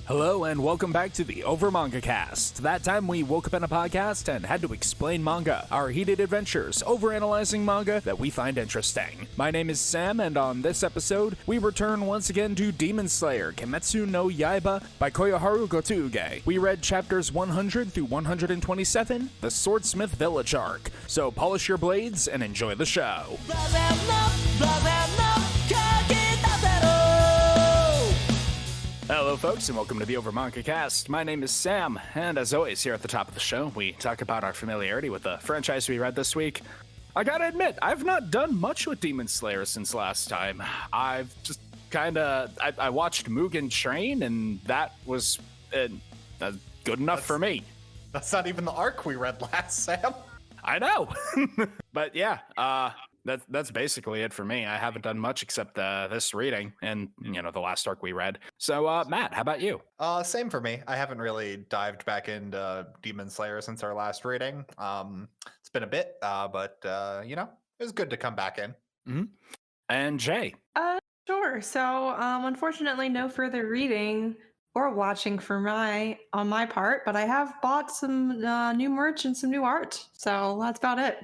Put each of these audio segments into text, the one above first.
Hello and welcome back to the Over Manga Cast. That time we woke up in a podcast and had to explain manga, our heated adventures overanalyzing manga that we find interesting. My name is Sam, and on this episode, we return once again to Demon Slayer Kimetsu No Yaiba by Koyoharu Gotouge. We read chapters 100 through 127, the Swordsmith Village arc. So polish your blades and enjoy the show. Hello folks, and welcome to the Over Manga Cast. My name is Sam, and as always here at the top of the show, we talk about our familiarity with the franchise we read this week. I gotta admit, I've not done much with Demon Slayer since last time. I've just I watched Mugen Train, and that was good enough for me. That's not even the arc we read last, Sam. I know, but yeah, that's basically it for me. I haven't done much except this reading and, the last arc we read. So, Matt, how about you? Same for me. I haven't really dived back into Demon Slayer since our last reading. It's been a bit, but it was good to come back in. Mm-hmm. And Jay? Sure. So, unfortunately, no further reading or watching on my part, but I have bought some new merch and some new art. So that's about it.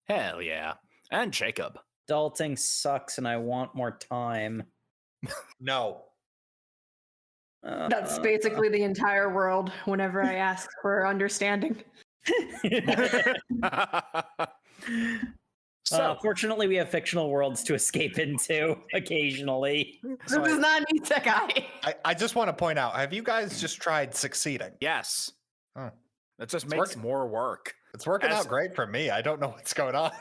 Hell yeah. And Jacob. Adulting sucks and I want more time. No. That's basically the entire world whenever I ask for understanding. So, fortunately, we have fictional worlds to escape into occasionally. This is not an isekai. I just want to point out, have you guys just tried succeeding? yes. Oh. That just makes more work. It's working out great for me. I don't know what's going on.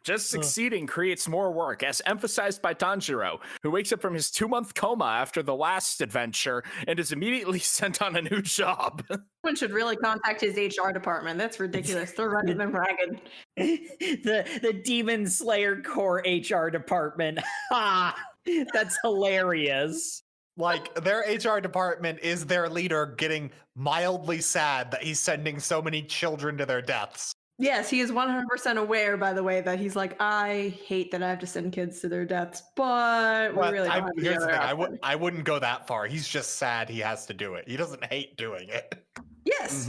Just succeeding creates more work, as emphasized by Tanjiro, who wakes up from his 2-month coma after the last adventure and is immediately sent on a new job. Someone should really contact his HR department. That's ridiculous. They're running them ragged. the Demon Slayer core HR department. Ha! That's hilarious. Like, their HR department is their leader getting mildly sad that he's sending so many children to their deaths. Yes, he is 100% aware, by the way, that he's like, I hate that I have to send kids to their deaths, but we really don't have here's the thing, I wouldn't go that far. He's just sad he has to do it. He doesn't hate doing it. Yes,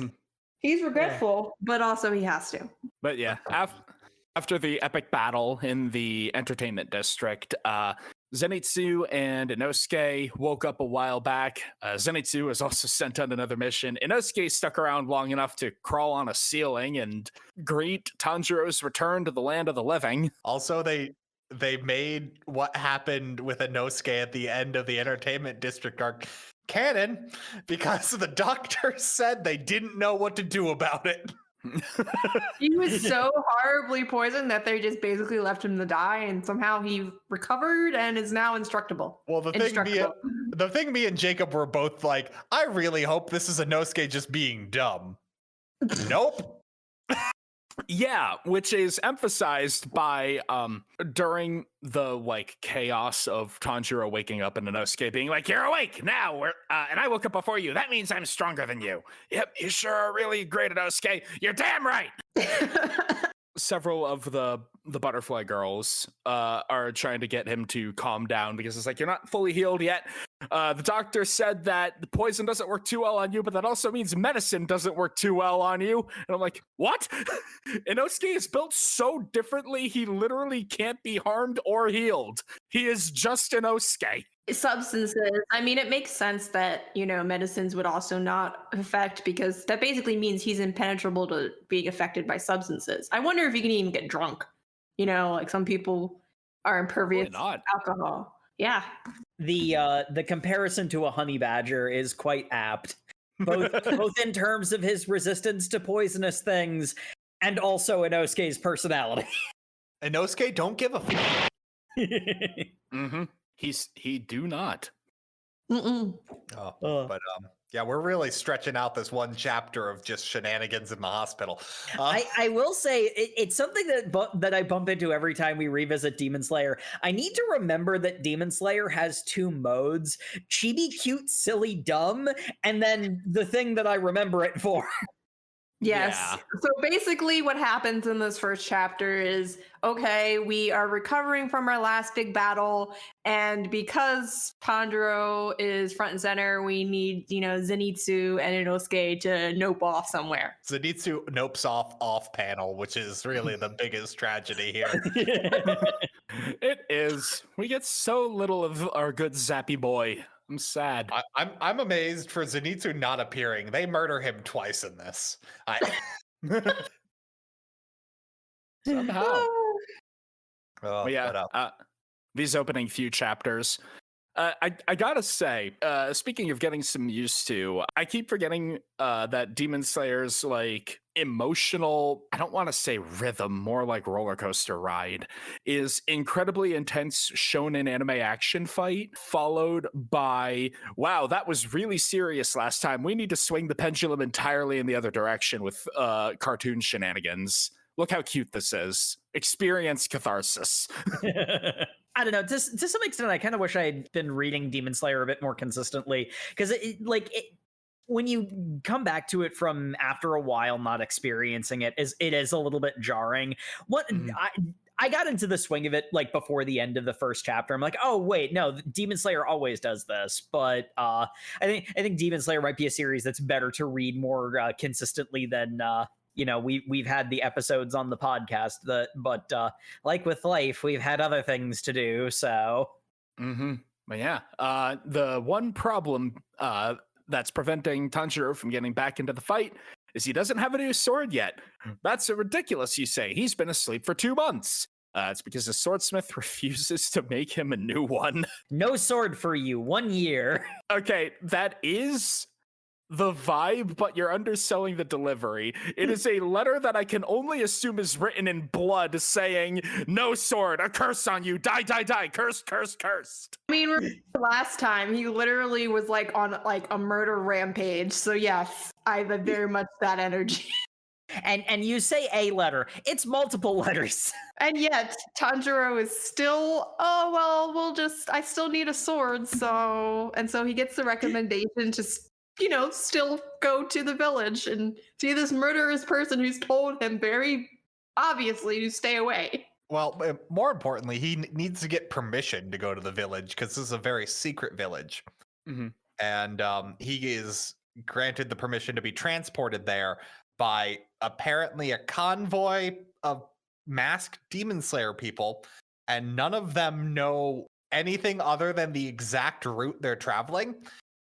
he's regretful, but also he has to. But yeah, after the epic battle in the entertainment district, Zenitsu and Inosuke woke up a while back. Zenitsu was also sent on another mission. Inosuke stuck around long enough to crawl on a ceiling and greet Tanjiro's return to the land of the living. Also, they made what happened with Inosuke at the end of the entertainment district arc canon because the doctor said they didn't know what to do about it. He was so horribly poisoned that they just basically left him to die, and somehow he recovered and is now indestructible. Well, the thing me and Jacob were both like, I really hope this is Inosuke just being dumb. Nope. Yeah, which is emphasized by during the chaos of Tanjiro waking up and Inosuke being like, "You're awake now, and I woke up before you. That means I'm stronger than you." Yep, you sure are really great, Inosuke. You're damn right. Several of the butterfly girls are trying to get him to calm down because it's like, you're not fully healed yet. The doctor said that the poison doesn't work too well on you, but that also means medicine doesn't work too well on you. And I'm like, what? Inosuke is built so differently, he literally can't be harmed or healed. He is just Inosuke. Substances. I mean, it makes sense that, medicines would also not affect, because that basically means he's impenetrable to being affected by substances. I wonder if he can even get drunk. Like some people are impervious to alcohol. Yeah. The comparison to a honey badger is quite apt, both in terms of his resistance to poisonous things and also Inosuke's personality. Inosuke don't give a fuck. Mm-hmm. He do not. But yeah, we're really stretching out this one chapter of just shenanigans in the hospital. I will say it's something that I bump into every time we revisit Demon Slayer. I need to remember that Demon Slayer has 2 modes: chibi, cute, silly, dumb, and then the thing that I remember it for. Yes. Yeah. So basically, what happens in this first chapter is okay, we are recovering from our last big battle. And because Tanjiro is front and center, we need, Zenitsu and Inosuke to nope off somewhere. Zenitsu nopes off panel, which is really the biggest tragedy here. It is. We get so little of our good Zappy boy. I'm sad. I'm amazed for Zenitsu not appearing. They murder him twice in this. Somehow. Oh, But yeah, these opening few chapters. I gotta say, speaking of getting some used to, I keep forgetting that Demon Slayer's like emotional, I don't want to say rhythm, more like roller coaster ride, is incredibly intense shonen anime action fight, followed by, wow, that was really serious last time. We need to swing the pendulum entirely in the other direction with cartoon shenanigans. Look how cute this is. Experience catharsis. I don't know. To some extent, I kind of wish I had been reading Demon Slayer a bit more consistently, because when you come back to it from after a while not experiencing it is a little bit jarring. I got into the swing of it like before the end of the first chapter. I'm like, oh wait, no, Demon Slayer always does this. But I think Demon Slayer might be a series that's better to read more consistently than we've had the episodes on the podcast, but like with life, we've had other things to do. So, But yeah, the one problem that's preventing Tanjiro from getting back into the fight is he doesn't have a new sword yet. That's ridiculous, you say. He's been asleep for 2 months. It's because the swordsmith refuses to make him a new one. No sword for you, 1 year. Okay, that is the vibe, but you're underselling the delivery. It is a letter that I can only assume is written in blood saying, no sword, a curse on you, die, die, die, cursed, cursed, cursed. I mean, remember last time he literally was like on like a murder rampage. So yes, I have very much that energy. And you say a letter, it's multiple letters. And yet Tanjiro is still, oh well, I still need a sword, so he gets the recommendation to still go to the village and see this murderous person who's told him very obviously to stay away. Well, more importantly, he needs to get permission to go to the village because this is a very secret village. And he is granted the permission to be transported there by apparently a convoy of masked Demon Slayer people, and none of them know anything other than the exact route they're traveling.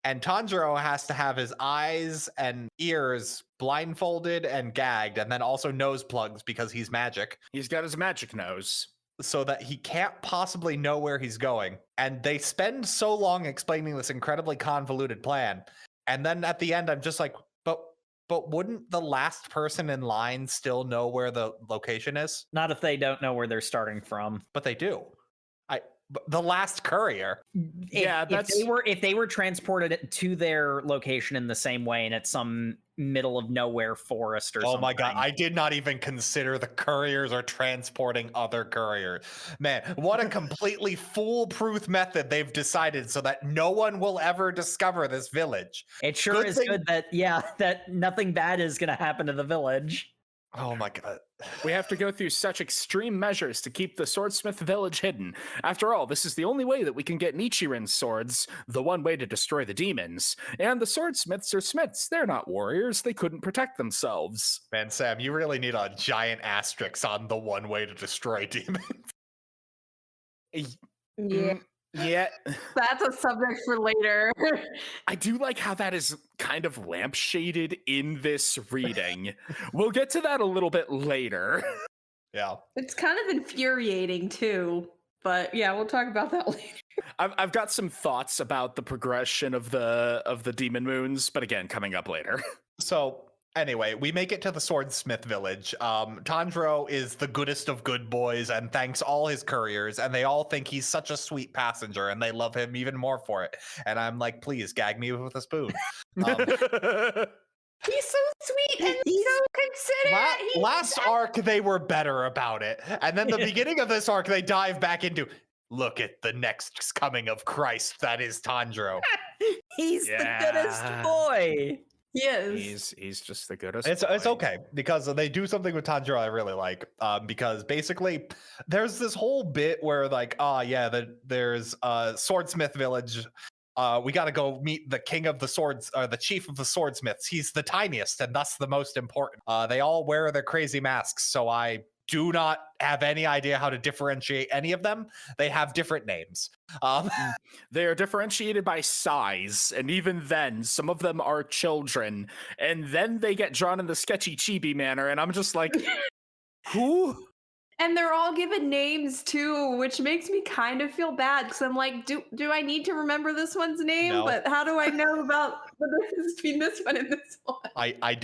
And Tanjiro has to have his eyes and ears blindfolded and gagged, and then also nose plugs because he's magic. He's got his magic nose. So that he can't possibly know where he's going. And they spend so long explaining this incredibly convoluted plan. And then at the end, I'm just like, but wouldn't the last person in line still know where the location is? Not if they don't know where they're starting from. But they do. The last courier. If they were transported to their location in the same way and it's some middle of nowhere forest or something. Oh my god, I did not even consider the couriers are transporting other couriers. Man, what a completely foolproof method they've decided so that no one will ever discover this village. It sure is good that nothing bad is going to happen to the village. Oh my god. We have to go through such extreme measures to keep the Swordsmith Village hidden. After all, this is the only way that we can get Nichiren's swords, the one way to destroy the demons. And the swordsmiths are smiths. They're not warriors. They couldn't protect themselves. Man, Sam, you really need a giant asterisk on the one way to destroy demons. Yeah. Yeah. That's a subject for later. I do like how that is kind of lampshaded in this reading. We'll get to that a little bit later. Yeah. It's kind of infuriating too, but yeah, we'll talk about that later. I've got some thoughts about the progression of the demon moons, but again, coming up later. So anyway, we make it to the Swordsmith Village. Tanjiro is the goodest of good boys and thanks all his couriers, and they all think he's such a sweet passenger, and they love him even more for it. And I'm like, please gag me with a spoon. He's so sweet and so considerate. Last arc, they were better about it. And then the beginning of this arc, they dive back into, look at the next coming of Christ, that is Tanjiro. He's the goodest boy. He is. He's just the goodest. It's boy. okay because they do something with Tanjiro I really like. Because basically there's this whole bit where like, there's Swordsmith Village. We got to go meet the king of the swords, or the chief of the swordsmiths. He's the tiniest and thus the most important. They all wear their crazy masks, so I do not have any idea how to differentiate any of them. They have different names. They are differentiated by size, and even then, some of them are children, and then they get drawn in the sketchy chibi manner, and I'm just like, who? And they're all given names too, which makes me kind of feel bad because I'm like, do I need to remember this one's name? No. But how do I know about the difference between this one and this one? I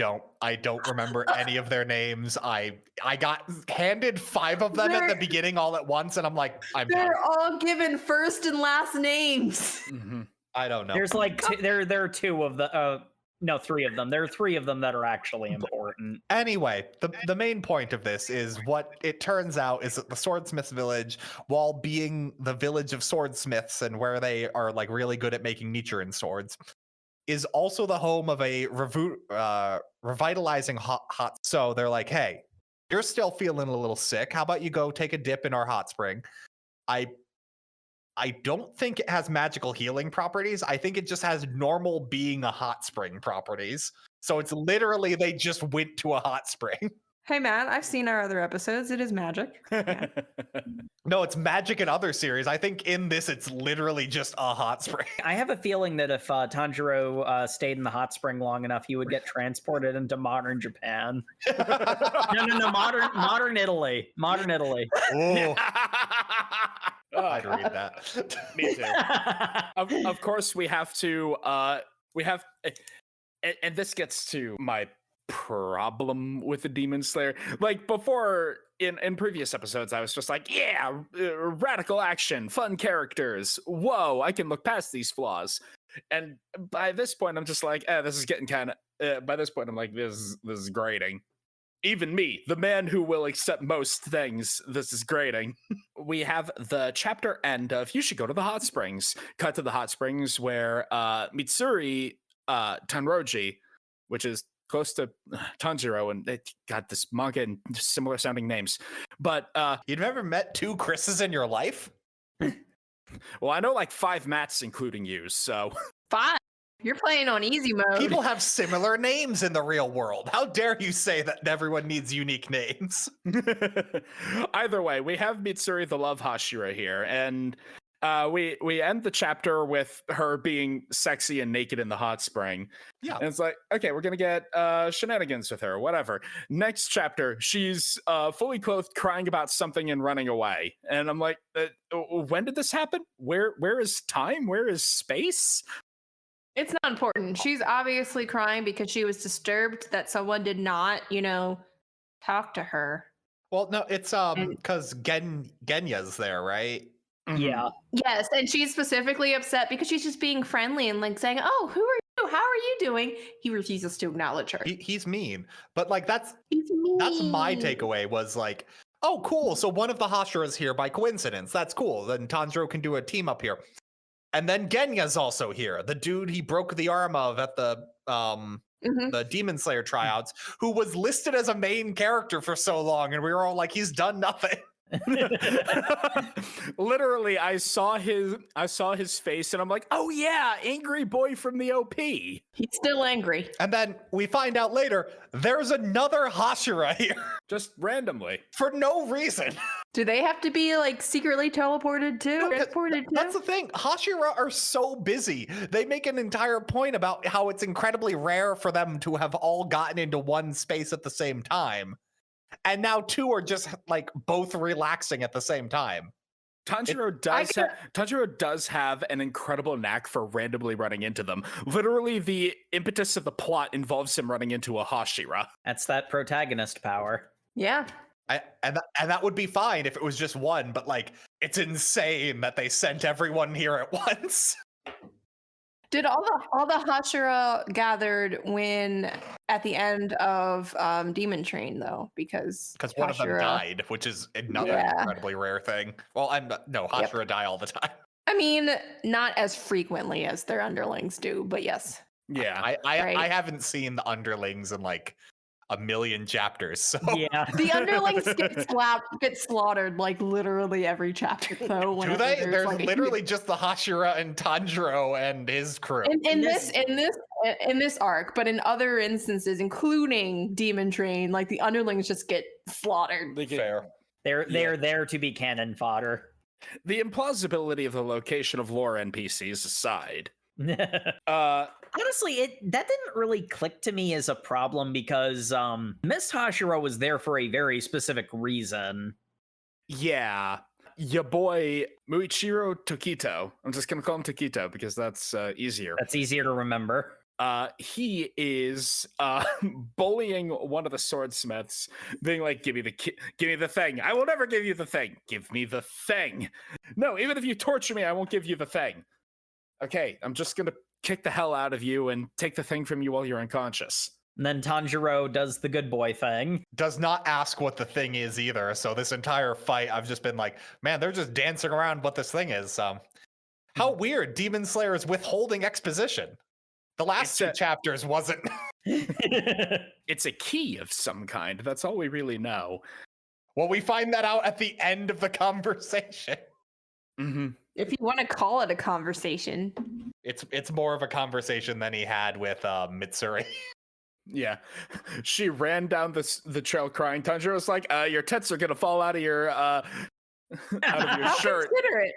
don't remember any of their names. I got handed 5 of them at the They're- beginning all at once, and I'm like, I'm done. They're all given first and last names. Mhm. I don't know. There's like there are 2 of the no, 3 of them. There are 3 of them that are actually important. Anyway, the main point of this is what it turns out is that the Swordsmith Village, while being the village of swordsmiths and where they are like really good at making Nichiren swords, is also the home of a revitalizing hot. So they're like, hey, you're still feeling a little sick. How about you go take a dip in our hot spring? I don't think it has magical healing properties. I think it just has normal being a hot spring properties. So it's literally they just went to a hot spring. Hey Matt, I've seen our other episodes. It is magic. Yeah. No, it's magic in other series. I think in this it's literally just a hot spring. I have a feeling that if Tanjiro stayed in the hot spring long enough, he would get transported into modern Japan. No, modern Italy. Modern Italy. Oh, Oh, I'd read that. me too. Of course, we have to. And this gets to my problem with the Demon Slayer. Like before, in previous episodes, I was just like, yeah, radical action, fun characters. Whoa, I can look past these flaws. And by this point, I'm just like, this is getting kind of. By this point, I'm like, this is grating. Even me, the man who will accept most things, this is grating. We have the chapter end of You Should Go to the Hot Springs. Cut to the hot springs where Mitsuri Tenroji, which is close to Tanjiro, and it got this manga and similar sounding names. But You've never met 2 Chris's in your life? well, I know like 5 Matts, including you, so 5. You're playing on easy mode. People have similar names in the real world. How dare you say that everyone needs unique names? either way, we have Mitsuri the Love Hashira here, and we end the chapter with her being sexy and naked in the hot spring. Yeah. And it's like, okay, we're gonna get shenanigans with her, whatever. Next chapter, she's fully clothed, crying about something and running away. And I'm like, when did this happen? Where is time? Where is space? It's not important. She's obviously crying because she was disturbed that someone did not, talk to her. Well, no, it's because Genya's there, right? Yeah. Yes, and she's specifically upset because she's just being friendly and like saying, "Oh, who are you? How are you doing?" He refuses to acknowledge her. He's mean, but like that's He's mean. my takeaway was like, oh, cool. So one of the Hashiras here by coincidence. That's cool. Then Tanjiro can do a team up here. And then Genya's also here, the dude he broke the arm of at the Demon Slayer tryouts, who was listed as a main character for so long, and we were all like, he's done nothing. Literally, I saw his face, and I'm like, oh yeah, angry boy from the OP. He's still angry. And then we find out later there's another Hashira here Just randomly. for no reason. Do they have to be like secretly teleported too? No, 'cause Transported too? That's the thing. Hashira are so busy. They make an entire point about how it's incredibly rare for them to have all gotten into one space at the same time. And now 2 are just like both relaxing at the same time. Tanjiro does have an incredible knack for randomly running into them. Literally, the impetus of the plot involves him running into a Hashira. That's that protagonist power. Yeah. And that would be fine if it was just one, but like it's insane that they sent everyone here at once. Did all the Hashira gathered when at the end of Demon Train though? Because One of them Hashira- died, which is another Yeah. incredibly rare thing. Well, Hashira die all the time. I mean, not as frequently as their underlings do, but yes. Yeah. I haven't seen the underlings in like a million chapters. So Yeah. The underlings get slaughtered like literally every chapter, though. do whenever they? There's like, literally just the Hashira and Tanjiro and his crew. in this arc, but in other instances, including Demon Train, like the underlings just get slaughtered. Fair. They're there to be cannon fodder. The implausibility of the location of lore NPCs aside, Honestly, that didn't really click to me as a problem because Miss Hashira was there for a very specific reason. yeah, your boy Muichiro Tokito. I'm just gonna call him Tokito because that's easier. That's easier to remember. He is bullying one of the swordsmiths, being like, give me the thing. I will never give you the thing. Give me the thing. No, even if you torture me, I won't give you the thing. Okay, I'm just gonna kick the hell out of you and take the thing from you while you're unconscious. And then Tanjiro does the good boy thing. Does not ask what the thing is either. So this entire fight, I've just been like, man, they're just dancing around what this thing is. How weird. Demon Slayer is withholding exposition. The last two chapters wasn't. It's a key of some kind. That's all we really know. Well, we find that out at the end of the conversation. Mm-hmm. If you want to call it a conversation. It's more of a conversation than he had with Mitsuri. Yeah, she ran down the trail crying. Tanjiro's like, "Your tits are gonna fall out of your shirt." Considerate.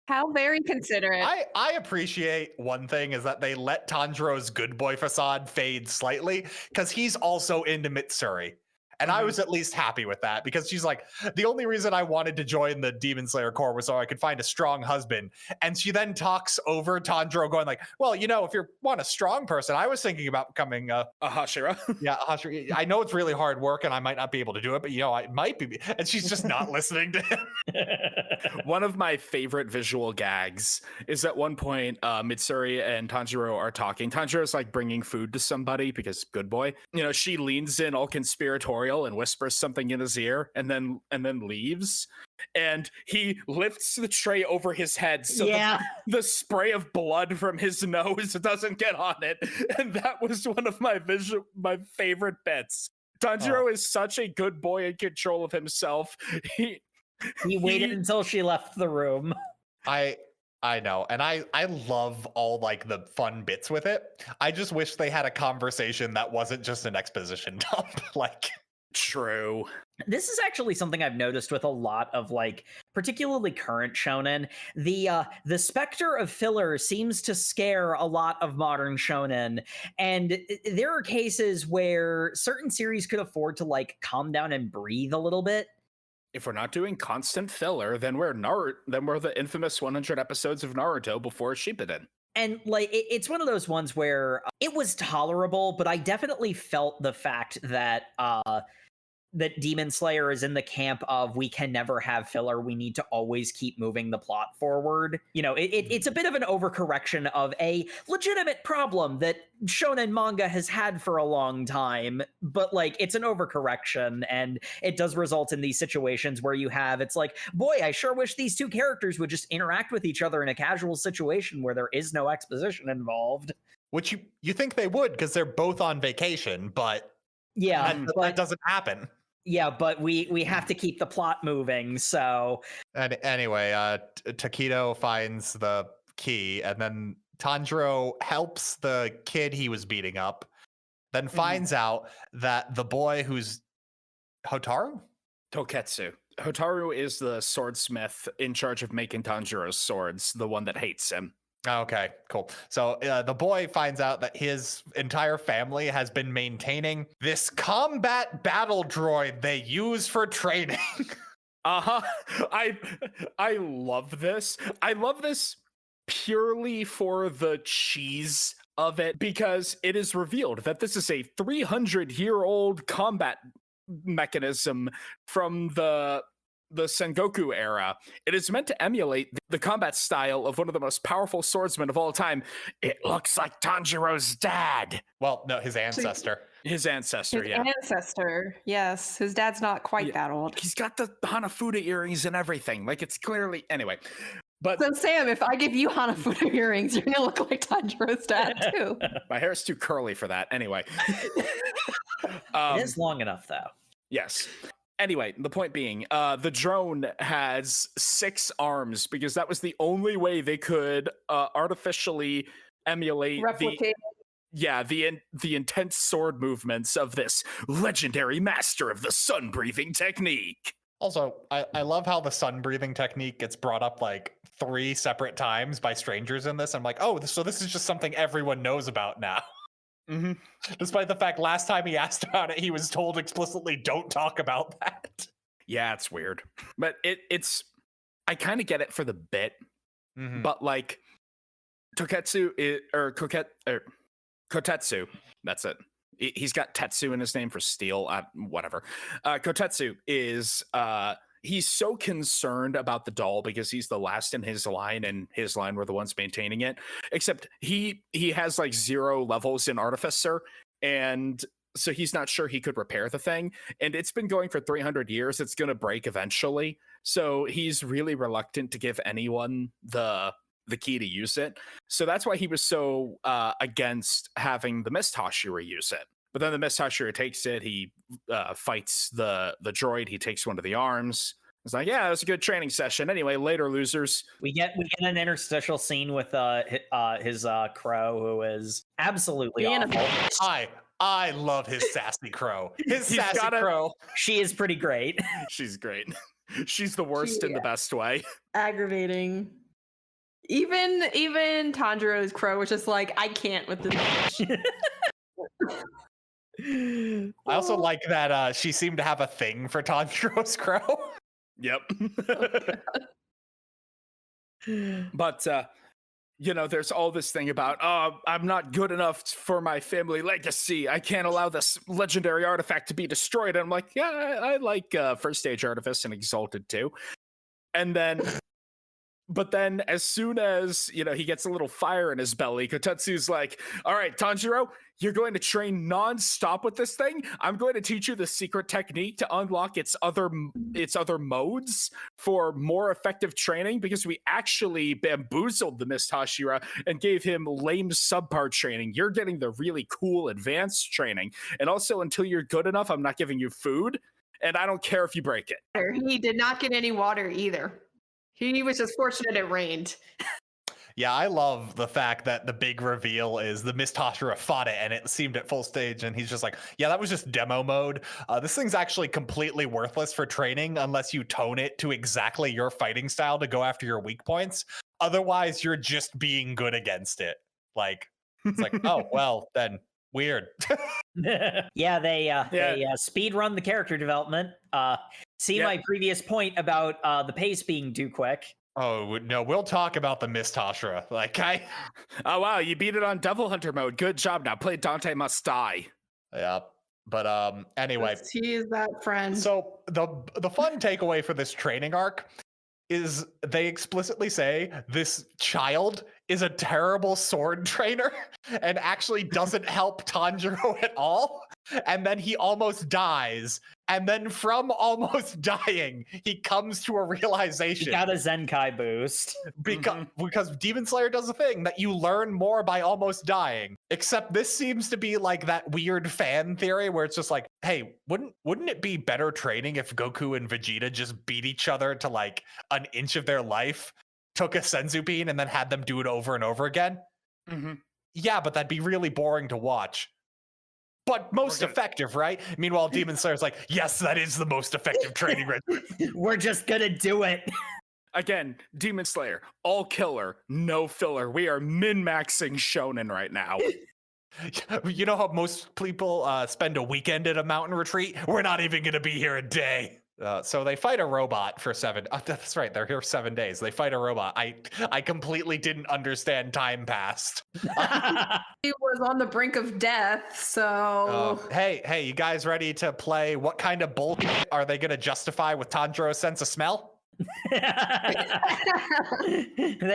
How very considerate. I appreciate one thing is that they let Tanjiro's good boy facade fade slightly because he's also into Mitsuri. And I was at least happy with that because she's like, the only reason I wanted to join the Demon Slayer Corps was so I could find a strong husband. And she then talks over Tanjiro going like, well, you know, if you want a strong person, I was thinking about becoming a Hashira. Yeah, Hashira. I know it's really hard work and I might not be able to do it, but you know, I might be. And she's just not listening to him. One of my favorite visual gags is at one point Mitsuri and Tanjiro are talking. Tanjiro's like bringing food to somebody because good boy. You know, she leans in all conspiratorial and whispers something in his ear and then leaves. And he lifts the tray over his head so the spray of blood from his nose doesn't get on it. And that was one of my favorite bits. Tanjiro is such a good boy in control of himself. He waited until she left the room. I know, and I love all like the fun bits with it. I just wish they had a conversation that wasn't just an exposition dump. Like, true. This is actually something I've noticed with a lot of like particularly current shonen. The specter of filler seems to scare a lot of modern shonen, and there are cases where certain series could afford to like calm down and breathe a little bit. If we're not doing constant filler, then we're the infamous 100 episodes of Naruto before Shippuden. And like it's one of those ones where it was tolerable, but I definitely felt the fact that that Demon Slayer is in the camp of we can never have filler. We need to always keep moving the plot forward. You know, it's a bit of an overcorrection of a legitimate problem that shonen manga has had for a long time, but like it's an overcorrection, and it does result in these situations where it's like, boy, I sure wish these two characters would just interact with each other in a casual situation where there is no exposition involved. Which you think they would because they're both on vacation, but that doesn't happen. Yeah, but we have to keep the plot moving, so... And anyway, Takedo finds the key, and then Tanjiro helps the kid he was beating up, then finds out that the boy who's... Hotaru? Toketsu. Hotaru is the swordsmith in charge of making Tanjiro's swords, the one that hates him. Okay, cool. So the boy finds out that his entire family has been maintaining this combat battle droid they use for training. I love this. I love this purely for the cheese of it, because it is revealed that this is a 300-year-old combat mechanism from the Sengoku era. It is meant to emulate the combat style of one of the most powerful swordsmen of all time. It looks like Tanjiro's dad. Well, no, his ancestor. His ancestor, His ancestor, yes. His dad's not quite that old. He's got the Hanafuda earrings and everything. Like, it's clearly... Anyway, But So Sam, if I give you Hanafuda earrings, you're gonna look like Tanjiro's dad too. my hair is too curly for that. Anyway. It is long enough, though. Yes. Anyway, the point being, the drone has 6 arms because that was the only way they could artificially emulate Replicate. the intense sword movements of this legendary master of the sun breathing technique. Also, I love how the sun breathing technique gets brought up like 3 separate times by strangers in this. I'm like, oh, so this is just something everyone knows about now. Mm-hmm. Despite the fact last time he asked about it, he was told explicitly, don't talk about that. Yeah, it's weird. But it's I kind of get it for the bit, but like Kotetsu, that's it. He's got Tetsu in his name for steel, whatever. Kotetsu is he's so concerned about the doll because he's the last in his line, and his line were the ones maintaining it. Except he has like 0 levels in Artificer, and so he's not sure he could repair the thing. And it's been going for 300 years. It's going to break eventually. So he's really reluctant to give anyone the key to use it. So that's why he was so against having the Mist Hashira use it. But then the Mist Hashira takes it. He fights the droid. He takes one of the arms. It's like, yeah, it was a good training session. Anyway, later, losers. We get an interstitial scene with his crow, who is absolutely awful. I love his sassy crow. Crow. She is pretty great. She's great. She's the worst in the best way. Aggravating. Even Tanjiro's crow was just like, I can't with this bitch. I also like that she seemed to have a thing for Tanjiro's crow. Yep. But there's all this thing about, I'm not good enough for my family legacy. I can't allow this legendary artifact to be destroyed. And I'm like, yeah, I like First Stage Artifice and Exalted too. And then but then as soon as, he gets a little fire in his belly, Kotetsu's like, all right, Tanjiro, you're going to train non-stop with this thing. I'm going to teach you the secret technique to unlock its other modes for more effective training, because we actually bamboozled the Mist Hashira and gave him lame subpar training. You're getting the really cool advanced training. And also, until you're good enough, I'm not giving you food, and I don't care if you break it. He did not get any water either. He was just fortunate it rained. Yeah, I love the fact that the big reveal is the Mist Hashira fought it and it seemed at full stage, and he's just like, yeah, that was just demo mode. This thing's actually completely worthless for training unless you tone it to exactly your fighting style to go after your weak points. Otherwise, you're just being good against it. Like, it's like, oh, well, then weird. Yeah, they speed run the character development. My previous point about the pace being too quick. Oh, no, we'll talk about the Mist Hashira. Oh, wow, you beat it on Devil Hunter mode. Good job. Now play Dante Must Die. Yeah, but anyway. He is that friend. So the fun takeaway for this training arc is they explicitly say this child is a terrible sword trainer and actually doesn't help Tanjiro at all. And then he almost dies. And then from almost dying, he comes to a realization. He got a Zenkai boost. Because Demon Slayer does a thing that you learn more by almost dying. Except this seems to be like that weird fan theory where it's just like, hey, wouldn't it be better training if Goku and Vegeta just beat each other to like an inch of their life, took a Senzu bean, and then had them do it over and over again? Mm-hmm. Yeah, but that'd be really boring to watch. But most effective, right? Meanwhile, Demon Slayer's like, yes, that is the most effective training regimen. We're just gonna do it. Again, Demon Slayer, all killer, no filler. We are min-maxing shonen right now. You know how most people spend a weekend at a mountain retreat? We're not even going to be here a day. So they fight a robot for 7. That's right. They're here 7 days. They fight a robot. I completely didn't understand time passed. He was on the brink of death. So hey, you guys ready to play? What kind of bullshit are they going to justify with Tanjiro's sense of smell? They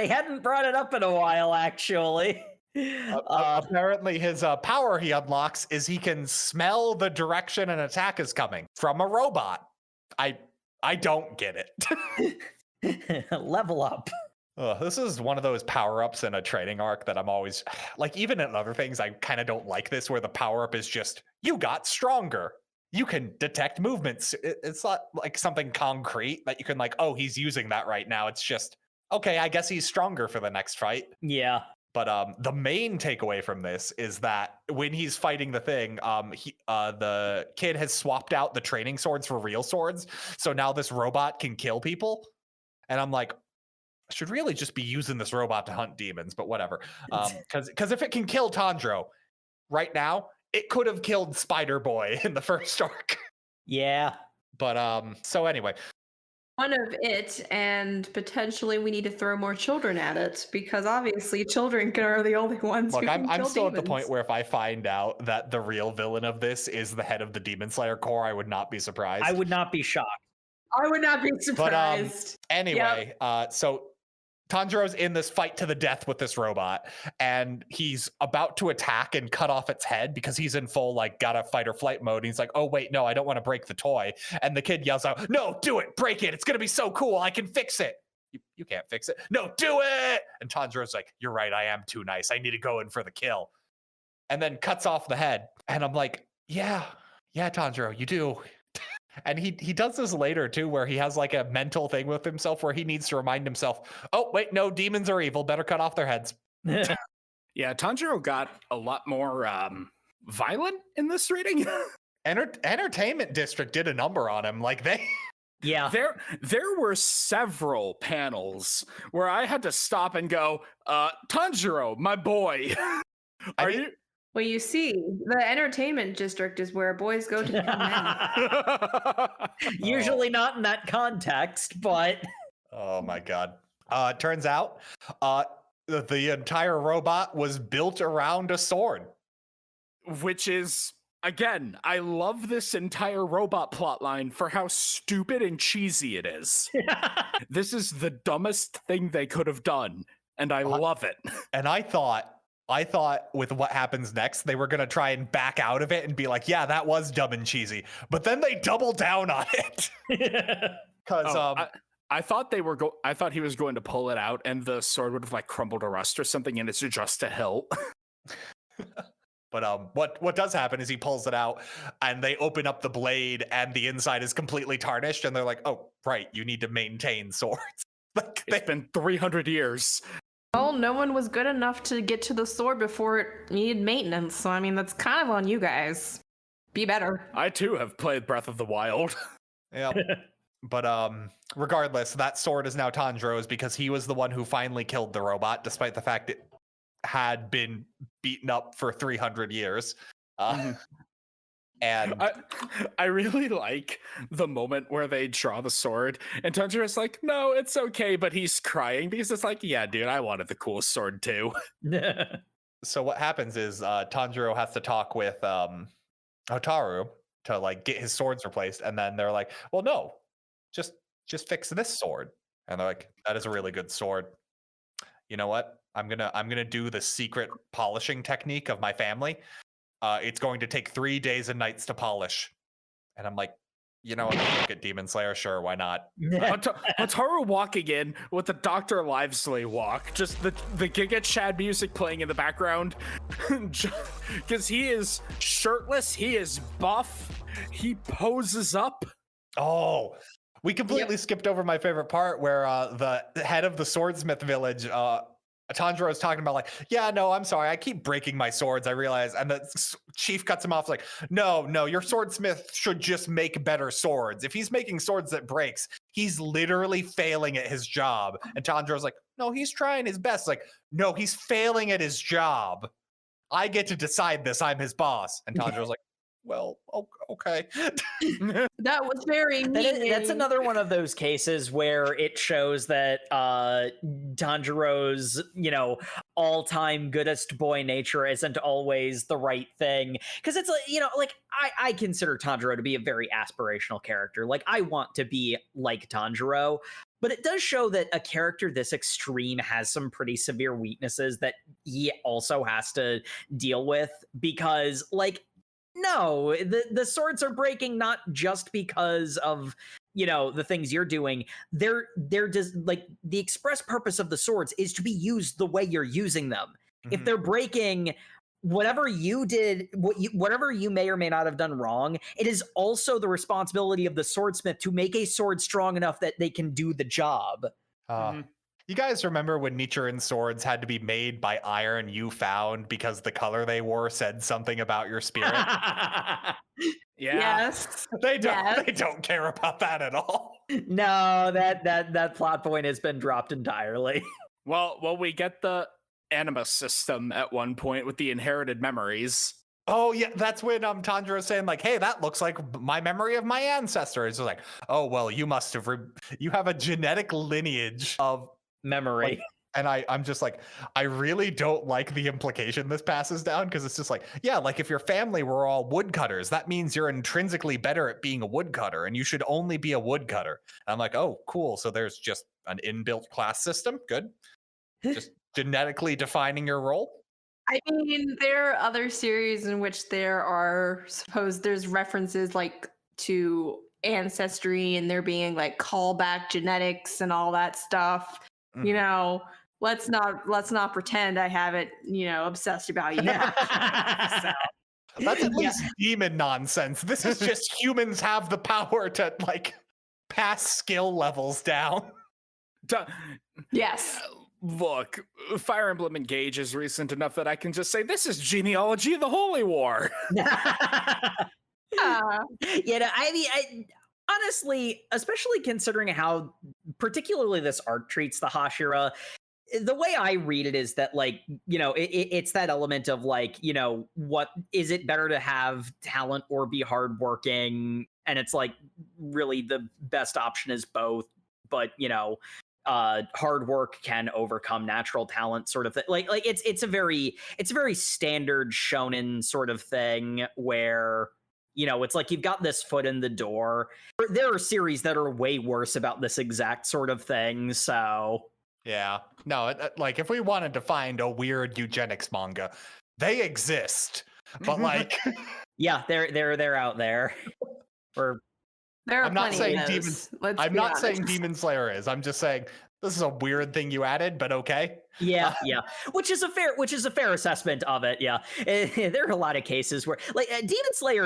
hadn't brought it up in a while, actually. Apparently his power he unlocks is he can smell the direction an attack is coming from a robot. I don't get it. Level up. This is one of those power-ups in a training arc that I'm always like, even in other things, I kind of don't like this, where the power-up is just, you got stronger. You can detect movements. It's not like something concrete that you can like, oh, he's using that right now. It's just, okay, I guess he's stronger for the next fight. Yeah. But the main takeaway from this is that when he's fighting the thing, the kid has swapped out the training swords for real swords. So now this robot can kill people. And I'm like, I should really just be using this robot to hunt demons, but whatever. Because if it can kill Tanjiro right now, it could have killed Spider Boy in the first arc. Yeah. But so anyway. One of it, and potentially we need to throw more children at it, because obviously children are the only ones Look, who can I'm kill still demons. at the point where if I find out that the real villain of this is the head of the Demon Slayer Corps, I would not be surprised. I would not be shocked. I would not be surprised. Anyway, so Tanjiro's in this fight to the death with this robot, and he's about to attack and cut off its head because he's in full, like, gotta fight or flight mode. And he's like, oh, wait, no, I don't want to break the toy. And the kid yells out, no, do it, break it. It's going to be so cool. I can fix it. You can't fix it. No, do it. And Tanjiro's like, you're right. I am too nice. I need to go in for the kill. And then cuts off the head. And I'm like, yeah, Tanjiro, you do. And he does this later too, where he has like a mental thing with himself where he needs to remind himself, oh, wait, no, demons are evil. Better cut off their heads. Yeah, Tanjiro got a lot more violent in this reading. Entertainment District did a number on him. Like Yeah. There were several panels where I had to stop and go, Tanjiro, my boy. you? Well, you see, the entertainment district is where boys go to become men. Usually not in that context, but oh my god. Turns out the entire robot was built around a sword. Which is, again, I love this entire robot plotline for how stupid and cheesy it is. This is the dumbest thing they could have done, and I love it. And I thought with what happens next, they were going to try and back out of it and be like, yeah, that was dumb and cheesy. But then they double down on it. Because I thought I thought he was going to pull it out and the sword would have like crumbled to rust or something, and it's just a hilt. But what does happen is he pulls it out and they open up the blade and the inside is completely tarnished, and they're like, oh, right, you need to maintain swords. Like it's been 300 years. Well, no one was good enough to get to the sword before it needed maintenance. So, I mean, that's kind of on you guys. Be better. I, too, have played Breath of the Wild. Yeah. But regardless, that sword is now Tanjiro's because he was the one who finally killed the robot, despite the fact it had been beaten up for 300 years. And I really like the moment where they draw the sword and Tanjiro's like, no, it's okay, but he's crying because it's like, yeah, dude, I wanted the coolest sword too. So what happens is Tanjiro has to talk with Hotaru to like get his swords replaced, and then they're like, well, no, just fix this sword. And they're like, that is a really good sword. You know what? I'm gonna do the secret polishing technique of my family. It's going to take 3 days and nights to polish. And I'm like, you know, look at Demon Slayer, sure, why not? Hotaru walking in with the Dr. Livesley walk, just the Giga Chad music playing in the background, because he is shirtless, he is buff, he poses up. Oh, we completely skipped over my favorite part where the head of the Swordsmith Village, Tanjiro is talking about like, yeah, no, I'm sorry, I keep breaking my swords, I realize. And the chief cuts him off like, no, your swordsmith should just make better swords. If he's making swords that breaks, he's literally failing at his job. And Tanjiro's like, no, he's trying his best. Like, no, he's failing at his job. I get to decide this. I'm his boss. And Tanjiro's like, well, okay. That was very mean. That's another one of those cases where it shows that Tanjiro's, all-time goodest boy nature isn't always the right thing. Because it's like, I consider Tanjiro to be a very aspirational character. Like, I want to be like Tanjiro. But it does show that a character this extreme has some pretty severe weaknesses that he also has to deal with. Because, like, no, the swords are breaking not just because of the things you're doing, they're just like the express purpose of the swords is to be used the way you're using them. If they're breaking whatever you did, whatever you may or may not have done wrong, it is also the responsibility of the swordsmith to make a sword strong enough that they can do the job. You guys remember when Nichiren swords had to be made by iron you found because the color they wore said something about your spirit? Yes. They don't care about that at all. No, that plot point has been dropped entirely. Well, we get the animus system at one point with the inherited memories. Oh yeah, that's when Tanjiro's saying like, "Hey, that looks like my memory of my ancestor." It's like, "Oh well, you must have you have a genetic lineage of memory." Like, and I'm just like, I really don't like the implication this passes down, because it's just like, yeah, like if your family were all woodcutters, that means you're intrinsically better at being a woodcutter, and you should only be a woodcutter. And I'm like, oh, cool. So there's just an inbuilt class system. Good. Just genetically defining your role. I mean, there are other series in which there's references like to ancestry and there being like callback genetics and all that stuff. You know, let's not pretend I have it, obsessed about you. That's at least demon nonsense. This is just humans have the power to like pass skill levels down. Yes. Look, Fire Emblem Engage is recent enough that I can just say this is genealogy of the Holy War. Honestly, especially considering how particularly this arc treats the Hashira, the way I read it is that, like, it's that element of like, what is it better to have talent or be hardworking? And it's like really the best option is both, but hard work can overcome natural talent, sort of thing. Like it's a very standard shonen sort of thing where it's like you've got this foot in the door. There are series that are way worse about this exact sort of thing. So yeah, no, like if we wanted to find a weird eugenics manga, they exist. But like, yeah, they're out there. I'm not saying Demon Slayer is. I'm just saying this is a weird thing you added, but okay. Yeah, which is a fair assessment of it. Yeah, there are a lot of cases where like Demon Slayer,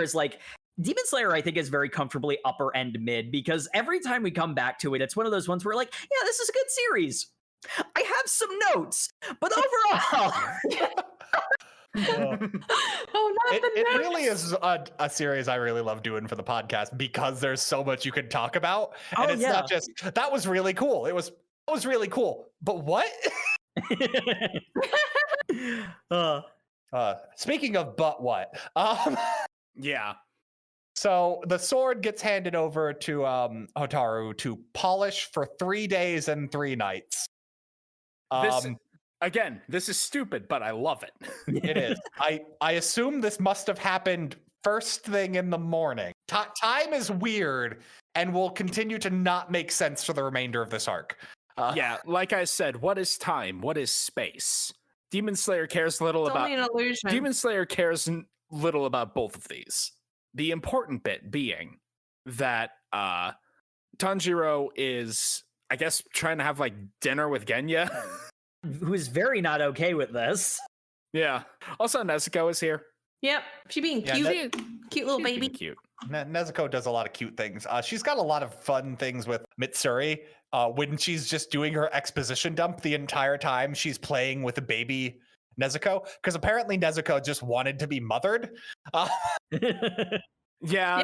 I think, is very comfortably upper end mid, because every time we come back to it, it's one of those ones where like, yeah, this is a good series. I have some notes, but overall. It really is a series I really love doing for the podcast, because there's so much you can talk about, and it's not just that was really cool. That was really cool, but what? Speaking of but what? Yeah. So the sword gets handed over to Hotaru to polish for 3 days and 3 nights. This is stupid, but I love it. It is. I assume this must have happened first thing in the morning. Time is weird and will continue to not make sense for the remainder of this arc. Yeah, like I said, what is time? What is space? Demon Slayer cares little it's about. Only an illusion. Demon Slayer cares little about both of these. The important bit being that Tanjiro is, I guess, trying to have like dinner with Genya. Who is very not okay with this. Yeah. Also, Nezuko is here. Yep. She being cute. Cute little baby. Cute. Nezuko does a lot of cute things. She's got a lot of fun things with Mitsuri when she's just doing her exposition dump the entire time she's playing with a baby Nezuko, because apparently Nezuko just wanted to be mothered. Yeah.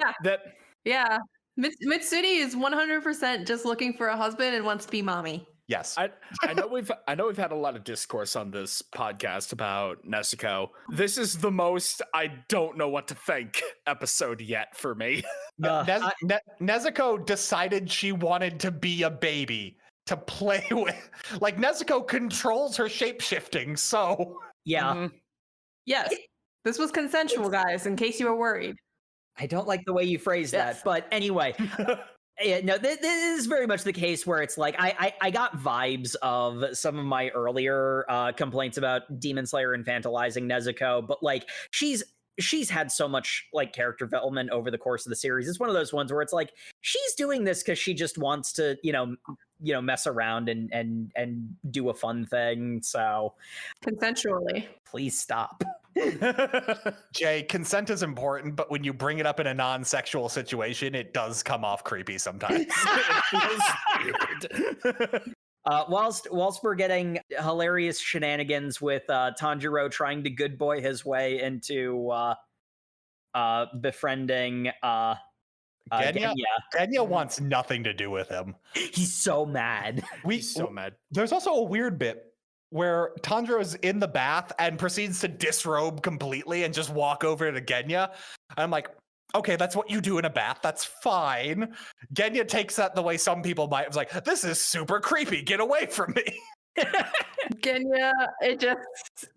Mitsuri is 100% just looking for a husband and wants to be mommy. Yes. I know we've had a lot of discourse on this podcast about Nezuko. This is the most I don't know what to think episode yet for me. Nezuko decided she wanted to be a baby to play with. Like, Nezuko controls her shape-shifting, so... Yeah. Mm-hmm. Yes. This was consensual, guys, in case you were worried. I don't like the way you phrased that, but anyway... Yeah, no, this is very much the case where it's like I got vibes of some of my earlier complaints about Demon Slayer infantilizing Nezuko, but like she's she's had so much like character development over the course of the series. It's one of those ones where it's like she's doing this because she just wants to, mess around and do a fun thing. So Consensually. please stop. Jay, consent is important, but when you bring it up in a non-sexual situation, it does come off creepy sometimes. It feels weird. Whilst we're getting hilarious shenanigans with Tanjiro trying to good boy his way into befriending Genya? Genya. Genya wants nothing to do with him. He's so mad. He's so mad. There's also a weird bit where Tanjiro's in the bath and proceeds to disrobe completely and just walk over to Genya. And I'm like, okay, that's what you do in a bath. That's fine. Genya takes that the way some people might. It's like, this is super creepy. Get away from me. Genya, it just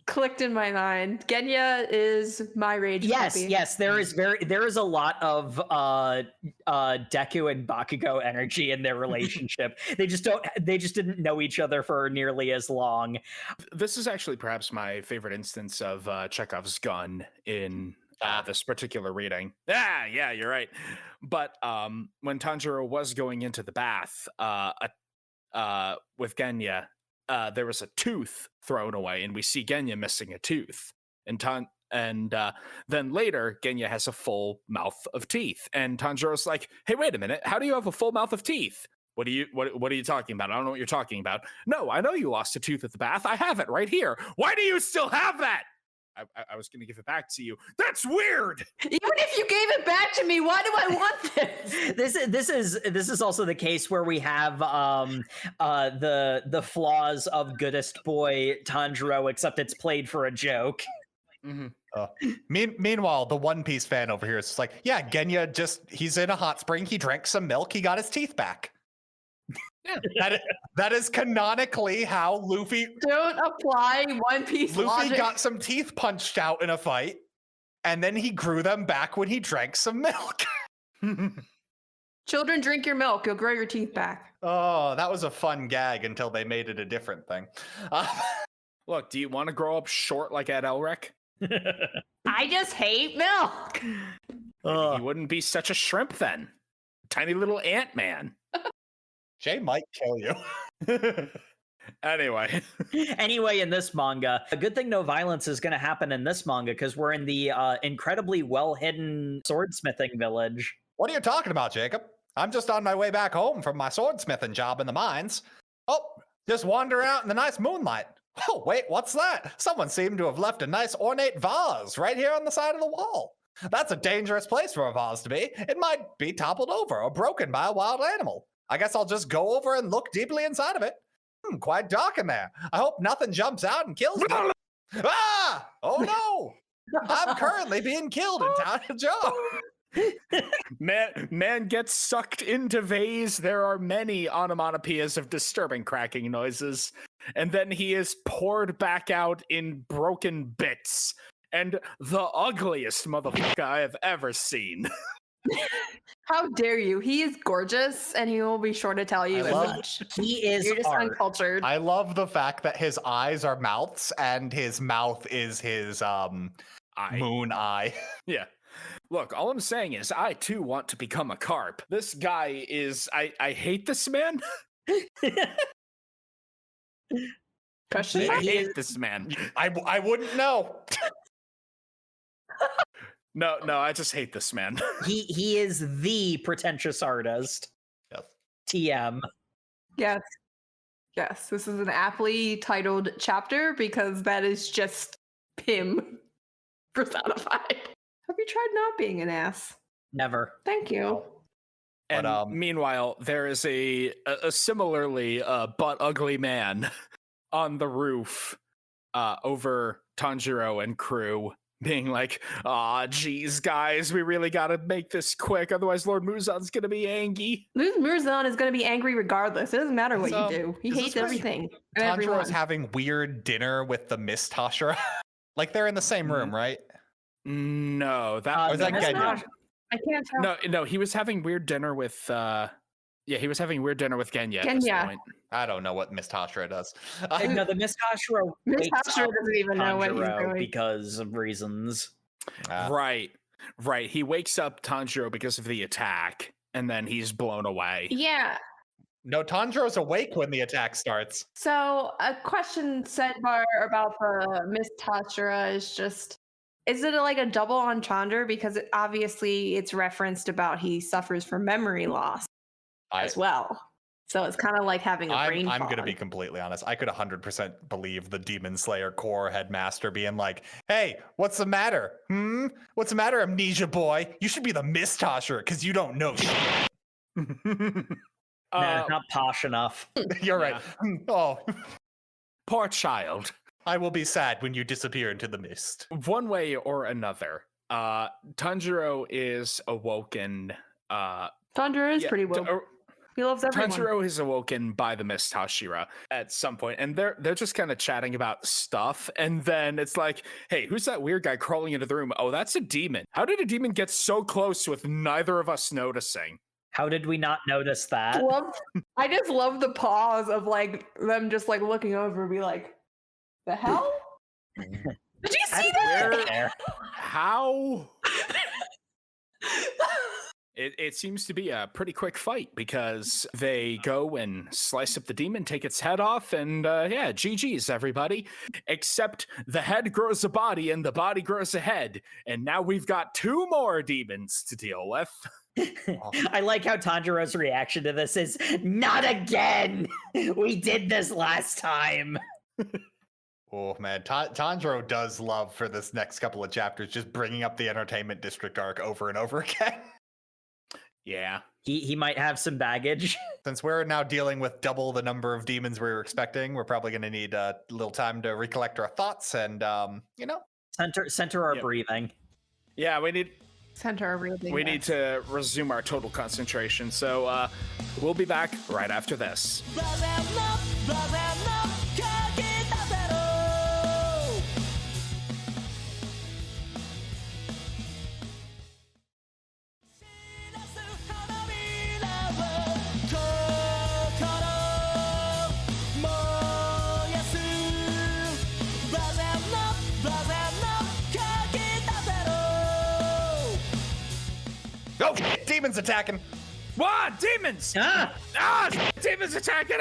clicked in my mind. Genya is my rage puppy. Yes, there is a lot of Deku and Bakugo energy in their relationship. They just didn't know each other for nearly as long. This is actually perhaps my favorite instance of Chekhov's gun in this particular reading. Yeah, you're right. But when Tanjiro was going into the bath with Genya, there was a tooth thrown away, and we see Genya missing a tooth. And then later, Genya has a full mouth of teeth, and Tanjiro's like, "Hey, wait a minute! How do you have a full mouth of teeth? What are you talking about? I don't know what you're talking about. No, I know you lost a tooth at the bath. I have it right here. Why do you still have that?" I was going to give it back to you. That's weird. Even if you gave it back to me, why do I want this? This is also the case where we have the flaws of goodest boy Tanjiro, except it's played for a joke. Mm-hmm. Meanwhile, the One Piece fan over here is just like, yeah, Genya he's in a hot spring. He drank some milk. He got his teeth back. Yeah. That is canonically how Luffy Don't apply One Piece logic. got some teeth punched out in a fight, and then he grew them back when he drank some milk. Children, drink your milk. You'll grow your teeth back. Oh, that was a fun gag until they made it a different thing. Look, do you want to grow up short like Ed Elric? I just hate milk. Maybe he wouldn't be such a shrimp then. Tiny little Ant-Man. Jay might kill you. Anyway, in this manga, a good thing no violence is going to happen in this manga because we're in the incredibly well-hidden swordsmithing village. What are you talking about, Jacob? I'm just on my way back home from my swordsmithing job in the mines. Oh, just wander out in the nice moonlight. Oh, wait, what's that? Someone seemed to have left a nice ornate vase right here on the side of the wall. That's a dangerous place for a vase to be. It might be toppled over or broken by a wild animal. I guess I'll just go over and look deeply inside of it. Quite dark in there. I hope nothing jumps out and kills me. Ah! Oh no! I'm currently being killed in Town of Joe. Man gets sucked into vase. There are many onomatopoeias of disturbing cracking noises. And then he is poured back out in broken bits. And the ugliest motherfucker I have ever seen. How dare you? He is gorgeous, and he will be sure to tell you as much. He is You're just art. uncultured. I love the fact that his eyes are mouths and his mouth is his moon eye. Yeah. Look, all I'm saying is I too want to become a carp. This guy is I hate this man. Question I mark? hate this man. I wouldn't know. No, I just hate this man. He is the pretentious artist. Yes. TM. Yes. Yes, this is an aptly titled chapter because that is just him personified. Have you tried not being an ass? Never. Thank you. And But, meanwhile, there is a similarly butt ugly man on the roof over Tanjiro and crew, being like, "Aw, geez, guys, we really gotta make this quick, otherwise Lord Muzan's gonna be angry." Lord Muzan is going to be angry regardless. It doesn't matter what you do. He is this hates where everything and Tanjiro everyone. is having weird dinner with the Miss Hashira. Like they're in the same room, right? No, that Or is that That's Genya? not- I can't tell. no, he was having weird dinner with he was having weird dinner with Genya. At this Genya. point. I don't know what Miss Hashira does. No, the Miss Hashira Miss wakes Hashira up doesn't even know what he's Tanjiro doing. because of reasons. Right. He wakes up Tanjiro because of the attack, and then he's blown away. Yeah. No, Tanjiro's awake when the attack starts. So a question sidebar about the Miss Hashira is just, is it like a double entendre? Because obviously it's referenced about he suffers from memory loss as well. So it's kind of like having a brain I'm fog. going to be completely honest. I could 100% believe the Demon Slayer core headmaster being like, hey, what's the matter? What's the matter, amnesia boy? You should be the Miss Hashira because you don't know shit. Nah, not posh enough. You're right. Oh, Poor child. I will be sad when you disappear into the mist. One way or another, Tanjiro is awoken. Tanjiro is pretty woke. He loves everyone. Tanjiro is awoken by the Miss Hashira at some point, and they're just kind of chatting about stuff, and then it's like, hey, who's that weird guy crawling into the room? Oh, that's a demon. How did a demon get so close with neither of us noticing? How did we not notice that? I just love the pause of like them just like looking over and be like, the hell? Did you see that? How? It seems to be a pretty quick fight because they go and slice up the demon, take its head off, and yeah, GG's everybody. Except the head grows a body and the body grows a head, and now we've got 2 more demons to deal with. I like how Tanjiro's reaction to this is, not again! We did this last time! Oh man, Tanjiro does love for this next couple of chapters just bringing up the Entertainment District arc over and over again. Yeah. He might have some baggage. Since we're now dealing with double the number of demons we were expecting, we're probably going to need a little time to recollect our thoughts and, Center our breathing. Yeah, we need... Center our breathing. We need to resume our total concentration, so we'll be back right after this. Oh, demons attacking! What? Demons! Demons attacking!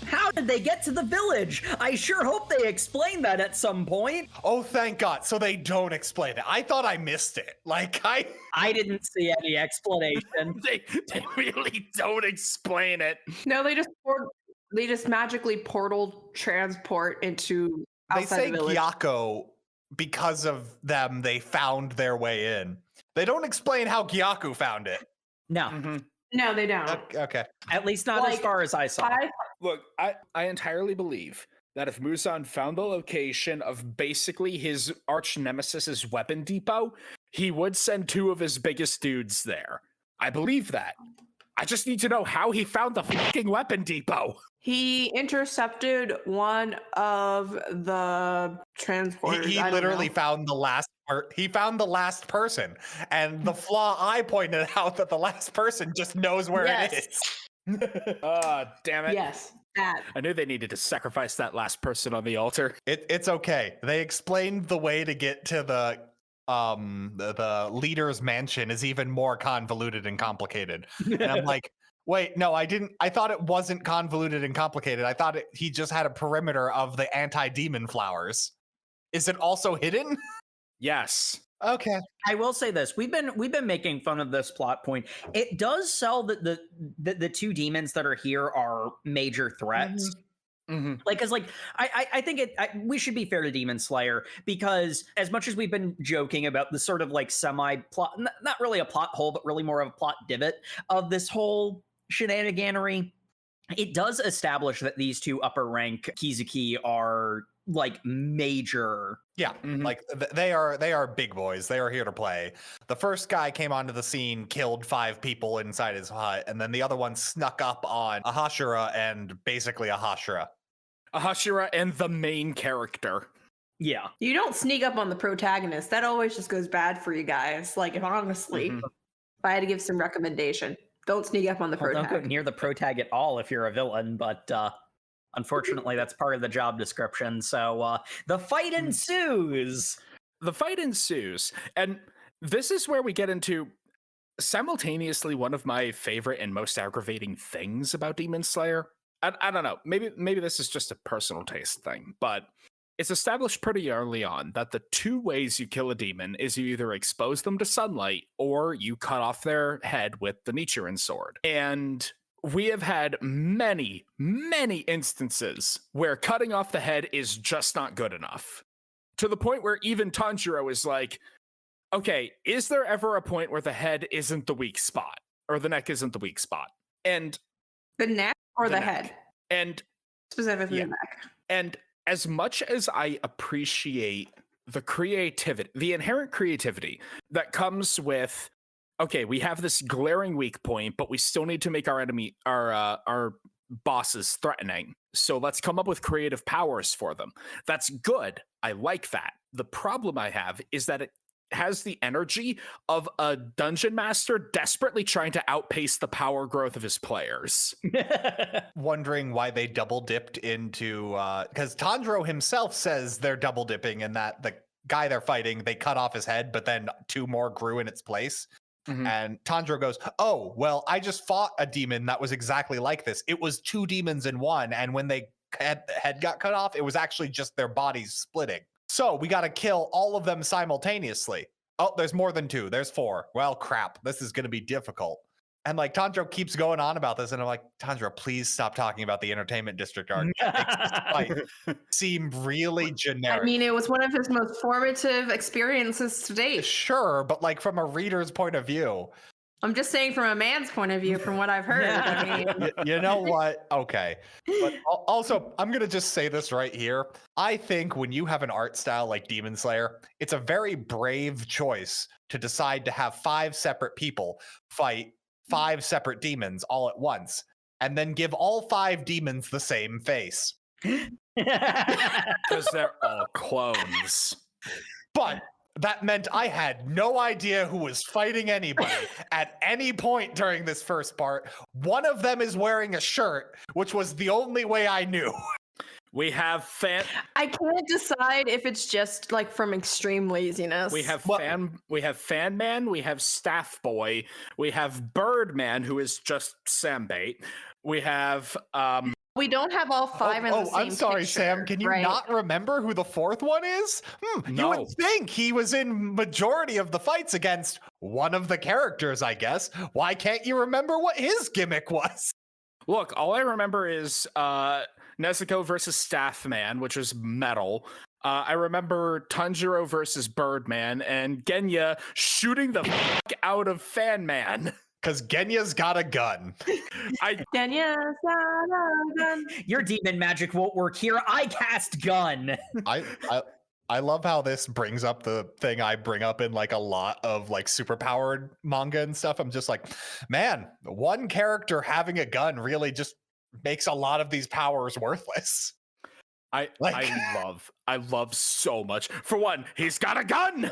How did they get to the village? I sure hope they explain that at some point. Oh, thank God. So they don't explain it. I thought I missed it. I didn't see any explanation. They really don't explain it. No, they just magically portal transport into They outside say the village. Gyako, because of them, they found their way in. They don't explain how Gyaku found it. No. Mm-hmm. No, they don't. Okay. At least not as far as I saw. Look, I entirely believe that if Muzan found the location of basically his arch nemesis's weapon depot, he would send 2 of his biggest dudes there. I believe that. I just need to know how he found the fucking weapon depot. He intercepted one of the transporters. He literally found the last he found the last person. And the flaw I pointed out that the last person just knows where it is. Damn it. Yes, that. I knew they needed to sacrifice that last person on the altar. It's okay. They explained the way to get to the leader's mansion is even more convoluted and complicated. And I'm like, wait, no, I didn't. I thought it wasn't convoluted and complicated. I thought he just had a perimeter of the anti-demon flowers. Is it also hidden? Yes. Okay. I will say this: we've been making fun of this plot point. It does sell that the 2 demons that are here are major threats. Mm-hmm. Like, because I think we should be fair to Demon Slayer, because as much as we've been joking about the sort of like semi-plot, not really a plot hole, but really more of a plot divot of this whole shenaniganery, it does establish that these 2 upper rank Kizuki are like major. Yeah, like they are big boys. They are here to play. The first guy came onto the scene, killed 5 people inside his hut, and then the other one snuck up on a Hashira and basically a Hashira. A Hashira and the main character. Yeah. You don't sneak up on the protagonist. That always just goes bad for you guys. Like, if honestly, if I had to give some recommendation, don't sneak up on the protagonist. Don't go near the protag at all if you're a villain, but unfortunately that's part of the job description. So the fight ensues. the fight ensues, and this is where we get into simultaneously one of my favorite and most aggravating things about Demon Slayer. I don't know, maybe this is just a personal taste thing, but it's established pretty early on that the two ways you kill a demon is you either expose them to sunlight or you cut off their head with the Nichiren sword. And we have had many instances where cutting off the head is just not good enough, to the point where even Tanjiro is like, okay, is there ever a point where the head isn't the weak spot or the neck isn't the weak spot? And The neck or the neck. head? And Specifically Yeah. the neck. and as much as I appreciate the creativity, the inherent creativity that comes with, okay, we have this glaring weak point, but we still need to make our bosses threatening. So let's come up with creative powers for them. That's good. I like that. The problem I have is that it has the energy of a dungeon master desperately trying to outpace the power growth of his players. Wondering why they double dipped into because Tanjiro himself says they're double dipping in that the guy they're fighting, they cut off his head, but then two more grew in its place. Mhm. And Tanjiro goes, "Oh, well, I just fought a demon that was exactly like this. It was two demons in one, and when they head got cut off, it was actually just their bodies splitting. So we got to kill all of them simultaneously. Oh, there's more than two. There's four. Well, crap. This is going to be difficult." And like Tanjiro keeps going on about this, and I'm like, Tanjiro, please stop talking about the entertainment district arc. It makes this fight seem really generic. I mean, it was one of his most formative experiences to date. Sure, but like from a reader's point of view, I'm just saying from a man's point of view, from what I've heard. I mean, you know what? Okay. But also, I'm going to just say this right here. I think when you have an art style like Demon Slayer, it's a very brave choice to decide to have 5 separate people fight 5 separate demons all at once, and then give all 5 demons the same face. Because they're all clones. But that meant I had no idea who was fighting anybody at any point during this first part. One of them is wearing a shirt, which was the only way I knew. We have I can't decide if it's just like from extreme laziness. we have Well- fan man, we have staff boy, we have Birdman, who is just Sambate. We have We don't have all 5 in the same I'm sorry, picture, Sam. Can you right? not remember who the 4th one is? You No. would think he was in majority of the fights against one of the characters, I guess. Why can't you remember what his gimmick was? Look, all I remember is Nezuko versus Staffman, which was metal. I remember Tanjiro versus Birdman and Genya shooting the fuck out of Fan Man. Because Genya's got a gun. Kenya's got a gun. Your demon magic won't work here. I cast gun. I love how this brings up the thing I bring up in like a lot of like superpowered manga and stuff. I'm just like, man, one character having a gun really just makes a lot of these powers worthless. I love so much. For one, he's got a gun.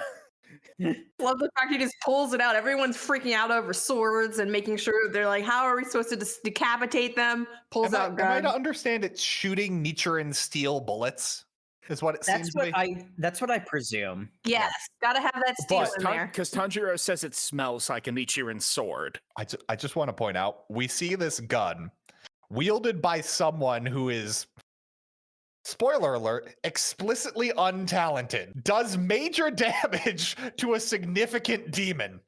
Love the fact he just pulls it out. Everyone's freaking out over swords and making sure they're like, how are we supposed to decapitate them? Pulls out Am I gun. to understand it's shooting Nichiren steel bullets? Is what it seems to be. That's what I presume. Yes, gotta have that steel in there. Because Tanjiro says it smells like a Nichiren sword. I just want to point out, we see this gun wielded by someone who is, spoiler alert, explicitly untalented, does major damage to a significant demon.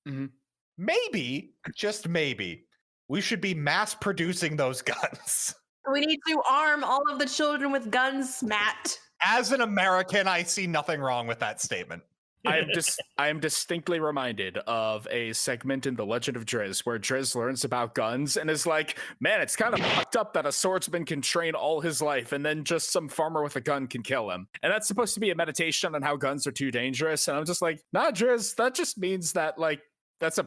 Mhm. Maybe, just maybe, we should be mass producing those guns. We need to arm all of the children with guns, Matt. As an American, I see nothing wrong with that statement. I am distinctly reminded of a segment in The Legend of Drizzt where Drizzt learns about guns and is like, man, it's kind of fucked up that a swordsman can train all his life and then just some farmer with a gun can kill him. And that's supposed to be a meditation on how guns are too dangerous. And I'm just like, nah, Drizzt, that just means that like that's a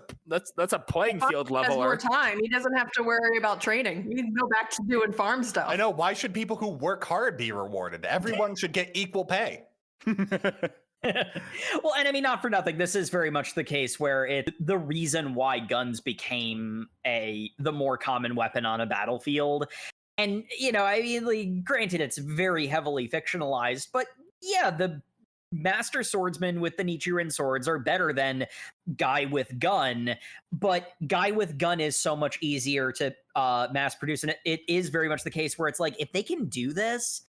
playing field He has more leveler. time. He doesn't have to worry about training. He can go back to doing farm stuff. I know, why should people who work hard be rewarded? Everyone should get equal pay. Well, and I mean, not for nothing, this is very much the case where the reason why guns became the more common weapon on a battlefield. And, you know, I mean, like, granted, it's very heavily fictionalized, but yeah, the Master Swordsman with the Nichiren swords are better than guy with gun, but guy with gun is so much easier to mass produce. And it is very much the case where it's like, if they can do this,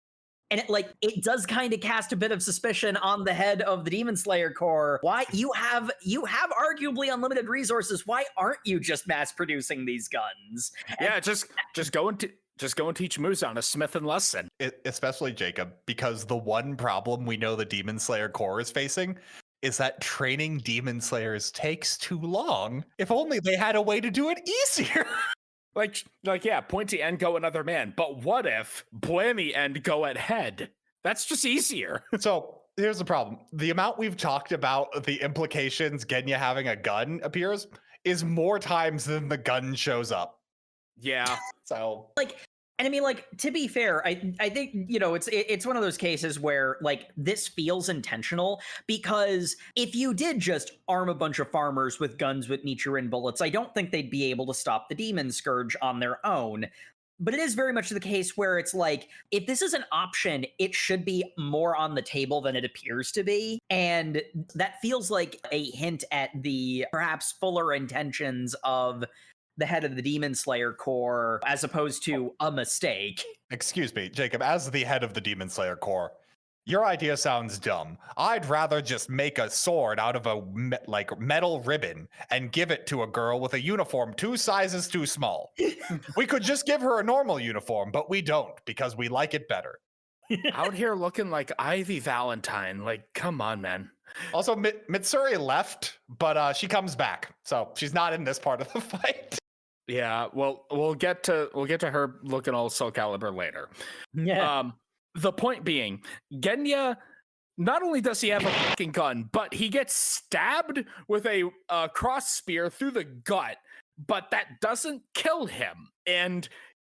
and it does kind of cast a bit of suspicion on the head of the Demon Slayer Corps. Why you have arguably unlimited resources? Why aren't you just mass producing these guns? Yeah, just go and teach Muzan a smith and lesson. Especially Jacob, because the one problem we know the Demon Slayer Corps is facing is that training Demon Slayers takes too long. If only they had a way to do it easier. Like, yeah, pointy end go another man. But what if blammy end go at head? That's just easier. So here's the problem. The amount we've talked about the implications Genya having a gun appears is more times than the gun shows up. Yeah. So and I mean, to be fair, I think, it's one of those cases where, this feels intentional, because if you did just arm a bunch of farmers with guns with Nichiren bullets, I don't think they'd be able to stop the Demon Scourge on their own. But it is very much the case where it's like, if this is an option, it should be more on the table than it appears to be. And that feels like a hint at the perhaps fuller intentions of the head of the Demon Slayer Corps, as opposed to a mistake. Excuse me, Jacob, as the head of the Demon Slayer Corps, your idea sounds dumb. I'd rather just make a sword out of a metal ribbon and give it to a girl with a uniform 2 sizes too small. We could just give her a normal uniform, but we don't, because we like it better. Out here looking like Ivy Valentine. Come on, man. Also, Mitsuri left, but she comes back, so she's not in this part of the fight. Yeah, well, we'll get to her looking all Soul Calibur later. Yeah. The point being, Genya, not only does he have a fucking gun, but he gets stabbed with a cross spear through the gut, but that doesn't kill him. And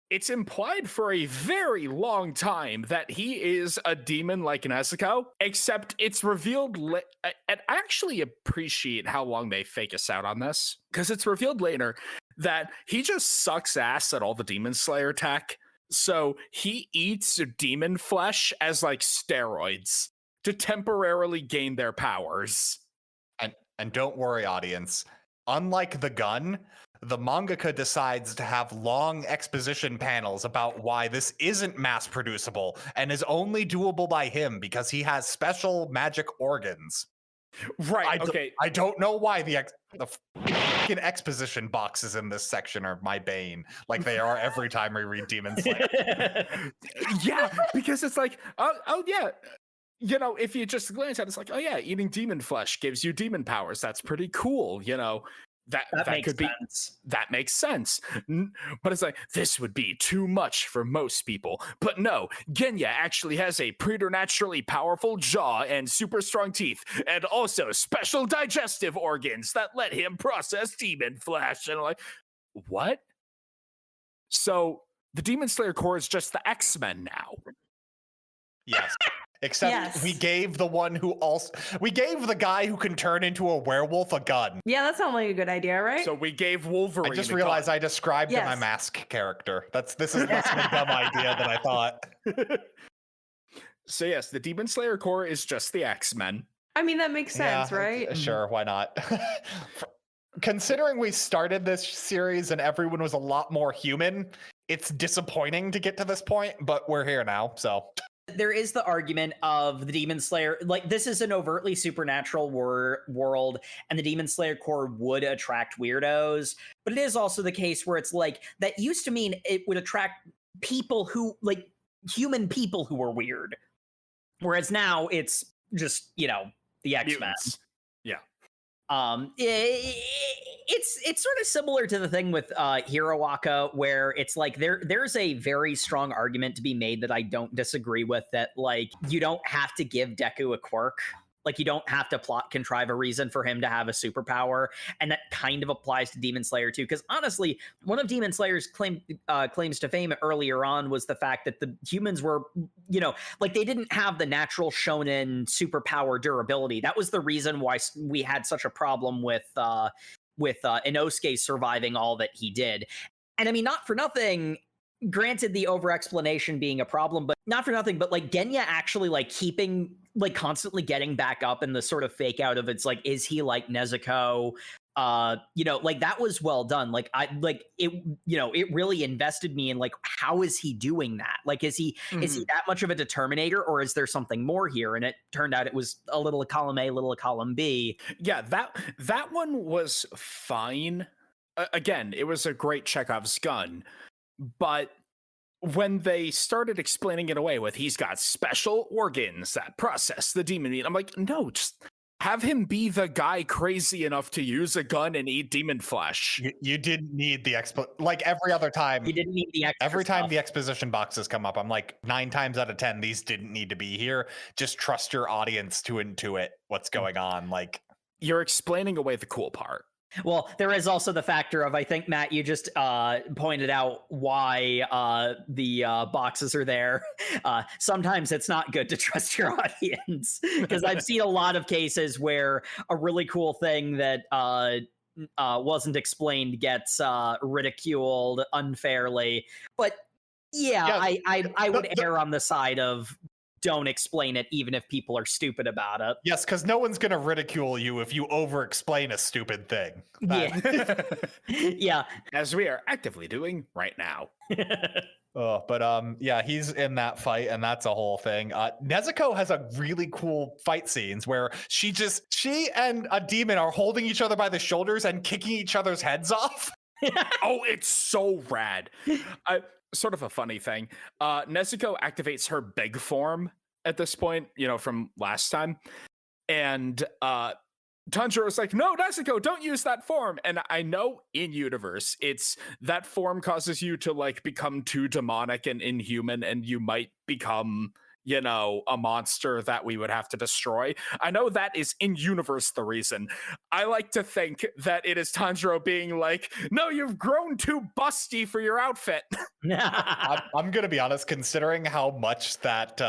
it's implied for a very long time that he is a demon like Nezuko, except it's revealed. And I actually appreciate how long they fake us out on this, because it's revealed later that he just sucks ass at all the Demon Slayer tech. So he eats demon flesh as steroids to temporarily gain their powers. And don't worry, audience. Unlike the gun, the mangaka decides to have long exposition panels about why this isn't mass producible and is only doable by him because he has special magic organs. Right. Okay. I don't know why the fucking exposition boxes in this section are my bane, like they are every time we read Demon Slayer. Yeah, because it's oh yeah. If you just glance at it, it's like, oh yeah, eating demon flesh gives you demon powers. That's pretty cool. That makes could sense. That makes sense. But it's like, this would be too much for most people. But no, Genya actually has a preternaturally powerful jaw and super strong teeth, and also special digestive organs that let him process demon flesh. And I'm like, what? So the Demon Slayer Corps is just the X-Men now. Yes. Except we gave the guy who can turn into a werewolf a gun. Yeah, that sounds like a good idea, right? So we gave Wolverine. I just realized I described my mask character. This is less of a dumb idea than I thought. So yes, the Demon Slayer Corps is just the X-Men. I mean, that makes sense, right? Sure, why not? Considering we started this series and everyone was a lot more human, it's disappointing to get to this point, but we're here now, so... There is the argument of the Demon Slayer, this is an overtly supernatural world, and the Demon Slayer Corps would attract weirdos, but it is also the case where it's that used to mean it would attract people who, human people who were weird, whereas now it's just, the X-Men. Yeah. It's sort of similar to the thing with Hiroaka, where it's there's a very strong argument to be made that I don't disagree with, that you don't have to give Deku a quirk. You don't have to contrive a reason for him to have a superpower, and that kind of applies to Demon Slayer too. Because honestly, one of Demon Slayer's claims to fame earlier on was the fact that the humans were, they didn't have the natural shonen superpower durability. That was the reason why we had such a problem with Inosuke surviving all that he did. And I mean, not for nothing, granted the over explanation being a problem, but not for nothing, but like Genya actually like keeping like constantly getting back up and the sort of fake out of it's like, is he like Nezuko? Like that was well done. Like I like it, it really invested me in like, how is he doing that? Like, is he that much of a determinator, or is there something more here? And it turned out it was a little of column A, little of column B. Yeah, that one was fine. Again, it was a great Chekhov's gun, but when they started explaining it away with he's got special organs that process the demon meat, I'm like, no, just have him be the guy crazy enough to use a gun and eat demon flesh. You didn't need the like every other time. You didn't need the extra every time stuff. the exposition boxes come up, I'm like 9 times out of 10, these didn't need to be here. Just trust your audience to intuit what's going on. Like, you're explaining away the cool part. Well, there is also the factor of, I think, Matt, you just pointed out why the boxes are there. Sometimes it's not good to trust your audience, because I've seen a lot of cases where a really cool thing that wasn't explained gets ridiculed unfairly. But yeah. I would err on the side of don't explain it, even if people are stupid about it. yes, because no one's going to ridicule you if you over-explain a stupid thing. Yeah. Yeah. As we are actively doing right now. Yeah, he's in that fight, and that's a whole thing. Nezuko has a really cool fight scenes where she and a demon are holding each other by the shoulders and kicking each other's heads off. Oh, it's so rad. Sort of a funny thing. Nezuko activates her big form at this point, from last time. And Tanjiro's like, no, Nezuko, don't use that form. And I know in universe, it's that form causes you to like become too demonic and inhuman, and you might become, a monster that we would have to destroy. I know that is in universe the reason. I like to think that it is Tanjiro being like, no, you've grown too busty for your outfit. I'm gonna be honest, considering how much that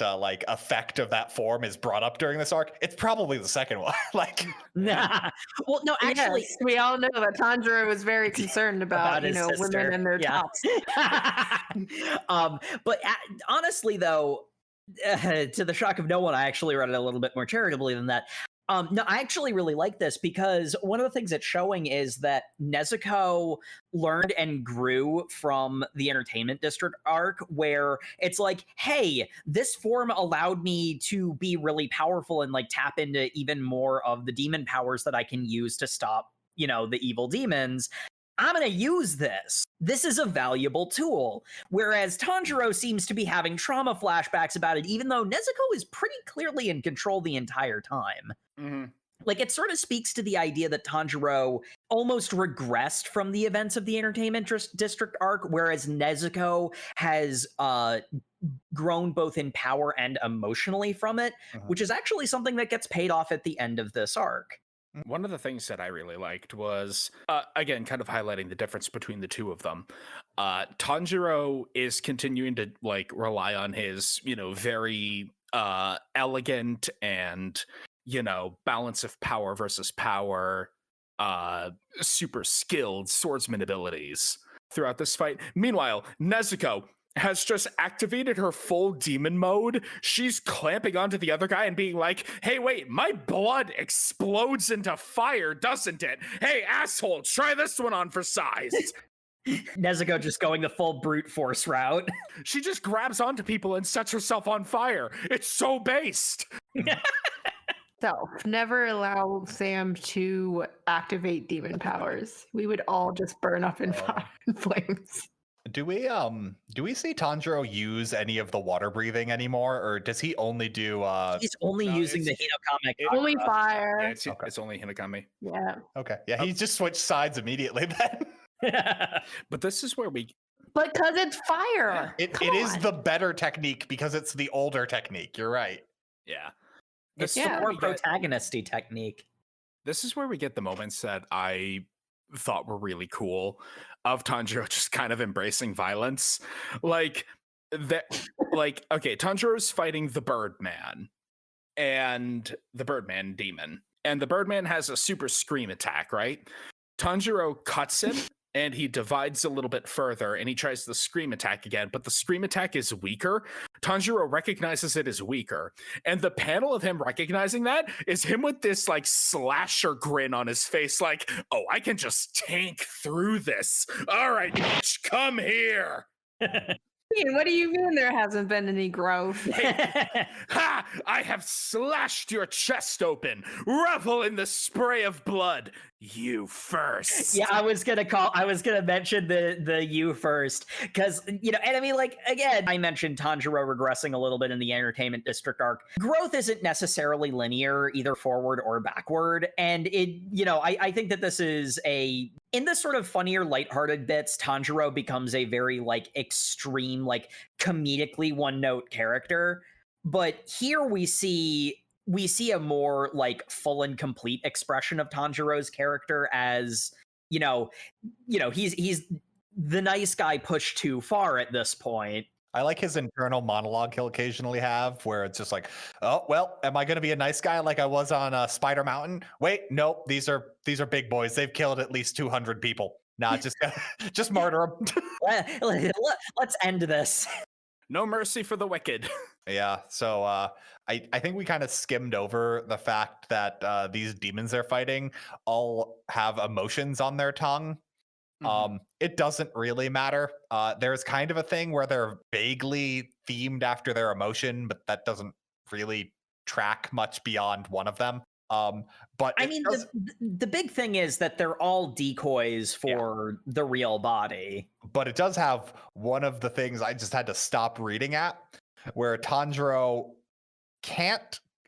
like effect of that form is brought up during this arc, it's probably the second one. Like, well, no, actually, yes, we all know that Tanjiro was very concerned about his sister. women and their tops. But honestly, though, to the shock of no one, I actually read it a little bit more charitably than that. No, I actually really like this, because one of the things it's showing is that Nezuko learned and grew from the Entertainment District arc, where it's like, hey, this form allowed me to be really powerful and like tap into even more of the demon powers that I can use to stop, the evil demons. I'm going to use this. This is a valuable tool. Whereas Tanjiro seems to be having trauma flashbacks about it, even though Nezuko is pretty clearly in control the entire time. Mm-hmm. Like, it sort of speaks to the idea that Tanjiro almost regressed from the events of the Entertainment District arc, whereas Nezuko has grown both in power and emotionally from it, which is actually something that gets paid off at the end of this arc. One of the things that I really liked was, again, kind of highlighting the difference between the two of them. Tanjiro is continuing to like rely on his, very elegant and, balance of power versus power, super skilled swordsman abilities throughout this fight. Meanwhile, Nezuko has just activated her full demon mode. She's clamping onto the other guy and being like, hey, wait, my blood explodes into fire, doesn't it? Hey, asshole, try this one on for size. Nezuko just going the full brute force route. She just grabs onto people and sets herself on fire. It's so based. So, never allow Sam to activate demon powers. We would all just burn up in fire and flames. Do we see Tanjiro use any of the water breathing anymore, or does he only do he's only using the Hinokame only fire. Yeah, it's only Hinokami. Yeah. Okay. Yeah, he just switched sides immediately then. But this is where we Because it's fire. It is the better technique because it's the older technique. You're right. Yeah. It's the more protagonisty technique. This is where we get the moments that I thought were really cool of Tanjiro just kind of embracing violence. Like that, okay, Tanjiro's fighting the Birdman and the Birdman demon. And the Birdman has a super scream attack, right? Tanjiro cuts him and he divides a little bit further, and he tries the scream attack again, but the scream attack is weaker. Tanjiro recognizes it as weaker, and the panel of him recognizing that is him with this like slasher grin on his face, like, oh, I can just tank through this. All right, bitch, come here. What do you mean there hasn't been any growth? Ha! I have slashed your chest open. Revel in the spray of blood. You first. Yeah, I was gonna mention the you first, because and I mean, like, again, I mentioned Tanjiro regressing a little bit in the entertainment district arc. Growth isn't necessarily linear, either forward or backward, and I think that this is in this sort of funnier, lighthearted bits, Tanjiro becomes a very like extreme, like comedically one-note character. But here we see a more like full and complete expression of Tanjiro's character as, he's the nice guy pushed too far at this point. I like his internal monologue he'll occasionally have where it's just like, oh, well, am I going to be a nice guy like I was on Spider Mountain? Wait, nope, these are big boys. They've killed at least 200 people. Nah, just murder them. Let's end this. No mercy for the wicked. Yeah, so I think we kind of skimmed over the fact that these demons they're fighting all have emotions on their tongue. It doesn't really matter. There's kind of a thing where they're vaguely themed after their emotion, but that doesn't really track much beyond one of them. But I mean, the big thing is that they're all decoys for the real body. But it does have one of the things I just had to stop reading at, where Tanjiro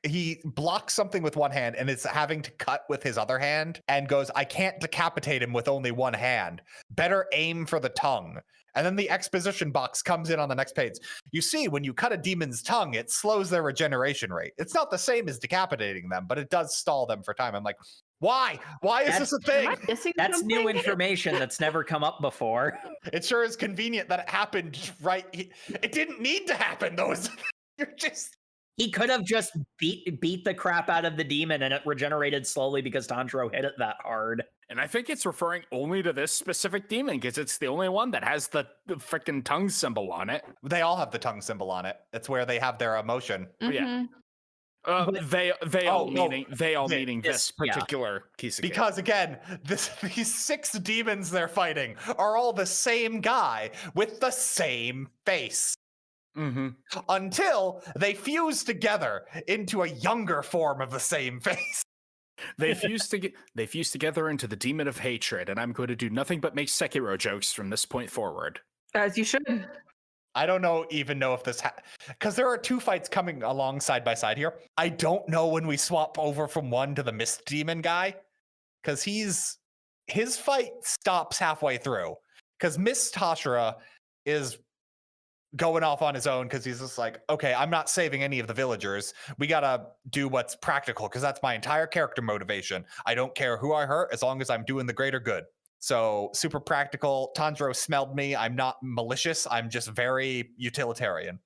he blocks something with one hand and it's having to cut with his other hand and goes, I can't decapitate him with only one hand. Better aim for the tongue. And then the exposition box comes in on the next page. You see, when you cut a demon's tongue, it slows their regeneration rate. It's not the same as decapitating them, but it does stall them for time. I'm like, why? Why is this a thing? That's new information that's never come up before. It sure is convenient that it happened right. It didn't need to happen, though. You're just... He could have just beat the crap out of the demon and it regenerated slowly because Tanjiro hit it that hard. And I think it's referring only to this specific demon because it's the only one that has the freaking tongue symbol on it. They all have the tongue symbol on it. It's where they have their emotion. Mm-hmm. Yeah. They all meaning this particular Kiseki. Because again, these 6 demons they're fighting are all the same guy with the same face. Mm-hmm. Until they fuse together into a younger form of the same face. They fuse together into the demon of hatred, and I'm going to do nothing but make Sekiro jokes from this point forward. As you should. I don't even know if this because there are 2 fights coming along side by side here. I don't know when we swap over from one to the Mist Demon guy, because his fight stops halfway through. Because Mist Hashira is going off on his own because he's just like, okay, I'm not saving any of the villagers. We gotta do what's practical because that's my entire character motivation. I don't care who I hurt as long as I'm doing the greater good. So super practical. Tanjiro smelled me. I'm not malicious. I'm just very utilitarian.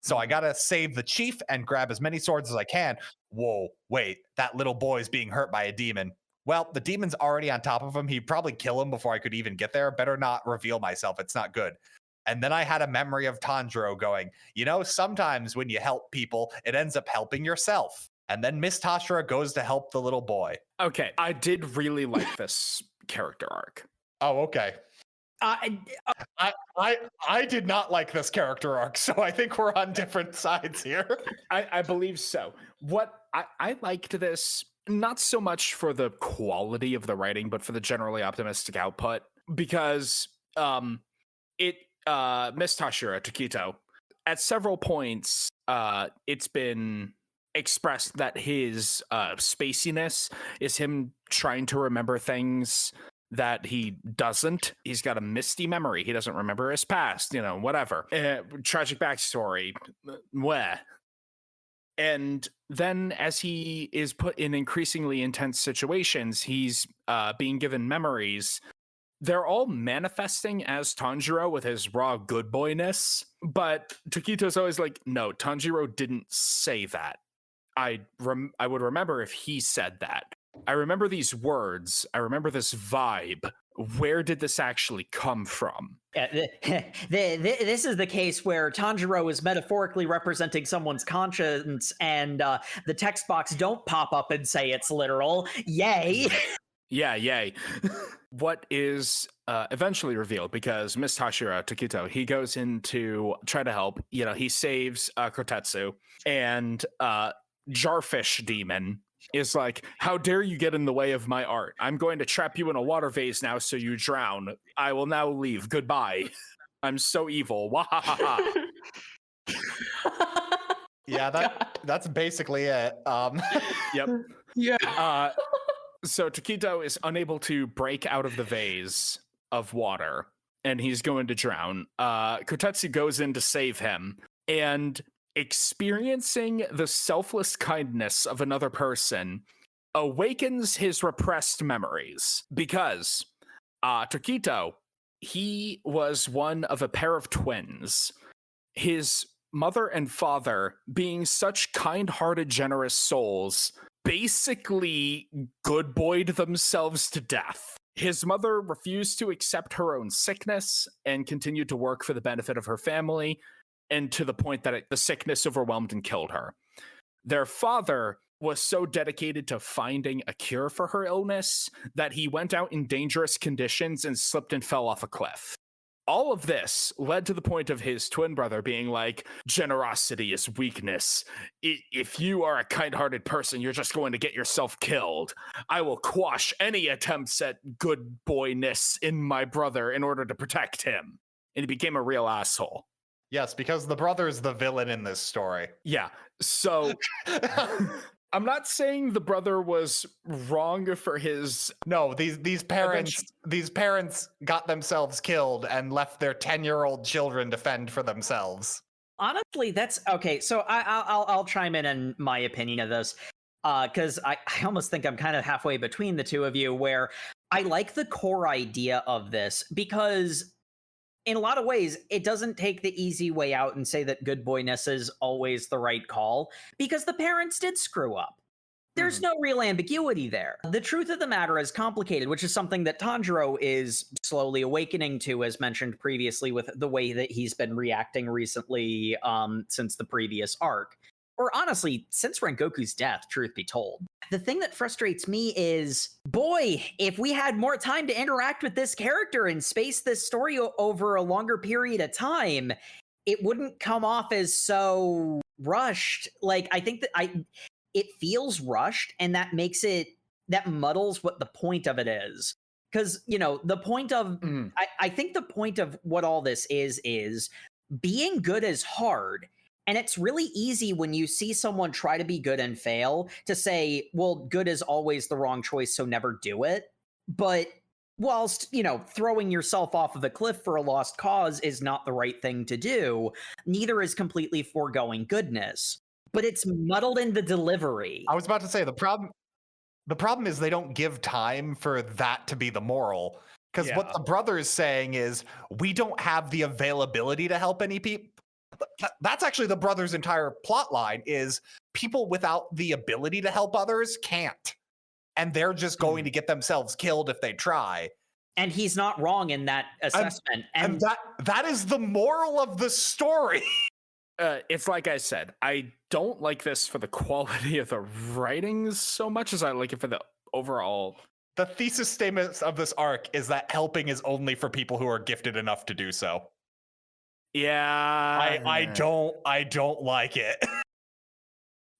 So I gotta save the chief and grab as many swords as I can. Whoa, wait, that little boy's being hurt by a demon. Well, the demon's already on top of him. He'd probably kill him before I could even get there. Better not reveal myself. It's not good. And then I had a memory of Tanjiro going, sometimes when you help people, it ends up helping yourself. And then Miss Hashira goes to help the little boy. Okay, I did really like this character arc. Oh, okay. I did not like this character arc, so I think we're on different sides here. I believe so. What I liked this, not so much for the quality of the writing, but for the generally optimistic output, because Miss Hashira Tokito, at several points, it's been expressed that his spaciness is him trying to remember things that he doesn't. He's got a misty memory. He doesn't remember his past, whatever. Tragic backstory. Where? And then as he is put in increasingly intense situations, he's being given memories. They're all manifesting as Tanjiro with his raw good boyness, but Tokito's always like, no, Tanjiro didn't say that. I would remember if he said that. I remember these words. I remember this vibe. where did this actually come from? This is the case where Tanjiro is metaphorically representing someone's conscience, and the text box don't pop up and say it's literal. Yay! Yeah, yay. What is eventually revealed, because Miss Hashira Tokito, he goes in to try to help. You know, he saves Kotetsu, and Jarfish Demon is like, how dare you get in the way of my art? I'm going to trap you in a water vase now so you drown. I will now leave. Goodbye. I'm so evil. Wahahaha. Yeah, that's basically it. Yep. Yeah. So Tokito is unable to break out of the vase of water, and he's going to drown. Kotetsu goes in to save him, and experiencing the selfless kindness of another person awakens his repressed memories, because Tokito, he was one of a pair of twins. His mother and father, being such kind-hearted, generous souls, basically good boyed themselves to death. His mother refused to accept her own sickness and continued to work for the benefit of her family, and to the point that the sickness overwhelmed and killed her. Their father was so dedicated to finding a cure for her illness that he went out in dangerous conditions and slipped and fell off a cliff. All of this led to the point of his twin brother being like, generosity is weakness. If you are a kind-hearted person, you're just going to get yourself killed. I will quash any attempts at good boyness in my brother in order to protect him. And he became a real asshole. Yes, because the brother's the villain in this story. Yeah, so I'm not saying the brother was wrong for his... No, these parents got themselves killed and left their 10-year-old children to fend for themselves. Honestly, that's okay. So I'll chime in my opinion of this, because I almost think I'm kind of halfway between the two of you, where I like the core idea of this, because in a lot of ways, it doesn't take the easy way out and say that good boyness is always the right call, because the parents did screw up. There's no real ambiguity there. The truth of the matter is complicated, which is something that Tanjiro is slowly awakening to, as mentioned previously, with the way that he's been reacting recently since the previous arc. Or honestly, since Rengoku's death, truth be told. The thing that frustrates me is, boy, if we had more time to interact with this character and space this story over a longer period of time, it wouldn't come off as so rushed. Like, I think that it feels rushed, and that muddles what the point of it is. Because, you know, the point of, I think the point of what all this is being good is hard. And it's really easy when you see someone try to be good and fail to say, well, good is always the wrong choice, so never do it. But whilst, you know, throwing yourself off of a cliff for a lost cause is not the right thing to do, neither is completely foregoing goodness. But it's muddled in the delivery. I was about to say, the problem is they don't give time for that to be the moral. Because what the brother is saying is, we don't have the availability to help any people. That's actually the brother's entire plot line, is people without the ability to help others can't. And they're just going to get themselves killed if they try. And he's not wrong in that assessment. And that is the moral of the story. It's like I said, I don't like this for the quality of the writings so much as I like it for the overall. The thesis statement of this arc is that helping is only for people who are gifted enough to do so. Yeah, I don't like it.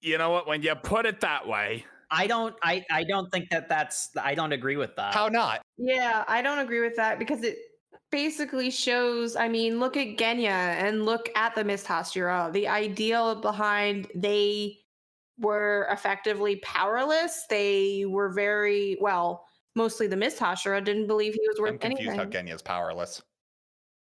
You know what? When you put it that way, I don't think I don't agree with that. How not? Yeah, I don't agree with that, because it basically shows, I mean, look at Genya and look at the Miss Hashira. The ideal behind, they were effectively powerless. They were very, well, mostly the Miss Hashira didn't believe he was worth I'm confused anything. how Genya's powerless.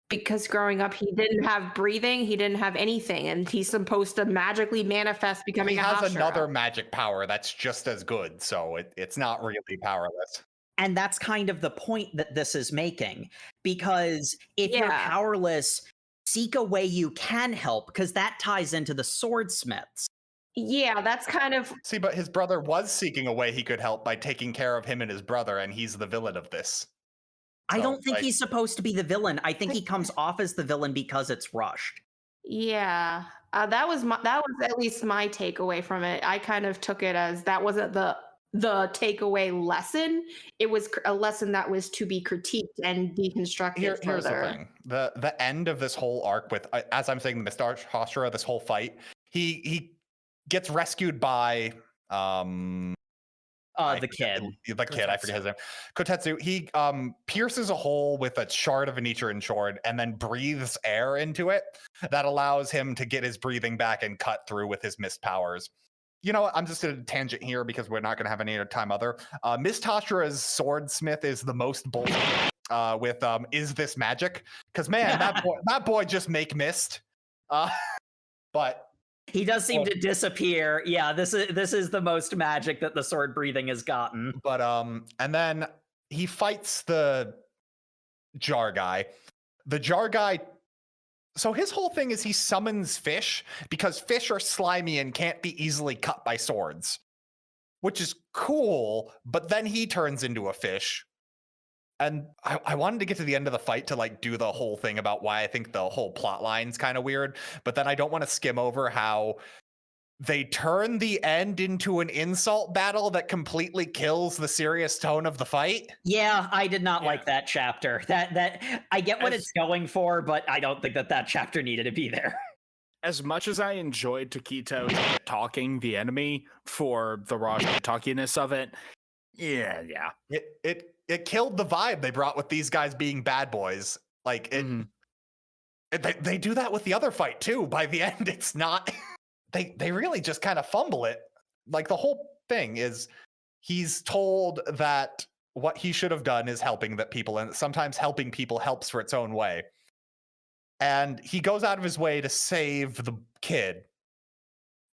Because growing up, he didn't have breathing, he didn't have anything, and he's supposed to magically manifest becoming He a has Hashira. another magic power that's just as good, so it's not really powerless. And that's kind of the point that this is making. Because if you're powerless, seek a way you can help, because that ties into the swordsmiths. Yeah, that's kind of... See, but his brother was seeking a way he could help by taking care of him and his brother, and he's the villain of this. I So, don't think like- he's supposed to be the villain. I think he comes off as the villain because it's rushed. Yeah, that was at least my takeaway from it. I kind of took it as that wasn't the takeaway lesson. It was a lesson that was to be critiqued and deconstructed Here's the further. thing: the end of this whole arc with, as I'm saying, Mr. Hashira, this whole fight, he gets rescued by The kid. I forget his name. Kotetsu. He pierces a hole with a shard of a Nichiren sword and then breathes air into it that allows him to get his breathing back and cut through with his mist powers. You know what? I'm just in a tangent here because we're not going to have any other time other. Miss Tashira's swordsmith is the most bold with is this magic? Because man, that boy just make mist. But He does seem to disappear. Yeah, this is the most magic that the sword breathing has gotten. But and then he fights the jar guy. The jar guy. So his whole thing is he summons fish because fish are slimy and can't be easily cut by swords, which is cool. But then he turns into a fish. And I wanted to get to the end of the fight to like do the whole thing about why I think the whole plot line's kind of weird. But then I don't want to skim over how they turn the end into an insult battle that completely kills the serious tone of the fight. Yeah, I did not like that chapter. That I get what it's going for, but I don't think that chapter needed to be there. As much as I enjoyed Taquito talking the enemy for the raw talkiness of it, yeah. It killed the vibe they brought with these guys being bad boys. Like they do that with the other fight too. By the end, it's not. They really just kind of fumble it. Like the whole thing is, he's told that what he should have done is helping that people, and sometimes helping people helps for its own way. And he goes out of his way to save the kid.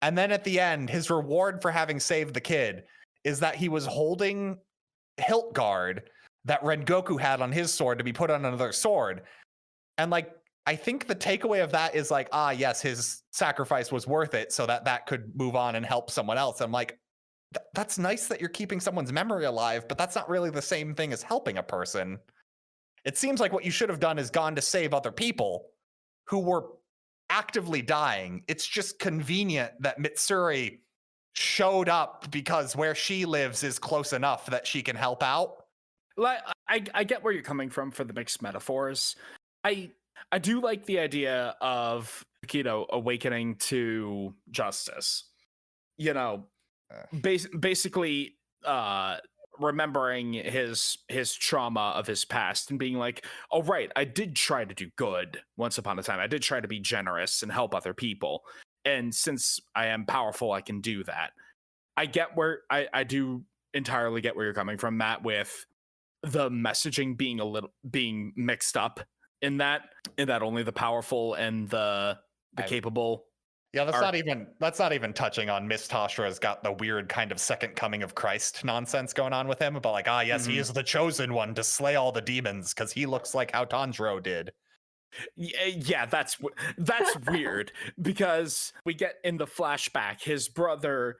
And then at the end, his reward for having saved the kid is that he was holding hilt guard that Rengoku had on his sword to be put on another sword. And like, I think the takeaway of that is like, yes, his sacrifice was worth it so that could move on and help someone else. I'm like, that's nice that you're keeping someone's memory alive, but that's not really the same thing as helping a person. It seems like what you should have done is gone to save other people who were actively dying. It's just convenient that Mitsuri showed up because where she lives is close enough that she can help out. Like, I get where you're coming from for the mixed metaphors. I do like the idea of Taquito awakening to justice. You know, basically remembering his trauma of his past and being like, oh right, I did try to do good once upon a time. I did try to be generous and help other people. And since I am powerful, I can do that. I get where I do entirely get where you're coming from, Matt, with the messaging being mixed up in that only the powerful and the capable. Yeah, that's not even touching on Miss Tashira's got the weird kind of second coming of Christ nonsense going on with him about like, yes, he is the chosen one to slay all the demons because he looks like how Tanjiro did. Yeah, that's weird because we get in the flashback his brother.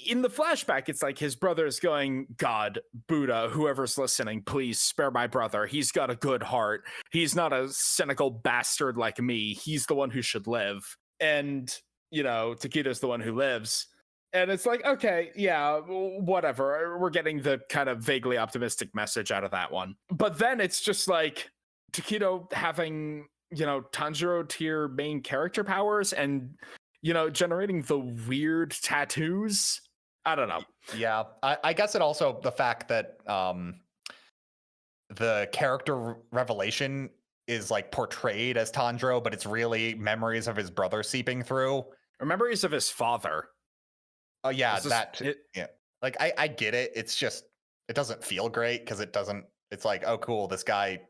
In the flashback, it's like his brother is going, God, Buddha, whoever's listening, please spare my brother. He's got a good heart. He's not a cynical bastard like me. He's the one who should live. And, you know, Taquito's the one who lives. And it's like, okay, yeah, whatever. We're getting the kind of vaguely optimistic message out of that one. But then it's just like Taquito having, you know, Tanjiro tier main character powers and, you know, generating the weird tattoos. I don't know. Yeah, I guess it also the fact that the character revelation is like portrayed as Tanjiro, but it's really memories of his brother seeping through. Or memories of his father. Oh yeah, yeah. Like I get it. It's just it doesn't feel great because it's like, oh cool, this guy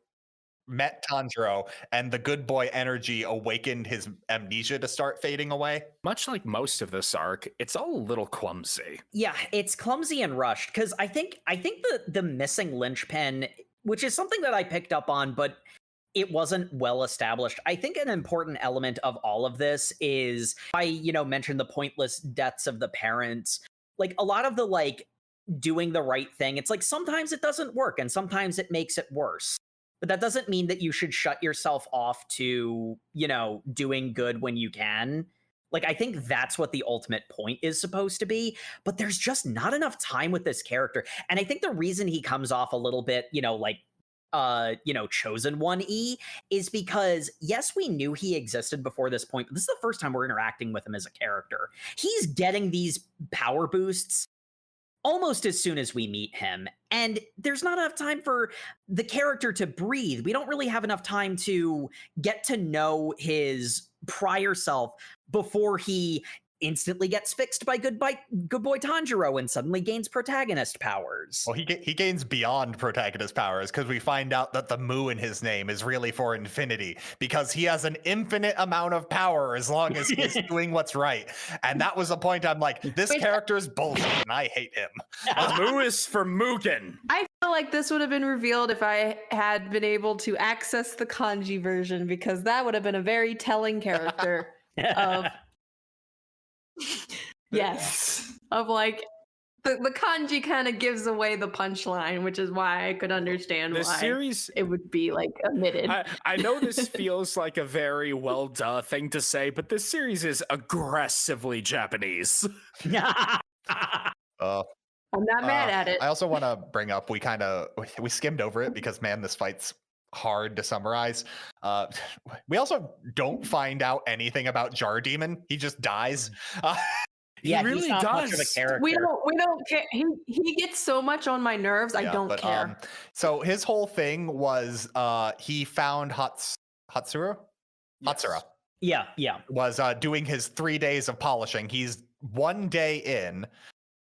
met Tanjiro and the good boy energy awakened his amnesia to start fading away. Much like most of this arc, it's all a little clumsy. Yeah, it's clumsy and rushed because I think the missing linchpin, which is something that I picked up on, but it wasn't well established. I think an important element of all of this is I mentioned the pointless deaths of the parents. Like a lot of the doing the right thing. It's like sometimes it doesn't work and sometimes it makes it worse. But that doesn't mean that you should shut yourself off to, doing good when you can. Like, I think that's what the ultimate point is supposed to be, but there's just not enough time with this character. And I think the reason he comes off a little bit, chosen one-y is because, yes, we knew he existed before this point, but this is the first time we're interacting with him as a character. He's getting these power boosts almost as soon as we meet him, and there's not enough time for the character to breathe. We don't really have enough time to get to know his prior self before he instantly gets fixed by good boy Tanjiro and suddenly gains protagonist powers. Well, he gains beyond protagonist powers because we find out that the mu in his name is really for infinity because he has an infinite amount of power as long as he's doing what's right. And that was the point. I'm like, this character is bullshit and I hate him. Mu is for Mugen. I feel like this would have been revealed if I had been able to access the kanji version, because that would have been a very telling character of yes, of like the kanji kind of gives away the punchline, which is why I could understand The why series, it would be like omitted. I know this feels like a very well duh thing to say, but this series is aggressively Japanese. I'm not mad at it. I also want to bring up, we skimmed over it because, man, this fight's hard to summarize. We also don't find out anything about Jar Demon. He just dies. He really he's not does. much of a character. We don't care. He gets so much on my nerves. I don't care. So his whole thing was he found Hatsura. Yeah. Was doing his 3 days of polishing. He's 1 day in,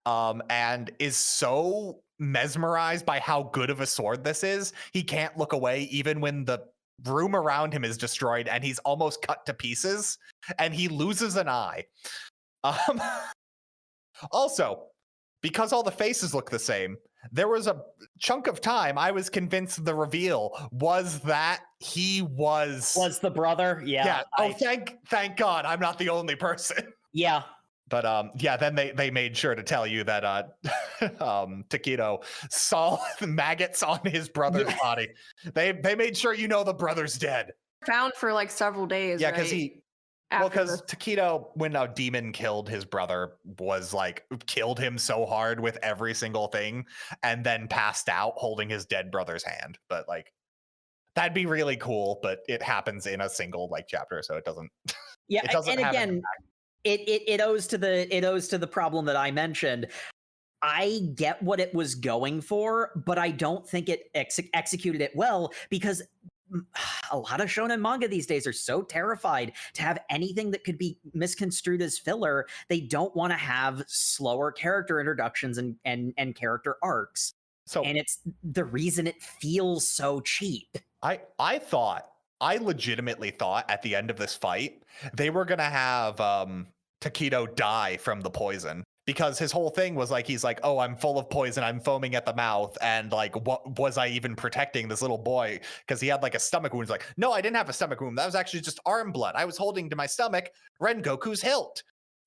and is so mesmerized by how good of a sword this is, he can't look away even when the room around him is destroyed and he's almost cut to pieces, and he loses an eye. Also, because all the faces look the same, there was a chunk of time I was convinced the reveal was that he was the brother. Yeah. Thank God I'm not the only person. Yeah. But then they made sure to tell you that Takedo saw the maggots on his brother's body. They made sure the brother's dead. Found for like several days. Yeah, because right? because Takedo, when a demon killed his brother, was like killed him so hard with every single thing, and then passed out holding his dead brother's hand. But like, that'd be really cool. But it happens in a single chapter, so it doesn't. Yeah, it doesn't and have again, it owes to the problem that I mentioned. I get what it was going for, but I don't think it executed it well, because a lot of shonen manga these days are so terrified to have anything that could be misconstrued as filler. They don't want to have slower character introductions and character arcs. And it's the reason it feels so cheap. I legitimately thought at the end of this fight they were gonna have Takedo die from the poison, because his whole thing was like, he's like, oh, I'm full of poison, I'm foaming at the mouth, and like, what was I even protecting this little boy? Because he had like a stomach wound. He's like, no, I didn't have a stomach wound, that was actually just arm blood. I was holding to my stomach Rengoku's hilt.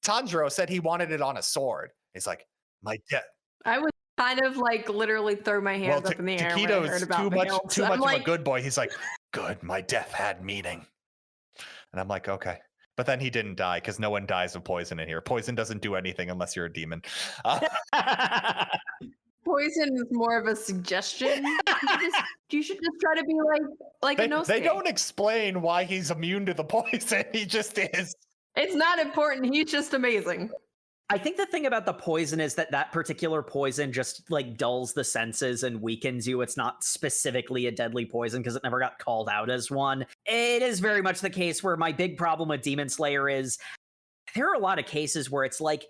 Tanjiro said he wanted it on a sword. He's like, my death. I would kind of like literally throw my hands up in the air. Takedo's too much of a good boy. He's like, good, my death had meaning. And I'm like, okay. But then he didn't die, because no one dies of poison in here. Poison doesn't do anything unless you're a demon. Poison is more of a suggestion. You should just try to be like Inosuke. They don't explain why he's immune to the poison. He just is. It's not important. He's just amazing. I think the thing about the poison is that particular poison just like dulls the senses and weakens you. It's not specifically a deadly poison because it never got called out as one. It is very much the case where my big problem with Demon Slayer is there are a lot of cases where it's like,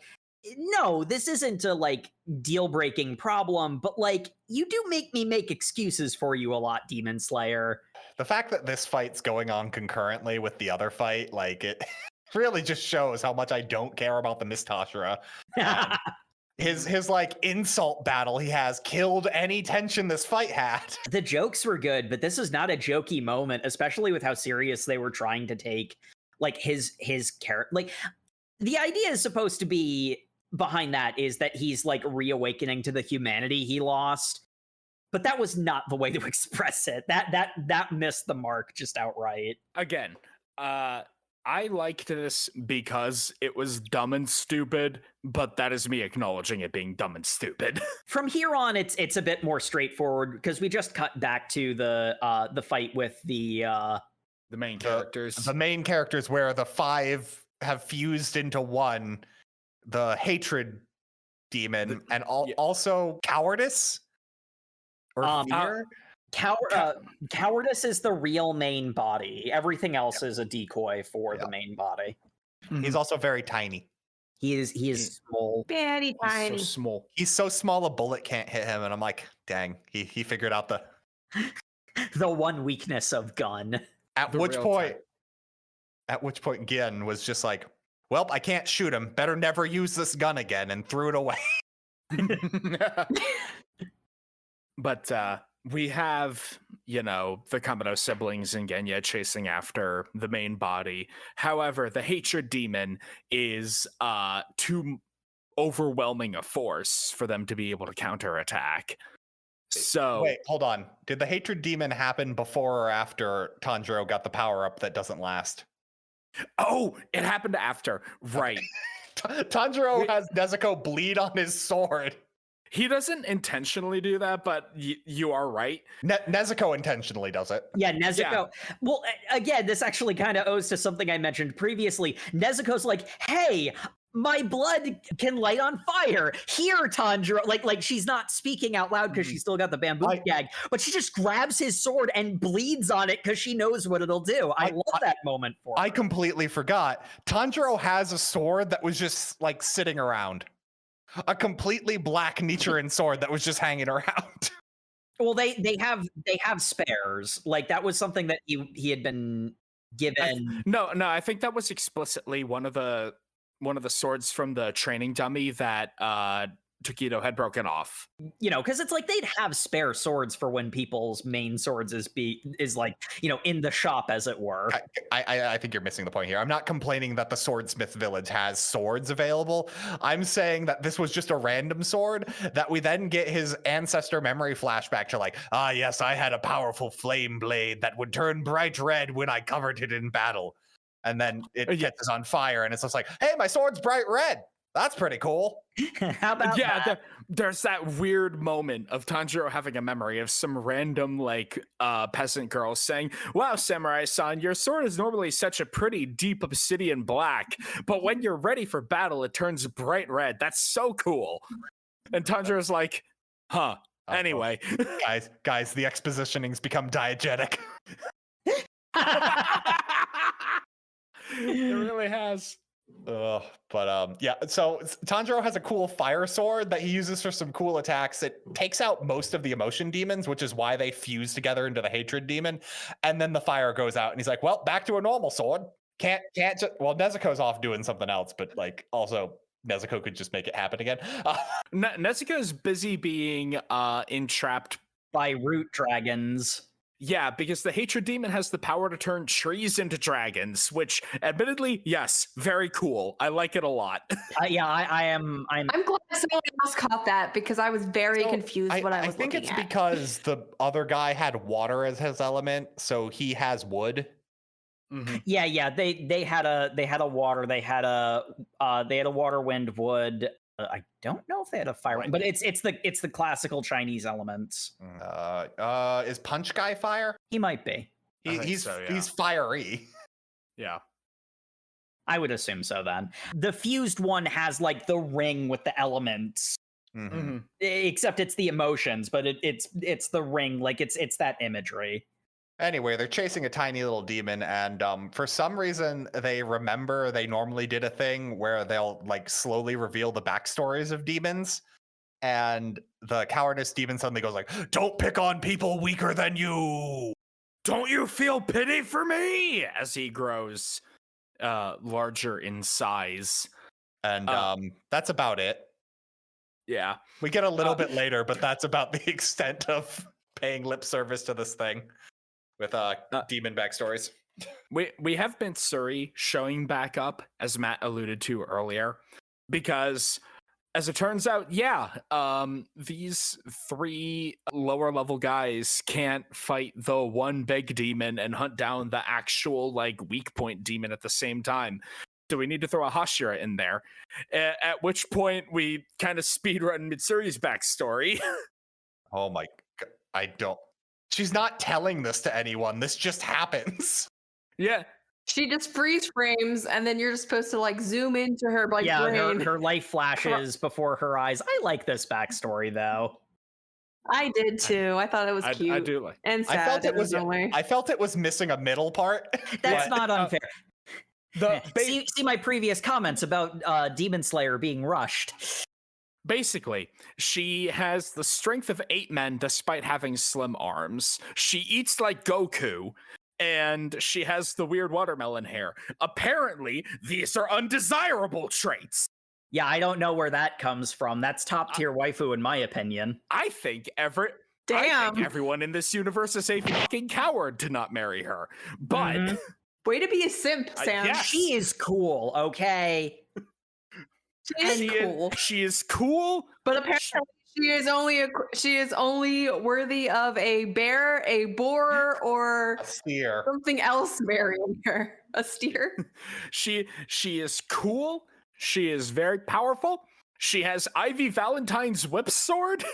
no, this isn't a like deal-breaking problem, but like you do make me make excuses for you a lot, Demon Slayer. The fact that this fight's going on concurrently with the other fight, like it really just shows how much I don't care about the Miss Hashira. His like insult battle he has killed any tension this fight had. The jokes were good, but this is not a jokey moment, especially with how serious they were trying to take like his character. Like the idea is supposed to be behind that is that he's like reawakening to the humanity he lost. But that was not the way to express it. That missed the mark just outright. Again, I liked this because it was dumb and stupid, but that is me acknowledging it being dumb and stupid. From here on, it's a bit more straightforward because we just cut back to the fight with the main characters. The main characters where the 5 have fused into one, the hatred demon, and also cowardice or fear. Cowardice is the real main body. Everything else is a decoy for the main body. He's also very tiny. He is small. Very tiny. So small. He's so small a bullet can't hit him, and I'm like, dang, he figured out the one weakness of gun. At which point Gin was just like, well, I can't shoot him. Better never use this gun again, and threw it away. But we have, the Kamado siblings and Genya chasing after the main body. However, the hatred demon is too overwhelming a force for them to be able to counterattack. So wait, hold on. Did the hatred demon happen before or after Tanjiro got the power up that doesn't last? Oh, it happened after. Right. Tanjiro has Nezuko bleed on his sword. He doesn't intentionally do that, but you are right. Nezuko intentionally does it. Yeah, Nezuko. Yeah. Well, again, this actually kind of owes to something I mentioned previously. Nezuko's like, hey, my blood can light on fire. Here, Tanjiro. Like she's not speaking out loud because she's still got the bamboo gag, but she just grabs his sword and bleeds on it because she knows what it'll do. I love that moment for her. I completely forgot. Tanjiro has a sword that was just like sitting around. A completely black Nichiren sword that was just hanging around. Well, they have spares. Like that was something that he had been given. No, I think that was explicitly one of the swords from the training dummy that Takedo had broken off. Because it's like they'd have spare swords for when people's main swords is like, in the shop, as it were. I think you're missing the point here. I'm not complaining that the Swordsmith Village has swords available. I'm saying that this was just a random sword that we then get his ancestor memory flashback to like, yes, I had a powerful flame blade that would turn bright red when I covered it in battle. And then it catches on fire and it's just like, hey, my sword's bright red. That's pretty cool. How about that? There's that weird moment of Tanjiro having a memory of some random peasant girl saying, wow, Samurai-san, your sword is normally such a pretty deep obsidian black, but when you're ready for battle, it turns bright red. That's so cool. And Tanjiro's like, huh. Anyway. Guys, the expositioning's become diegetic. It really has. So Tanjiro has a cool fire sword that he uses for some cool attacks. It takes out most of the emotion demons, which is why they fuse together into the hatred demon. And then the fire goes out and he's like, well, back to a normal sword. Nezuko's off doing something else, but also Nezuko could just make it happen again. Nezuko's busy being entrapped by root dragons. Yeah, because the hatred demon has the power to turn trees into dragons, which admittedly, yes, very cool. I like it a lot. I'm glad someone else caught that because I was very confused what I was looking at. I think it's because the other guy had water as his element, so he has wood. Mm-hmm. Yeah. They had a water. They had a water, wind, wood. I don't know if they had a fire, but it's the classical Chinese elements. Is Punch Guy fire? He might be. He's fiery. Yeah. I would assume so then. The fused one has like the ring with the elements. Mm-hmm. Except it's the emotions, but it's the ring, like it's that imagery. Anyway, they're chasing a tiny little demon, and for some reason, they remember they normally did a thing where they'll slowly reveal the backstories of demons, and the cowardice demon suddenly goes like, "Don't pick on people weaker than you! Don't you feel pity for me?" As he grows larger in size. And that's about it. Yeah. We get a little bit later, but that's about the extent of paying lip service to this thing. With demon backstories. We have Mitsuri showing back up, as Matt alluded to earlier, because As it turns out, yeah, these 3 lower level guys can't fight the one big demon and hunt down the actual like weak point demon at the same time. So we need to throw a Hashira in there. At which point we kind of speedrun Mitsuri's backstory. Oh my god, I don't. She's not telling this to anyone. This just happens. Yeah. She just freeze frames, and then you're just supposed to like zoom into her like brain. her life flashes before her eyes. I like this backstory though. I did too. I thought it was cute. I do like. And sad. I felt it was missing a middle part. That's not unfair. The see my previous comments about Demon Slayer being rushed. Basically, she has the strength of 8 men despite having slim arms. She eats like Goku, and she has the weird watermelon hair. Apparently, these are undesirable traits. Yeah, I don't know where that comes from. That's top tier waifu in my opinion. I think I Damn. think everyone in this universe is a fucking coward to not marry her. But Way to be a simp, Sam. yes. She is cool, okay? She is cool, But apparently she is only worthy of a bear, a boar, or A steer. something else marrying her. A steer. She is cool. She is very powerful. She has Ivy Valentine's whip sword.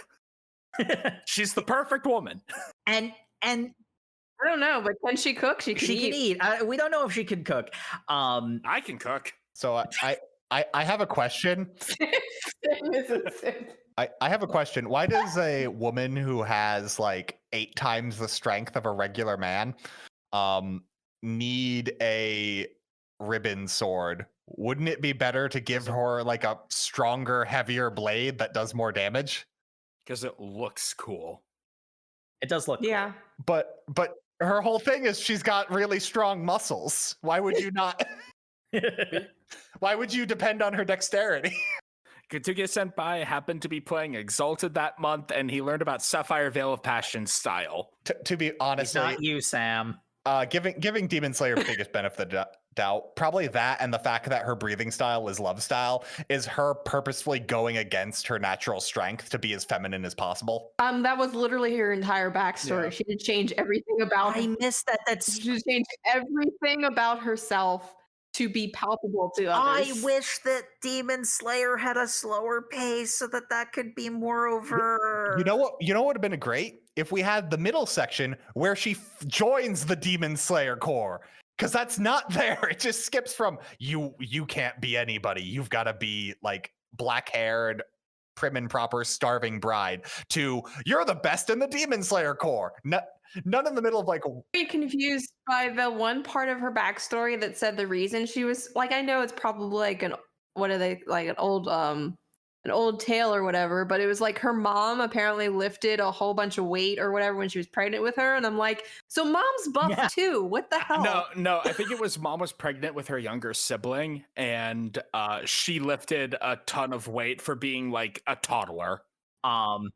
She's the perfect woman. And I don't know, but can she cook? She can eat. We don't know if she can cook. I can cook. So I have a question. I have a question. Why does a woman who has like 8 times the strength of a regular man need a ribbon sword? Wouldn't it be better to give her like a stronger, heavier blade that does more damage? Because it looks cool. It does look Yeah. But her whole thing is she's got really strong muscles. Why would you not? Why would you depend on her dexterity? Gotouge Senpai happened to be playing Exalted that month, and he learned about Sapphire Veil of Passion style. To be It's honestly, not you, Sam. giving Demon Slayer biggest benefit of the doubt, probably that, and the fact that her breathing style is love style, is her purposefully going against her natural strength to be as feminine as possible. That was literally her entire backstory. Yeah. She did change everything about I missed that. she changed everything about herself to be palpable to others. I wish that Demon Slayer had a slower pace so that could be more over. You know what would have been great if we had the middle section where she joins the Demon Slayer Corps, because that's not there. It just skips from you can't be anybody, you've got to be like black-haired, prim and proper starving bride, to you're the best in the Demon Slayer Corps. None in the middle of like. Very confused by the one part of her backstory that said the reason she was like, I know it's probably like an old tale or whatever, but it was like her mom apparently lifted a whole bunch of weight or whatever when she was pregnant with her, and I'm like, so mom's buff too, what the hell? No, I think it was mom was pregnant with her younger sibling, and she lifted a ton of weight for being like a toddler. Oh,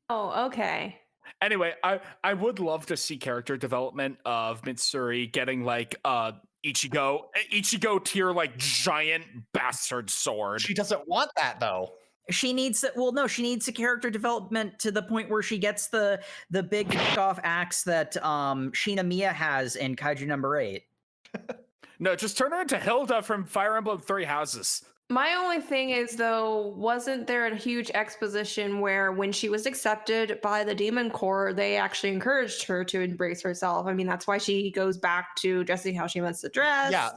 okay. Anyway, I would love to see character development of Mitsuri getting like Ichigo tier like giant bastard sword. She doesn't want that though. She needs she needs a character development to the point where she gets the big off axe that Shinomiya has in Kaiju number 8. No, just turn her into Hilda from Fire Emblem 3 Houses. My only thing is, though, wasn't there a huge exposition where when she was accepted by the Demon Corps, they actually encouraged her to embrace herself? I mean, that's why she goes back to dressing how she wants to dress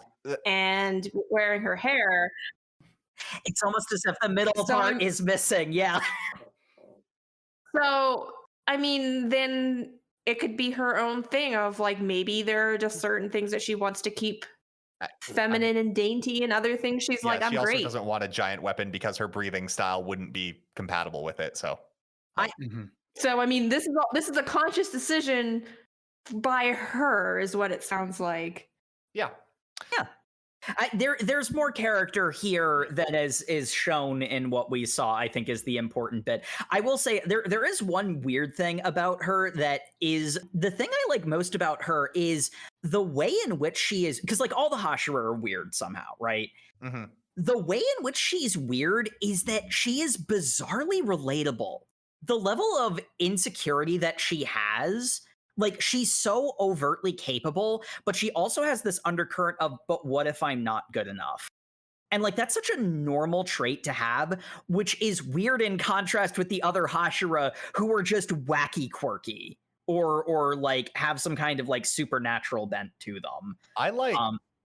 and wearing her hair. It's almost as if the middle part is missing, yeah. So, I mean, then it could be her own thing of like, maybe there are just certain things that she wants to keep feminine and dainty, and other things she's like, I'm she also great. doesn't want a giant weapon because her breathing style wouldn't be compatible with it. So So I mean, this is a conscious decision by her, is what it sounds like. Yeah. There's more character here than is shown in what we saw, I think, is the important bit. I will say there is one weird thing about her that is the thing I like most about her is the way in which she is, because like all the Hashira are weird somehow, right? Mm-hmm. the way in which she's weird is that she is bizarrely relatable. The level of insecurity that she has, like, she's so overtly capable, but she also has this undercurrent of, but what if I'm not good enough? And, like, that's such a normal trait to have, which is weird in contrast with the other Hashira who are just wacky quirky or like have some kind of like supernatural bent to them. I like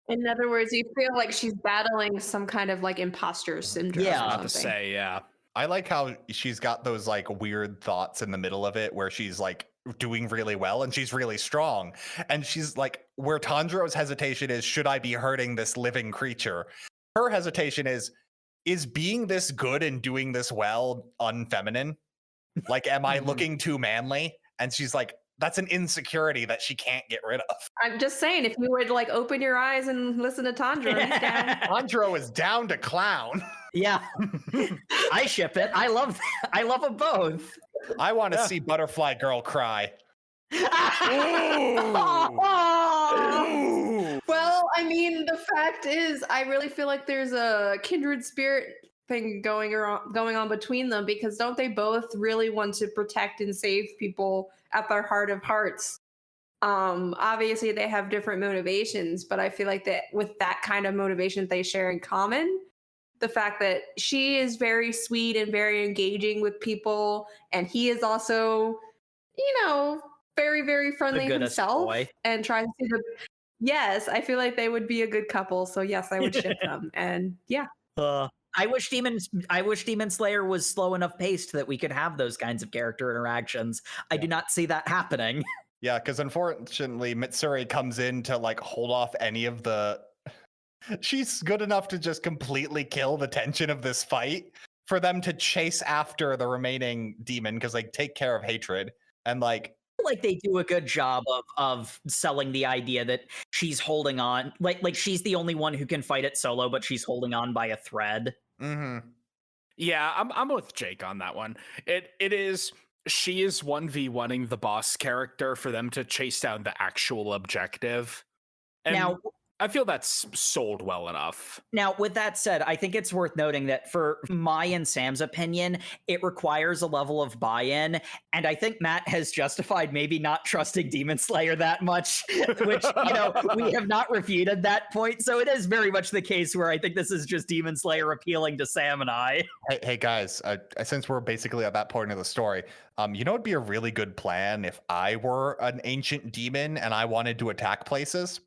In other words, you feel like she's battling some kind of like imposter syndrome. Yeah. or Not to something. say, yeah. I like how she's got those like weird thoughts in the middle of it where she's like doing really well and she's really strong. And she's like, where Tanjiro's hesitation is, should I be hurting this living creature? Her hesitation is being this good and doing this well unfeminine? Like, am I looking too manly? And she's like, that's an insecurity that she can't get rid of. I'm just saying, if you would like open your eyes and listen to Tanjiro, he's down. Tanjiro is down to clown. Yeah. I ship it. I love them both. I want to see Butterfly Girl cry. Well, I mean, the fact is, I really feel like there's a kindred spirit thing going on between them, because don't they both really want to protect and save people at their heart of hearts? Obviously they have different motivations, but I feel like that with that kind of motivation they share in common, the fact that she is very sweet and very engaging with people, and he is also, very, very friendly himself boy. and tries to see yes, I feel like they would be a good couple. So yes, I would ship them. And yeah. I wish Demon Slayer was slow enough paced that we could have those kinds of character interactions. I do not see that happening. Yeah, because unfortunately Mitsuri comes in to like hold off any of the she's good enough to just completely kill the tension of this fight for them to chase after the remaining demon, because they take care of hatred. And like they do a good job of selling the idea that she's holding on, like she's the only one who can fight it solo, but she's holding on by a thread. Yeah, I'm with Jake on that one. She is 1v1ing the boss character for them to chase down the actual objective. And Now, I feel that's sold well enough. Now, with that said, I think it's worth noting that for my and Sam's opinion, it requires a level of buy-in, and I think Matt has justified maybe not trusting Demon Slayer that much, which, we have not refuted that point, so it is very much the case where I think this is just Demon Slayer appealing to Sam and I. Hey guys, since we're basically at that point of the story, it'd be a really good plan if I were an ancient demon and I wanted to attack places.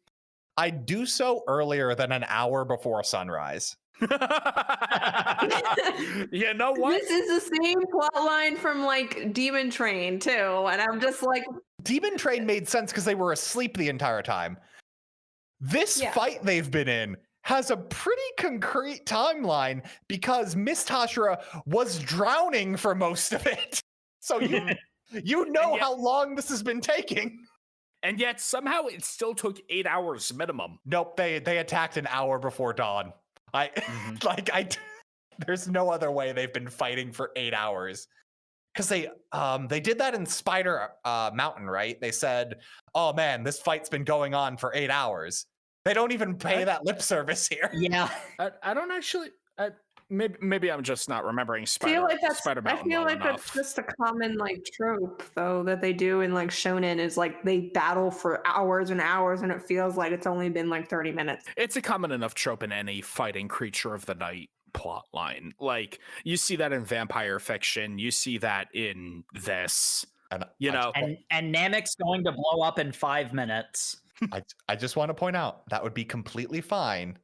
I'd do so earlier than an hour before sunrise. You know what? This is the same plot line from like Demon Train too, and I'm just like, Demon Train made sense because they were asleep the entire time. This fight they've been in has a pretty concrete timeline because Miss Hashira was drowning for most of it. So you know how long this has been taking. And yet somehow it still took 8 hours minimum. Nope, they attacked an hour before dawn. There's no other way they've been fighting for 8 hours. Because they did that in Spider Mountain, right? They said, "Oh man, this fight's been going on for 8 hours." They don't even pay that lip service here. Yeah, I don't actually. Maybe I'm just not remembering Spider. I feel like enough. that's just a common like trope though that they do in like shonen, is like they battle for hours and hours and it feels like it's only been like 30 minutes. It's a common enough trope in any fighting creature of the night plot line. Like you see that in vampire fiction, you see that in this. And and Namek's going to blow up in 5 minutes. I just want to point out that would be completely fine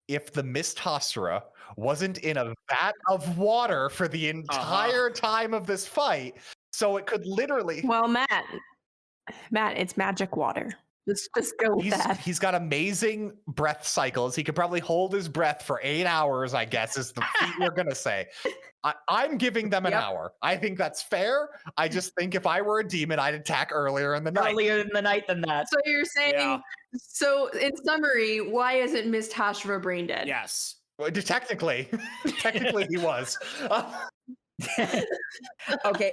if the Mist Hashira wasn't in a vat of water for the entire time of this fight, so it could literally. Well, Matt, it's magic water. Just go with that. He's got amazing breath cycles. He could probably hold his breath for 8 hours, I guess, is the feat we're gonna say. I'm giving them an hour. I think that's fair. I just think if I were a demon, I'd attack earlier in the night. Earlier in the night than that. So you're saying, so in summary, why isn't Miss Hashira brain dead? Yes. Well, technically he was. Okay,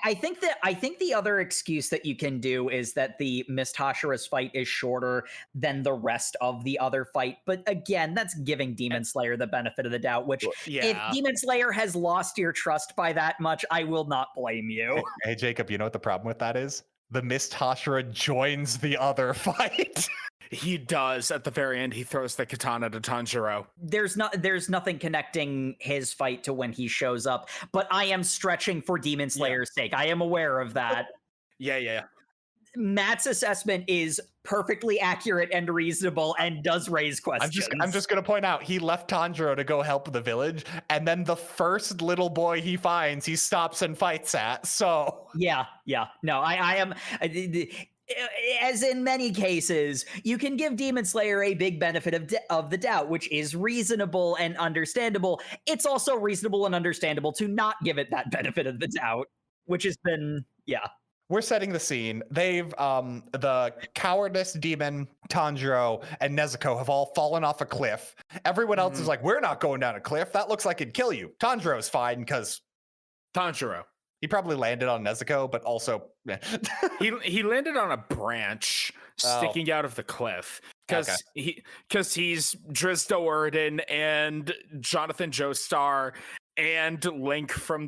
I think the other excuse that you can do is that the Mist Hashira's fight is shorter than the rest of the other fight. But again, that's giving Demon Slayer the benefit of the doubt, which Yeah. if Demon Slayer has lost your trust by that much, I will not blame you. Hey, Jacob, you know what the problem with that is? The Mist Hashira joins the other fight. He does at the very end. He throws the katana to Tanjiro. There's nothing connecting his fight to when he shows up, but I am stretching for Demon Slayer's sake. I am aware of that. Yeah. Matt's assessment is perfectly accurate and reasonable and does raise questions. I'm just gonna point out he left Tanjiro to go help the village, and then the first little boy he finds, he stops and fights at. So Yeah. No, I am. As in many cases, you can give Demon Slayer a big benefit of the doubt, which is reasonable and understandable. It's also reasonable and understandable to not give it that benefit of the doubt, which has been, we're setting the scene. They've the cowardice demon, Tanjiro, and Nezuko have all fallen off a cliff. Everyone else is like, we're not going down a cliff. That looks like it'd kill you. Tanjiro's fine because Tanjiro. he probably landed on Nezuko, but also he landed on a branch sticking out of the cliff because he's Drizzt Do'Urden and Jonathan Joestar and Link from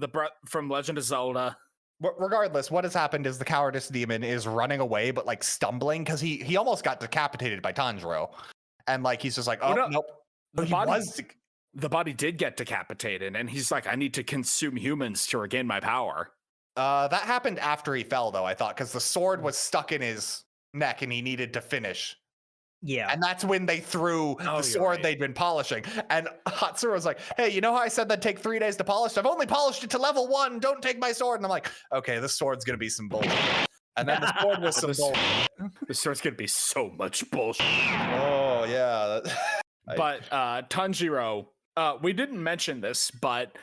Legend of Zelda. Regardless, what has happened is the cowardice demon is running away, but like stumbling because he almost got decapitated by Tanjiro, and like he's just like, oh no. Nope. The body did get decapitated, and he's like, I need to consume humans to regain my power. That happened after he fell, though, I thought, because the sword was stuck in his neck and he needed to finish. Yeah. And that's when they threw the sword they'd been polishing. And Hatsura was like, hey, you know how I said that'd take 3 days to polish? I've only polished it to level 1. Don't take my sword. And I'm like, okay, this sword's going to be some bullshit. And then the sword was some bullshit. The sword's going to be so much bullshit. Oh, yeah. But Tanjiro, we didn't mention this, but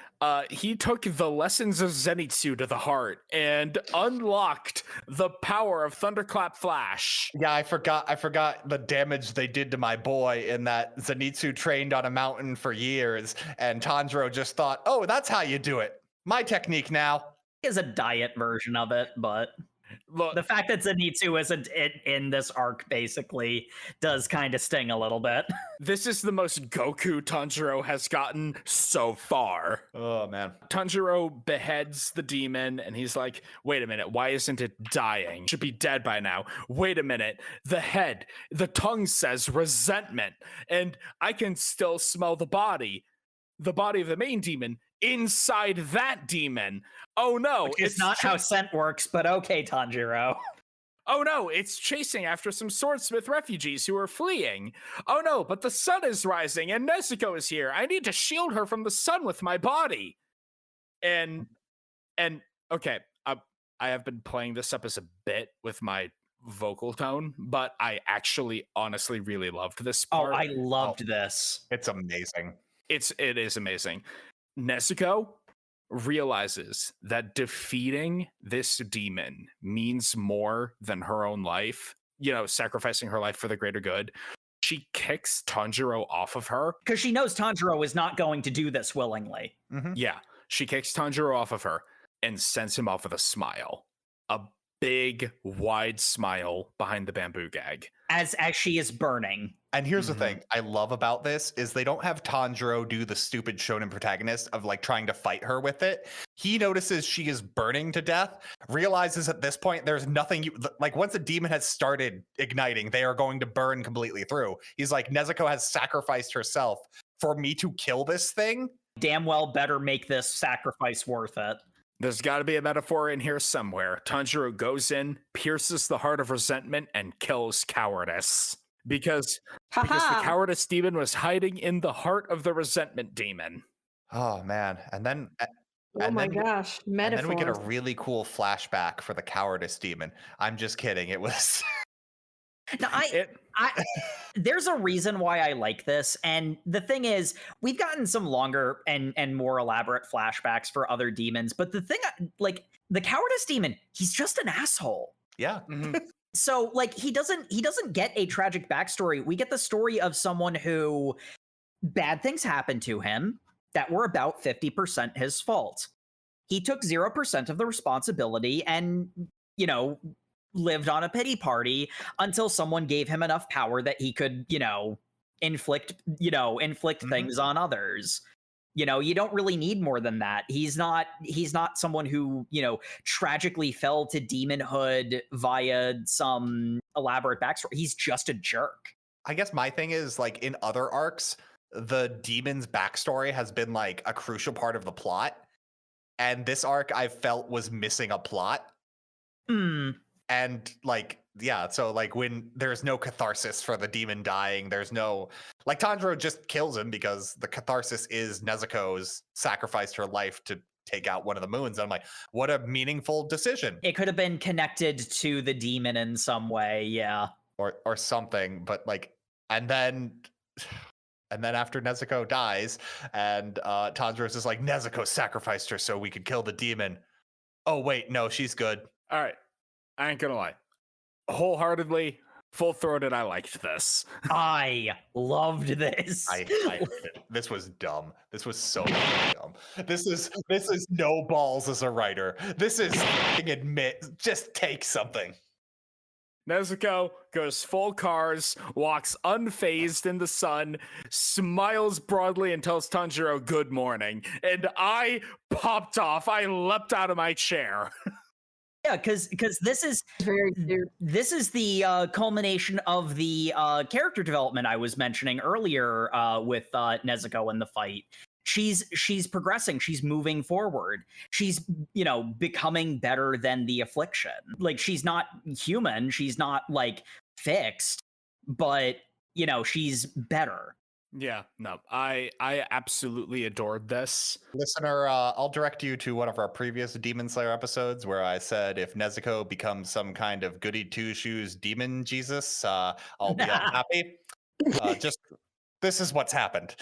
he took the lessons of Zenitsu to the heart and unlocked the power of Thunderclap Flash. Yeah, I forgot the damage they did to my boy in that Zenitsu trained on a mountain for years, and Tanjiro just thought, oh, that's how you do it. My technique now. Is a diet version of it, but look, the fact that Zenitsu isn't in this arc basically does kind of sting a little bit. This is the most Goku Tanjiro has gotten so far. Oh, man. Tanjiro beheads the demon, and he's like, wait a minute, why isn't it dying? It should be dead by now. Wait a minute, the tongue says resentment, and I can still smell the body of the main demon inside that demon. Oh no, it's not how scent works, but okay, Tanjiro. Oh no, it's chasing after some Swordsmith refugees who are fleeing. Oh no, but the sun is rising and Nezuko is here. I need to shield her from the sun with my body. And okay, I have been playing this up as a bit with my vocal tone, but I actually honestly really loved this part. Oh, I loved this. It's amazing. It is amazing. Nezuko realizes that defeating this demon means more than her own life, sacrificing her life for the greater good. She kicks Tanjiro off of her. Because she knows Tanjiro is not going to do this willingly. Mm-hmm. Yeah, she kicks Tanjiro off of her and sends him off with a smile. A big, wide smile behind the bamboo gag. As she is burning. And here's the thing I love about this is they don't have Tanjiro do the stupid shonen protagonist of like trying to fight her with it. He notices she is burning to death, realizes at this point there's nothing like once a demon has started igniting, they are going to burn completely through. He's like, Nezuko has sacrificed herself for me to kill this thing. Damn well better make this sacrifice worth it. There's got to be a metaphor in here somewhere. Tanjiro goes in, pierces the heart of resentment, and kills cowardice. Because the cowardice demon was hiding in the heart of the resentment demon. Oh, man. And then... gosh, metaphor. And then we get a really cool flashback for the cowardice demon. I'm just kidding. It was... Now, there's a reason why I like this, and the thing is, we've gotten some longer and more elaborate flashbacks for other demons, but the thing, like, the cowardice demon, he's just an asshole. Yeah. Mm-hmm. So, like, he doesn't get a tragic backstory. We get the story of someone who bad things happened to him that were about 50% his fault. he took 0% of the responsibility and, you know, lived on a pity party until someone gave him enough power that he could, inflict things on others. You don't really need more than that. He's not someone who, tragically fell to demonhood via some elaborate backstory. He's just a jerk. I guess my thing is, like, in other arcs, the demon's backstory has been like a crucial part of the plot. And this arc I felt was missing a plot. And like, yeah, so like when there's no catharsis for the demon dying, there's no, like, Tanjiro just kills him because the catharsis is Nezuko's sacrificed her life to take out one of the moons. And I'm like, what a meaningful decision. It could have been connected to the demon in some way, yeah. Or something, but like, and then after Nezuko dies, and Tanjiro's just like, Nezuko sacrificed her so we could kill the demon. Oh wait, no, she's good. All right, I ain't gonna lie. Wholeheartedly, full-throated, I liked this. I loved this. I hated it. This was dumb. This was so dumb. This is no balls as a writer. This is admit, just take something. Nezuko goes full cars, walks unfazed in the sun, smiles broadly, and tells Tanjiro good morning. And I popped off. I leapt out of my chair. Yeah, because this is Very cute. this is the culmination of the character development I was mentioning earlier with Nezuko in the fight. She's progressing. She's moving forward. She's becoming better than the affliction. Like, she's not human. She's not like fixed, but she's better. Yeah, no, I absolutely adored this. Listener, I'll direct you to one of our previous Demon Slayer episodes where I said if Nezuko becomes some kind of goody two-shoes demon Jesus, I'll be unhappy. Just this is what's happened.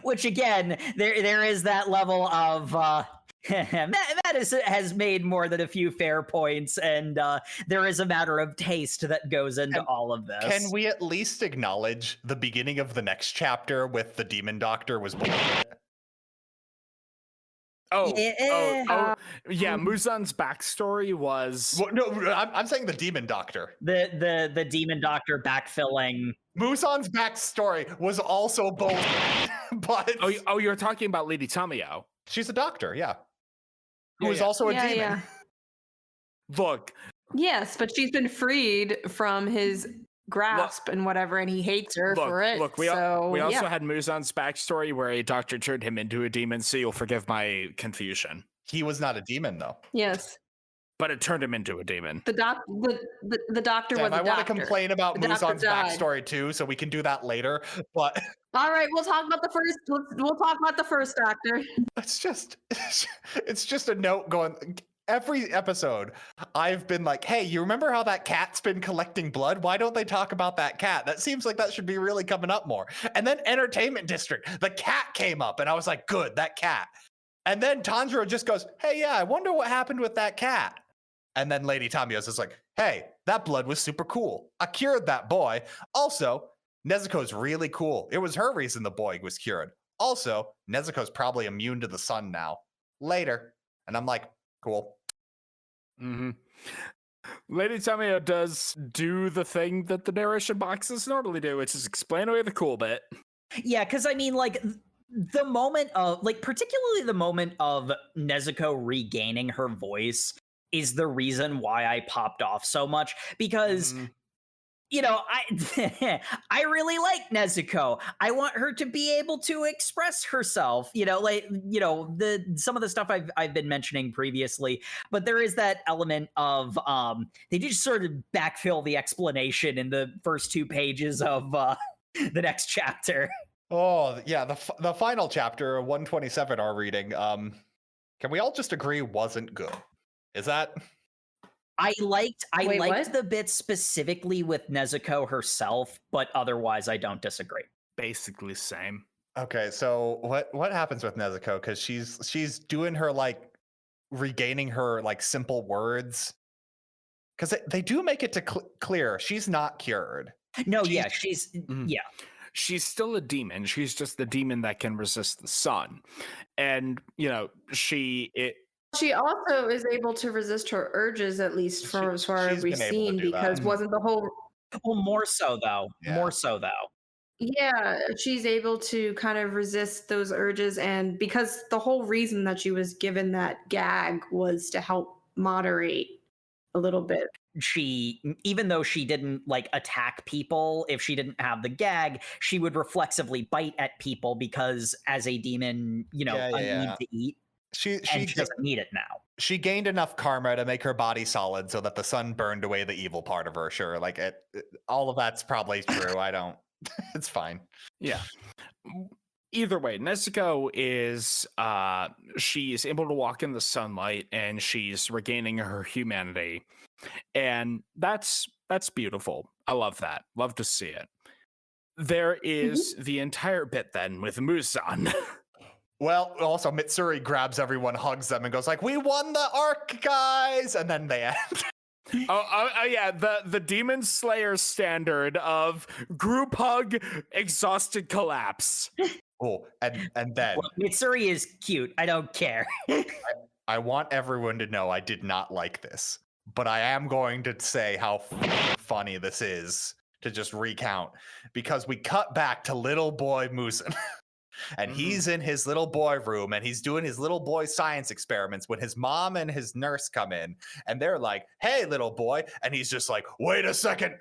which again, there is that level of Matt has made more than a few fair points, and there is a matter of taste that goes into all of this. Can we at least acknowledge the beginning of the next chapter with the demon doctor was bullshit? Yeah, Muzan's backstory was... Well, no, I'm saying the demon doctor. The demon doctor backfilling. Muzan's backstory was also bullshit. But you're talking about Lady Tamiyo. She's a doctor, yeah. Who is Yeah. also a demon. Yeah. Look, Yes, but she's been freed from his grasp and whatever, and he hates her for it. Look, we so, also had Muzan's backstory where a doctor turned him into a demon, so you'll forgive my confusion. He was not a demon, though. Yes, But it turned him into a demon. the doctor Sam, was a I want to doctor. complain about The doctor Muzan's died. backstory too, so we can do that later. But All right, we'll talk about the first. We'll talk about the first doctor. it's just a note going. Every episode, I've been like, hey, you remember how that cat's been collecting blood? Why don't they talk about that cat? That seems like that should be really coming up more. And then Entertainment District, the cat came up, and I was like, good, that cat. And then Tanjiro just goes, hey, yeah, I wonder what happened with that cat. And then Lady Tamiyo's is like, hey, that blood was super cool. I cured that boy. Also, Nezuko's really cool. It was her reason the boy was cured. Also, Nezuko's probably immune to the sun now. Later. And I'm like, cool. Mm-hmm. Lady Tamiyo does do the thing that the narration boxes normally do, which is explain away the cool bit. Yeah, because I mean, like, the moment of, like, particularly the moment of Nezuko regaining her voice is the reason why I popped off so much, because I really like Nezuko. I want her to be able to express herself, some of the stuff I've been mentioning previously, but there is that element of they just sort of backfill the explanation in the first 2 pages of the next chapter. Oh, yeah, the final chapter, 127, our reading, can we all just agree wasn't good? Is that... I liked what? the bit specifically with Nezuko herself, but otherwise I don't disagree. Basically same. Okay, so what happens with Nezuko? Because she's doing her, like, regaining her, like, simple words. Because they do make it to clear she's not cured. No, yeah, she's Mhm. yeah. she's still a demon. She's just the demon that can resist the sun. And, she also is able to resist her urges, at least from as far as she's we've been able to seen, do that. because wasn't the whole. Well, more so though. Yeah. More so though. Yeah, she's able to kind of resist those urges, and because the whole reason that she was given that gag was to help moderate a little bit. She, even though she didn't like attack people, if she didn't have the gag, she would reflexively bite at people because as a demon, I need to eat. She doesn't need it now. She gained enough karma to make her body solid so that the sun burned away the evil part of her. Sure, like all of that's probably true. I don't. It's fine. Yeah. Either way, Nezuko is she's able to walk in the sunlight and she's regaining her humanity. And that's beautiful. I love that. Love to see it. There is the entire bit then with Muzan. Well, also Mitsuri grabs everyone, hugs them, and goes like, "We won the arc, guys!" And then they end. Oh yeah, the Demon Slayer standard of group hug, exhausted collapse. Oh, and then Mitsuri is cute. I don't care. I want everyone to know I did not like this, but I am going to say how funny this is to just recount, because we cut back to little boy Muzan. And he's in his little boy room and he's doing his little boy science experiments when his mom and his nurse come in and they're like, "Hey, little boy." And he's just like, "Wait a second.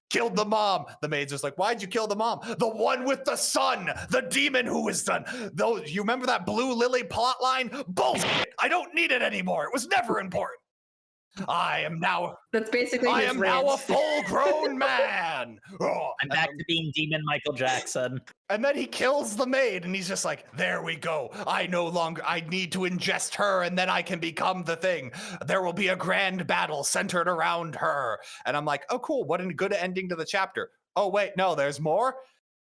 Killed the mom." The maid's just like, "Why'd you kill the mom?" "The one with the sun, the demon who was done. Though, you remember that Blue Lily plot line? Bullshit. I don't need it anymore. It was never important. That's basically I his am rant. now a full-grown man." Oh, I'm back to being Demon Michael Jackson. and then he kills the maid, and he's just like, "There we go. I need to ingest her, and then I can become the thing. There will be a grand battle centered around her." And I'm like, "Oh, cool. What a good ending to the chapter." Oh, wait, no, there's more?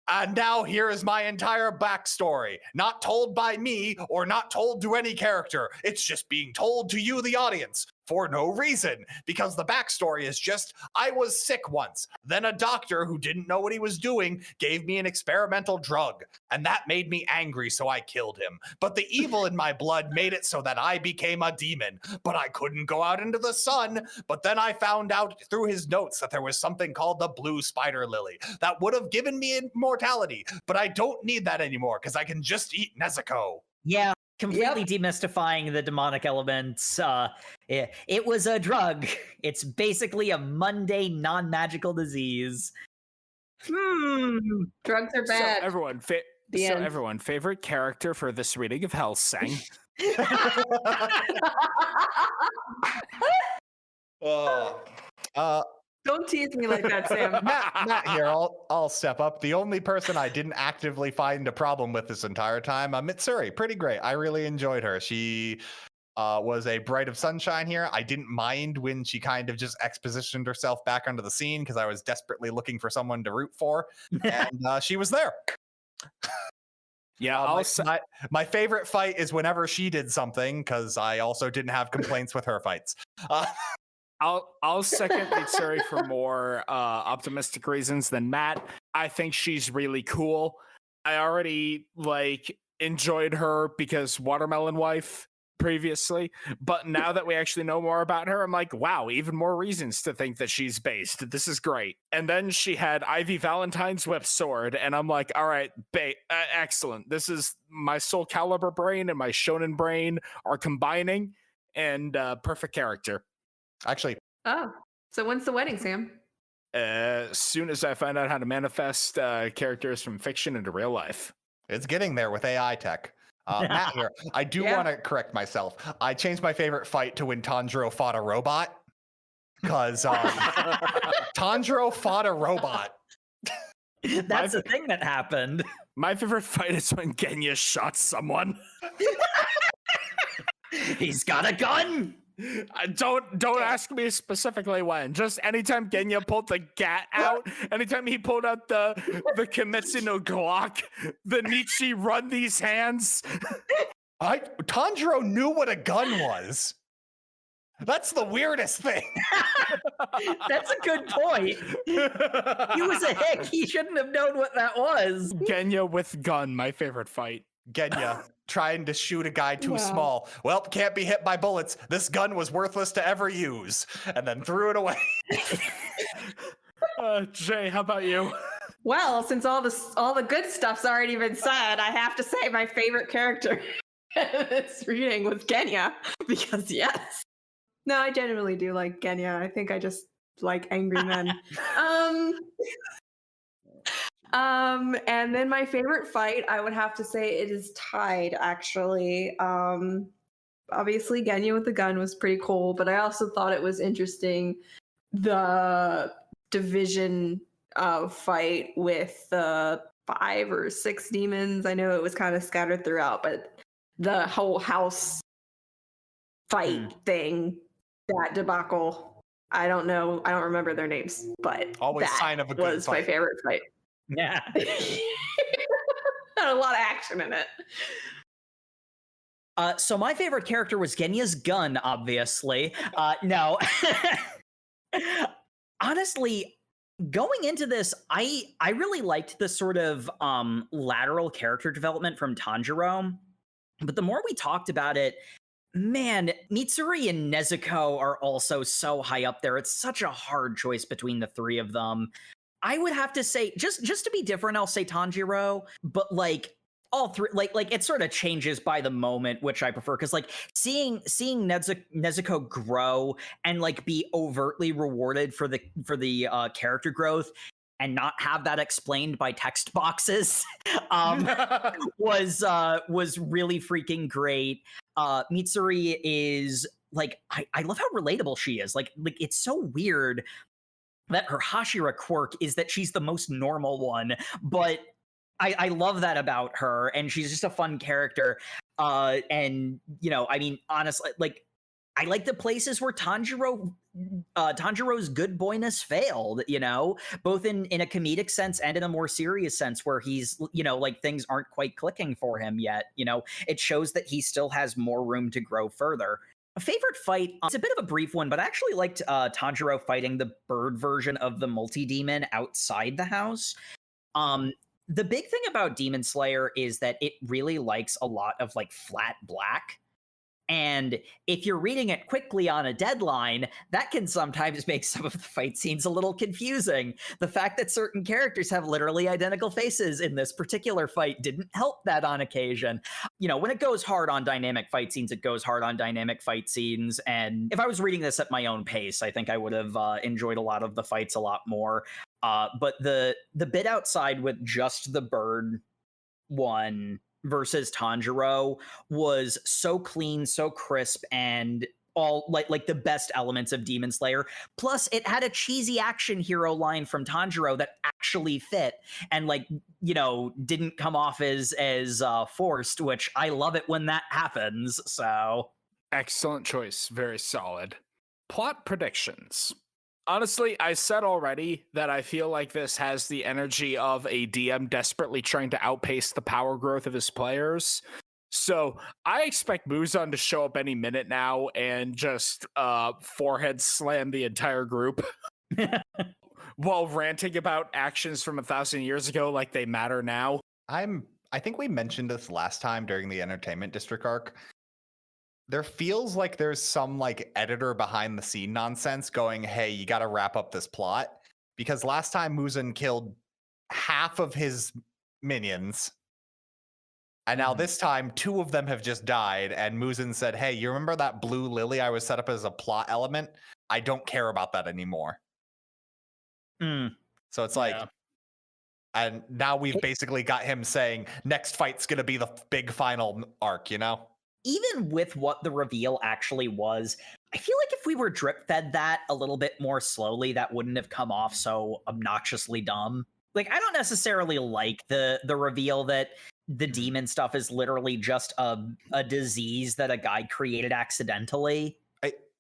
And now here is my entire backstory. Not told by me or not told to any character. It's just being told to you, the audience, for no reason. Because the backstory is just, I was sick once. Then a doctor who didn't know what he was doing gave me an experimental drug. And that made me angry, so I killed him. But the evil in my blood made it so that I became a demon. But I couldn't go out into the sun. But then I found out through his notes that there was something called the blue spider lily that would have given me immortality. But I don't need that anymore because I can just eat Nezuko. Yeah, completely demystifying the demonic elements. It was a drug. It's basically a mundane, non-magical disease. Drugs are bad. So everyone, favorite character for this reading of Hellsing? Don't tease me like that, Sam. Matt here, I'll step up. The only person I didn't actively find a problem with this entire time, Mitsuri, pretty great. I really enjoyed her. She was a bright of sunshine here. I didn't mind when she kind of just expositioned herself back onto the scene because I was desperately looking for someone to root for, and she was there. Yeah, my favorite fight is whenever she did something, because I also didn't have complaints with her fights. I'll second Mitsuri for more optimistic reasons than Matt. I think she's really cool. I already enjoyed her because Watermelon Wife previously, but now that we actually know more about her, I'm like, wow, even more reasons to think that she's based. This is great. And then she had Ivy Valentine's whip sword, and I'm like, all right, excellent. This is my Soul Calibur brain and my Shonen brain are combining, and perfect character. Actually. Oh, so when's the wedding, Sam? As soon as I find out how to manifest characters from fiction into real life. It's getting there with AI tech. Matt here. I do want to correct myself. I changed my favorite fight to when Tanjiro fought a robot. Because Tanjiro fought a robot. That's the thing that happened. My favorite fight is when Genya shot someone. He's got a gun. Don't ask me specifically when. Just anytime Genya pulled the gat out, anytime he pulled out the Kimetsu no Glock, the Nietzsche run these hands. Tanjiro knew what a gun was. That's the weirdest thing. That's a good point. He was a hick. He shouldn't have known what that was. Genya with gun, my favorite fight. Genya trying to shoot a guy too Wow. small. Well, can't be hit by bullets. This gun was worthless to ever use. And then threw it away. Jay, how about you? Well, since all the good stuff's already been said, I have to say my favorite character in this reading was Genya, because yes. No, I genuinely do like Genya. I think I just like angry men. And then my favorite fight, I would have to say it is tied, actually. Obviously Genya with the gun was pretty cool, but I also thought it was interesting the division fight with the 5 or 6 demons. I know it was kind of scattered throughout, but the whole house fight thing, that debacle, I don't know. I don't remember their names, but Always that sign of a good was my fight. favorite fight. Yeah. Had a lot of action in it. So my favorite character was Genya's gun, obviously. No. Honestly, going into this, I really liked the sort of lateral character development from Tanjiro. But the more we talked about it, man, Mitsuri and Nezuko are also so high up there. It's such a hard choice between the three of them. I would have to say, just to be different, I'll say Tanjiro, but like all three, like it sort of changes by the moment, which I prefer, because like seeing Nezuko grow and like be overtly rewarded for the character growth and not have that explained by text boxes was really freaking great. Mitsuri is like, I love how relatable she is. Like it's so weird that her Hashira quirk is that she's the most normal one, but I love that about her, and she's just a fun character. And you know, I mean, honestly, like I like the places where Tanjiro's good boyness failed, you know, both in a comedic sense and in a more serious sense, where he's, you know, like things aren't quite clicking for him yet. You know, it shows that he still has more room to grow further. A favorite fight, it's a bit of a brief one, but I actually liked Tanjiro fighting the bird version of the multi-demon outside the house. The big thing about Demon Slayer is that it really likes a lot of like flat black. And if you're reading it quickly on a deadline, that can sometimes make some of the fight scenes a little confusing. The fact that certain characters have literally identical faces in this particular fight didn't help that on occasion. You know, when it goes hard on dynamic fight scenes, it goes hard on dynamic fight scenes. And if I was reading this at my own pace, I think I would have enjoyed a lot of the fights a lot more. But the bit outside with just the bird one versus Tanjiro was so clean, so crisp, and all like the best elements of Demon Slayer. Plus, it had a cheesy action hero line from Tanjiro that actually fit and like, you know, didn't come off as forced, which I love it when that happens. So Excellent choice. Very solid. Plot predictions. Honestly, I said already that I feel like this has the energy of a DM desperately trying to outpace the power growth of his players. So I expect Muzan to show up any minute now and just forehead slam the entire group while ranting about actions from 1,000 years ago like they matter now. I think we mentioned this last time during the Entertainment District arc. There feels like there's some like editor behind the scene nonsense going, hey, you got to wrap up this plot. Because last time Muzan killed half of his minions. And now this time, 2 of them have just died. And Muzan said, hey, you remember that blue lily I was set up as a plot element? I don't care about that anymore. So it's like, and now we've basically got him saying next fight's going to be the big final arc, you know? Even with what the reveal actually was, I feel like if we were drip fed that a little bit more slowly, that wouldn't have come off so obnoxiously dumb. Like, I don't necessarily like the reveal that the demon stuff is literally just a disease that a guy created accidentally.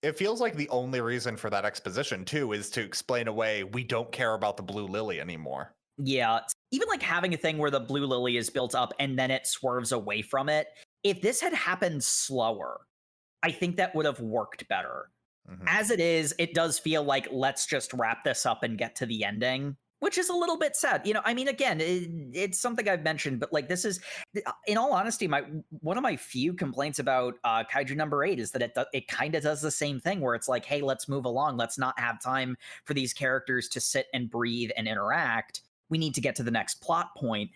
It feels like the only reason for that exposition, too, is to explain away we don't care about the blue lily anymore. Yeah, even like having a thing where the blue lily is built up and then it swerves away from it. If this had happened slower, I think that would have worked better. As it is, it does feel like let's just wrap this up and get to the ending, which is a little bit sad. I mean, again, it's something I've mentioned, but like this is, in all honesty, one of my few complaints about Kaiju number 8 is that it kind of does the same thing where it's like, hey, let's move along. Let's not have time for these characters to sit and breathe and interact. We need to get to the next plot point.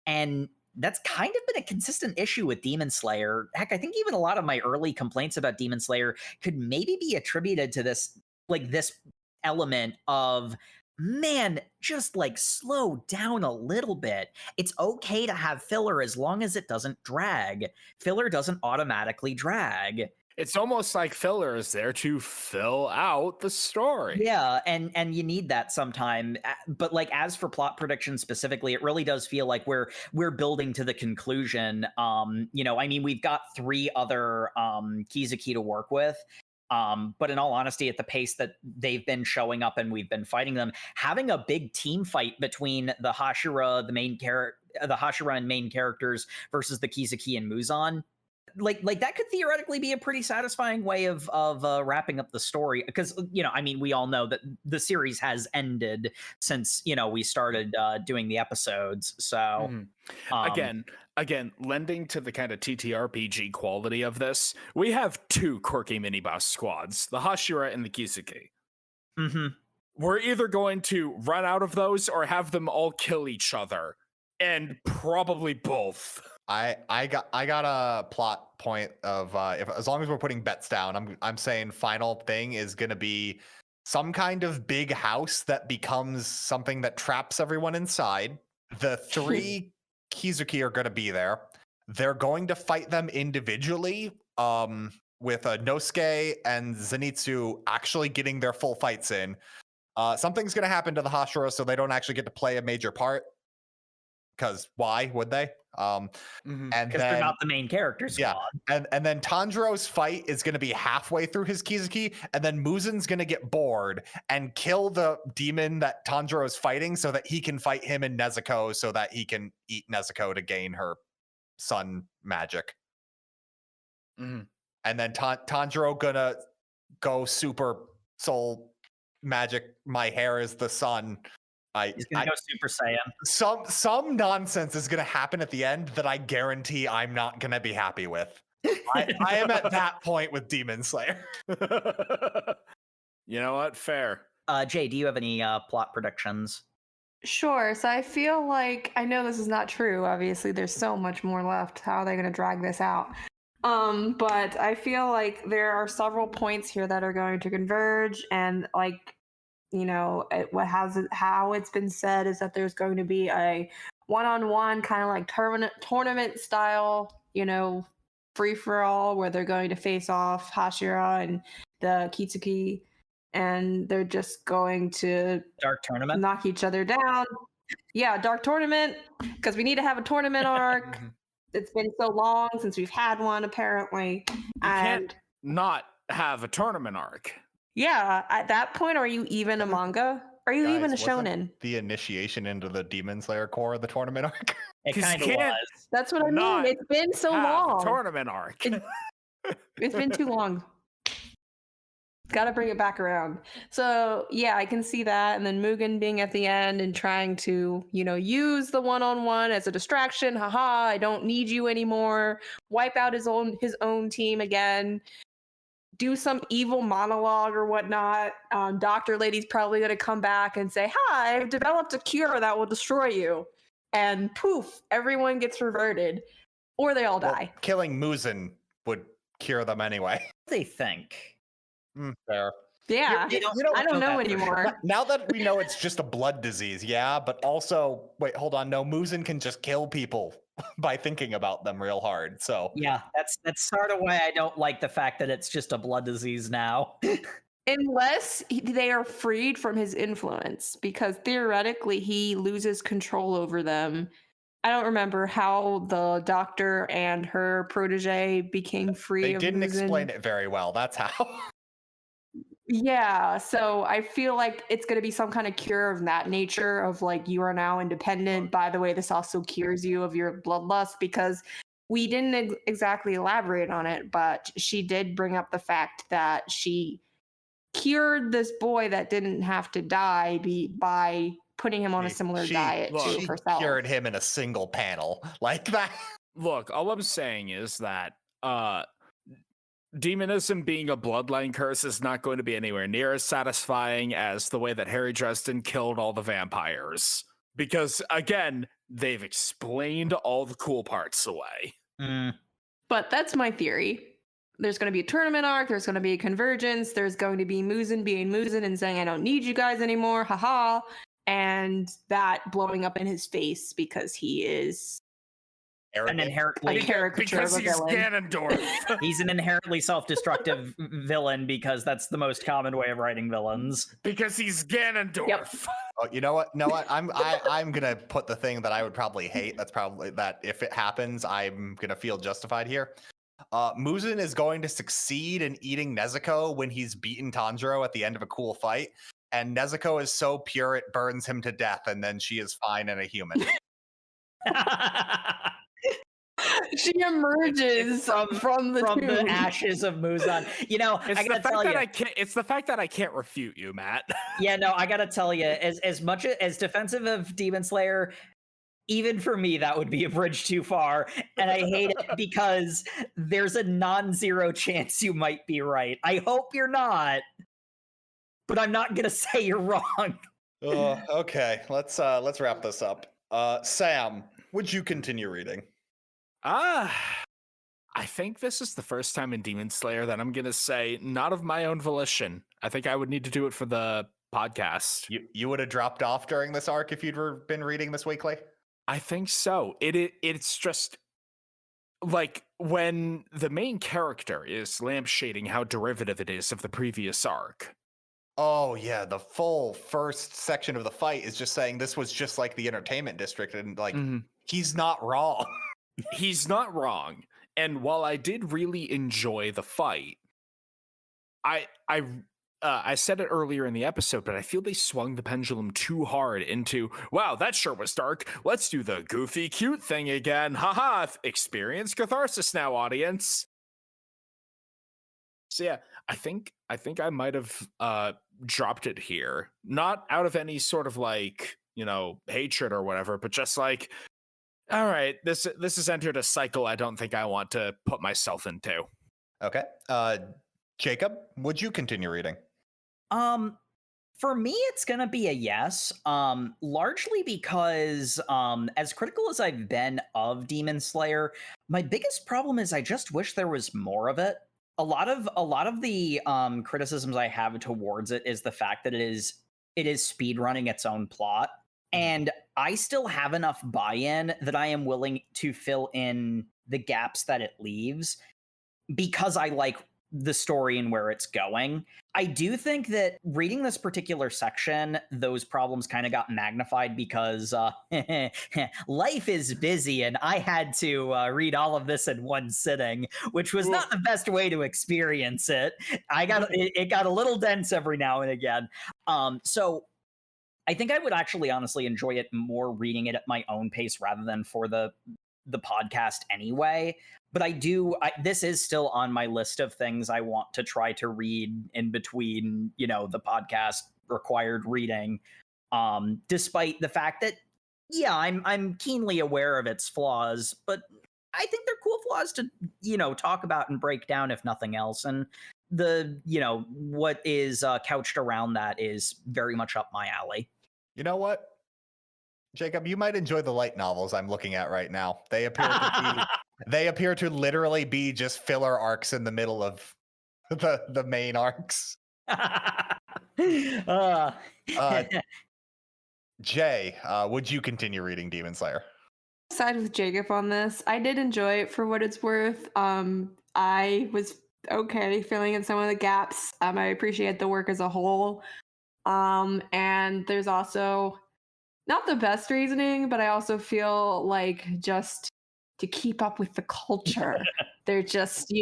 And that's kind of been a consistent issue with Demon Slayer. Heck, I think even a lot of my early complaints about Demon Slayer could maybe be attributed to this element of, man, just like slow down a little bit. It's okay to have filler as long as it doesn't drag. Filler doesn't automatically drag. It's almost like filler is there to fill out the story. Yeah, and you need that sometime. But like as for plot prediction specifically, it really does feel like we're building to the conclusion. I mean, we've got 3 other Kizuki to work with. But in all honesty, at the pace that they've been showing up and we've been fighting them, having a big team fight between the Hashira, the Hashira and main characters versus the Kizuki and Muzan, like that could theoretically be a pretty satisfying way of wrapping up the story, because I mean, we all know that the series has ended since we started doing the episodes. So again, lending to the kind of TTRPG quality of this, we have 2 quirky mini boss squads, the Hashira and the Kizuki. We're either going to run out of those or have them all kill each other, and probably both. I got a plot point of as long as we're putting bets down, I'm saying final thing is gonna be some kind of big house that becomes something that traps everyone inside. The 3 Kizuki are gonna be there. They're going to fight them individually, with Inosuke and Zenitsu actually getting their full fights in. Something's gonna happen to the Hashira, so they don't actually get to play a major part. Because why would they? And because they're not the main characters. Yeah, and then Tanjiro's fight is going to be halfway through his Kizuki, and then Muzan's going to get bored and kill the demon that Tanjiro's fighting, so that he can fight him and Nezuko, so that he can eat Nezuko to gain her sun magic. And then Tanjiro gonna go super soul magic. My hair is the sun. He's gonna go Super Saiyan. Some nonsense is gonna happen at the end that I guarantee I'm not gonna be happy with. I am at that point with Demon Slayer. You know what? Fair. Jay, do you have any plot predictions? Sure. So I feel like, I know this is not true. Obviously, there's so much more left. How are they going to drag this out? But I feel like there are several points here that are going to converge, and like, how it's been said is that there's going to be a one-on-one kind of like tournament style, free for all, where they're going to face off Hashira and the Kizuki, and they're just going to Dark Tournament, knock each other down. Yeah, Dark Tournament, because we need to have a tournament arc. It's been so long since we've had one, apparently. You can't not have a tournament arc. Yeah, at that point, are you even a manga? Are you even a shonen? The initiation into the Demon Slayer core of the tournament arc. It kind of was. That's what I mean. It's been so long. Tournament arc. It's been too long. Got to bring it back around. So yeah, I can see that. And then Mugen being at the end and trying to, use the one-on-one as a distraction. Haha, I don't need you anymore. Wipe out his own team again. Do some evil monologue or whatnot. Dr. Lady's probably going to come back and say, "Hi, I've developed a cure that will destroy you." And poof, everyone gets reverted. Or they all die. Killing Muzan would cure them anyway. They think. Fair. Yeah, I don't know anymore. Now that we know it's just a blood disease, yeah, but also, wait, hold on. No, Muzan can just kill people by thinking about them real hard. So yeah, that's sort of why I don't like the fact that it's just a blood disease now. Unless they are freed from his influence, because theoretically he loses control over them. I don't remember how the doctor and her protege became free. They didn't explain it very well. That's how. Yeah, so I feel like it's going to be some kind of cure of that nature, of like, you are now independent. By the way, this also cures you of your bloodlust, because we didn't exactly elaborate on it, but she did bring up the fact that she cured this boy that didn't have to die by putting him on a similar diet to She herself. cured him in a single panel like that. Look, all I'm saying is that demonism being a bloodline curse is not going to be anywhere near as satisfying as the way that Harry Dresden killed all the vampires. Because, again, they've explained all the cool parts away. But that's my theory. There's going to be a tournament arc. There's going to be a convergence. There's going to be Muzan being Muzan and saying, I don't need you guys anymore. Haha. And that blowing up in his face because he is An inherently a caricature Because of a he's villain. Ganondorf. he's an inherently self-destructive villain because that's the most common way of writing villains. Because he's Ganondorf. Yep. Oh, you know what? I'm gonna put the thing that I would probably hate. That's probably that if it happens, I'm gonna feel justified here. Muzan is going to succeed in eating Nezuko when he's beaten Tanjiro at the end of a cool fight, and Nezuko is so pure it burns him to death, and then she is fine and a human. She emerges from the tomb. ashes of Muzan. You know, It's I the gotta fact tell that you. I can't. It's the fact that I can't refute you, Matt. Yeah, no, I gotta tell you, as much as defensive of Demon Slayer, even for me, that would be a bridge too far, and I hate it because there's a non-zero chance you might be right. I hope you're not, but I'm not gonna say you're wrong. Okay, let's wrap this up. Sam, would you continue reading? I think this is the first time in Demon Slayer that I'm gonna say not of my own volition. I think I would need to do it for the podcast. You would have dropped off during this arc if you'd been reading this weekly? I think so. It's just like when the main character is lampshading how derivative it is of the previous arc. Oh yeah, the full first section of the fight is just saying this was just like the entertainment district, and like he's not wrong. He's not wrong. And while I did really enjoy the fight, I said it earlier in the episode, but I feel they swung the pendulum too hard into, wow, that sure was dark. Let's do the goofy, cute thing again. Haha, experience catharsis now, audience. So yeah, I think I might have dropped it here. Not out of any sort of like, hatred or whatever, but just like, all right, this has entered a cycle I don't think I want to put myself into. Okay. Jacob, would you continue reading? For me, it's gonna be a yes. Largely because as critical as I've been of Demon Slayer, my biggest problem is I just wish there was more of it. A lot of the criticisms I have towards it is the fact that it is speedrunning its own plot. And I still have enough buy-in that I am willing to fill in the gaps that it leaves because I like the story and where it's going. I do think that reading this particular section, those problems kind of got magnified because life is busy and I had to read all of this in one sitting, which was not the best way to experience it. It got a little dense every now and again. So I think I would actually honestly enjoy it more reading it at my own pace rather than for the podcast anyway. But this is still on my list of things I want to try to read in between, the podcast required reading. Despite the fact that, yeah, I'm keenly aware of its flaws, but I think they're cool flaws to, talk about and break down if nothing else. And what is couched around that is very much up my alley. You know what, Jacob, you might enjoy the light novels I'm looking at right now. They appear to literally be just filler arcs in the middle of the main arcs. Jay, would you continue reading Demon Slayer? Side with Jacob on this. I did enjoy it for what it's worth. I was okay filling in some of the gaps. I appreciate the work as a whole. And there's also not the best reasoning, but I also feel like just to keep up with the culture, they're just,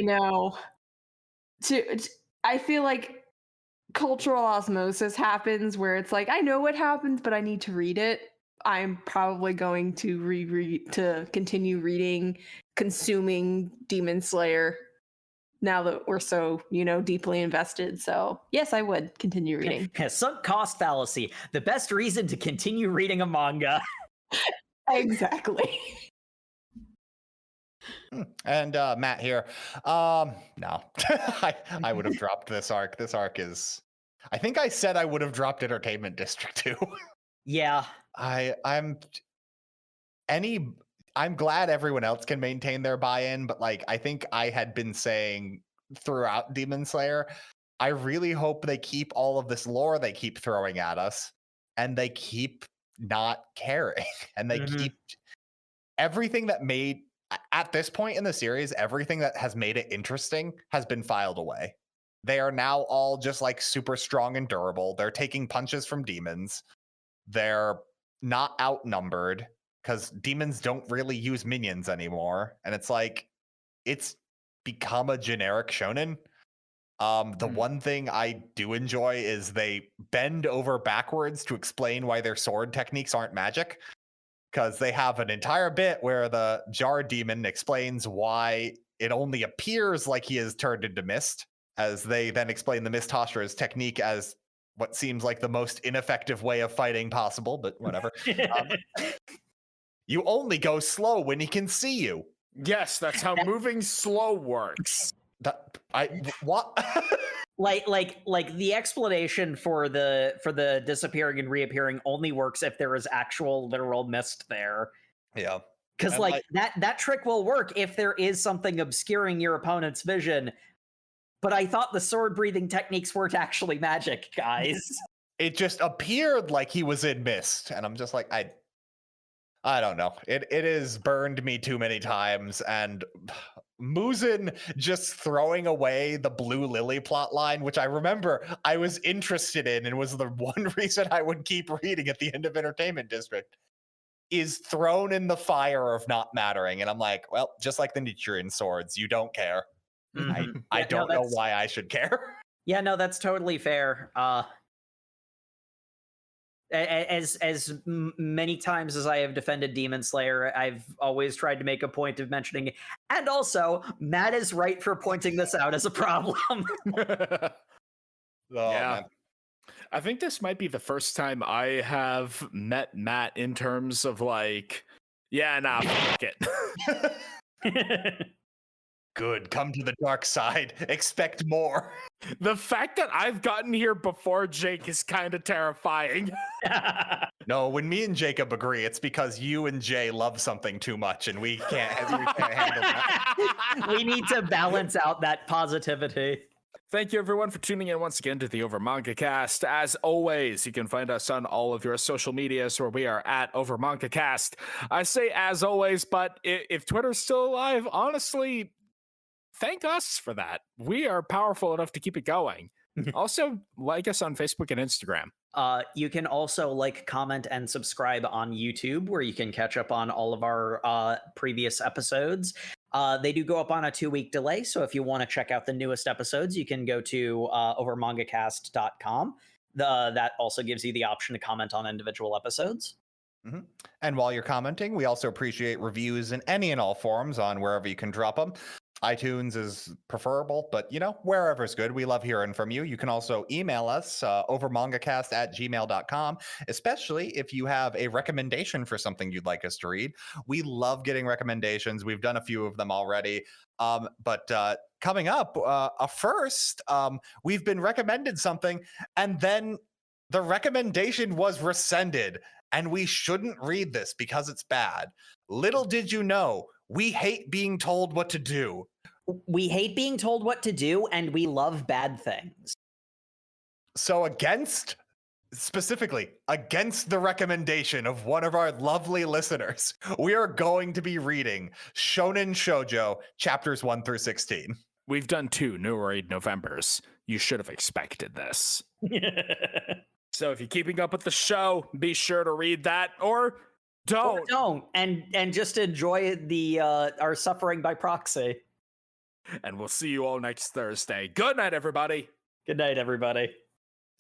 I feel like cultural osmosis happens where it's like, I know what happens, but I need to read it. I'm probably going to continue reading, consuming Demon Slayer now that we're so, deeply invested. So yes, I would continue reading. Sunk cost fallacy. The best reason to continue reading a manga. Exactly. And Matt here. No, I would have dropped this arc. This arc is. I think I said I would have dropped Entertainment District too. Yeah. I'm glad everyone else can maintain their buy-in, but like I think I had been saying throughout Demon Slayer, I really hope they keep all of this lore they keep throwing at us, and they keep not caring, and they keep everything that made at this point in the series, everything that has made it interesting has been filed away. They are now all just like super strong and durable. They're taking punches from demons. They're not outnumbered because demons don't really use minions anymore. And it's like, it's become a generic shonen. The one thing I do enjoy is they bend over backwards to explain why their sword techniques aren't magic. Because they have an entire bit where the jar demon explains why it only appears like he is turned into mist, as they then explain the Mist Hashira's technique as what seems like the most ineffective way of fighting possible, but whatever. You only go slow when he can see you. Yes, that's how moving slow works. What? like the explanation for the disappearing and reappearing only works if there is actual literal mist there. Yeah. Because like that trick will work if there is something obscuring your opponent's vision. But I thought the sword breathing techniques weren't actually magic, guys. It just appeared like he was in mist, and I'm just like, I don't know. It has burned me too many times, and Muzan just throwing away the Blue Lily plotline, which I remember I was interested in and was the one reason I would keep reading at the end of Entertainment District, is thrown in the fire of not mattering. And I'm like, well, just like the Nichiren swords, you don't care. I don't know why I should care. Yeah, no, that's totally fair. As many times as I have defended Demon Slayer, I've always tried to make a point of mentioning, and also Matt is right for pointing this out as a problem. Yeah. Man. I think this might be the first time I have met Matt in terms of like, yeah, nah, fuck it. Good, come to the dark side. Expect more. The fact that I've gotten here before Jake is kind of terrifying. No, when me and Jacob agree, it's because you and Jay love something too much, and we can't handle that. We need to balance out that positivity. Thank you, everyone, for tuning in once again to the Over Manga Cast. As always, you can find us on all of your social medias where we are at Over Manga Cast. I say as always, but if Twitter's still alive, honestly, thank us for that. We are powerful enough to keep it going. Also, like us on Facebook and Instagram. You can also like, comment, and subscribe on YouTube, where you can catch up on all of our previous episodes. They do go up on a 2-week delay, so if you want to check out the newest episodes, you can go to overmangacast.com. That also gives you the option to comment on individual episodes. Mm-hmm. And while you're commenting, we also appreciate reviews in any and all forms on wherever you can drop them. iTunes is preferable, but wherever is good. We love hearing from you. You can also email us overmangacast@gmail.com, especially if you have a recommendation for something you'd like us to read. We love getting recommendations. We've done a few of them already. But coming up, first, we've been recommended something, and then the recommendation was rescinded, and we shouldn't read this because it's bad. Little did you know, we hate being told what to do. We hate being told what to do, and we love bad things. So specifically against the recommendation of one of our lovely listeners, we are going to be reading Shonen Shoujo chapters 1 through 16. We've done 2 New Read Novembers. You should have expected this. So if you're keeping up with the show, be sure to read that, or don't. And just enjoy the our suffering by proxy. And we'll see you all next Thursday. Good night, everybody. Good night, everybody.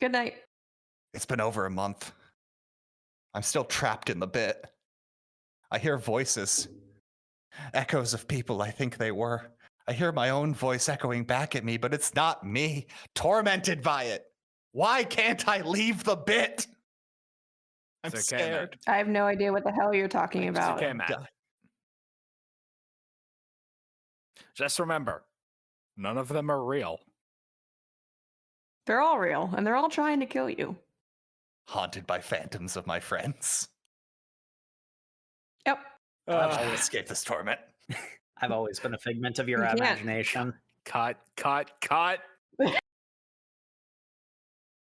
Good night. It's been over a month. I'm still trapped in the bit. I hear voices. Echoes of people I think they were. I hear my own voice echoing back at me, but it's not me. Tormented by it. Why can't I leave the bit? I'm It's okay, man. scared. I have no idea what the hell you're talking It's about. okay, Matt. Just remember, none of them are real. They're all real, and they're all trying to kill you. Haunted by phantoms of my friends. Yep. I'll escape this torment. I've always been a figment of your You can't. imagination. Cut.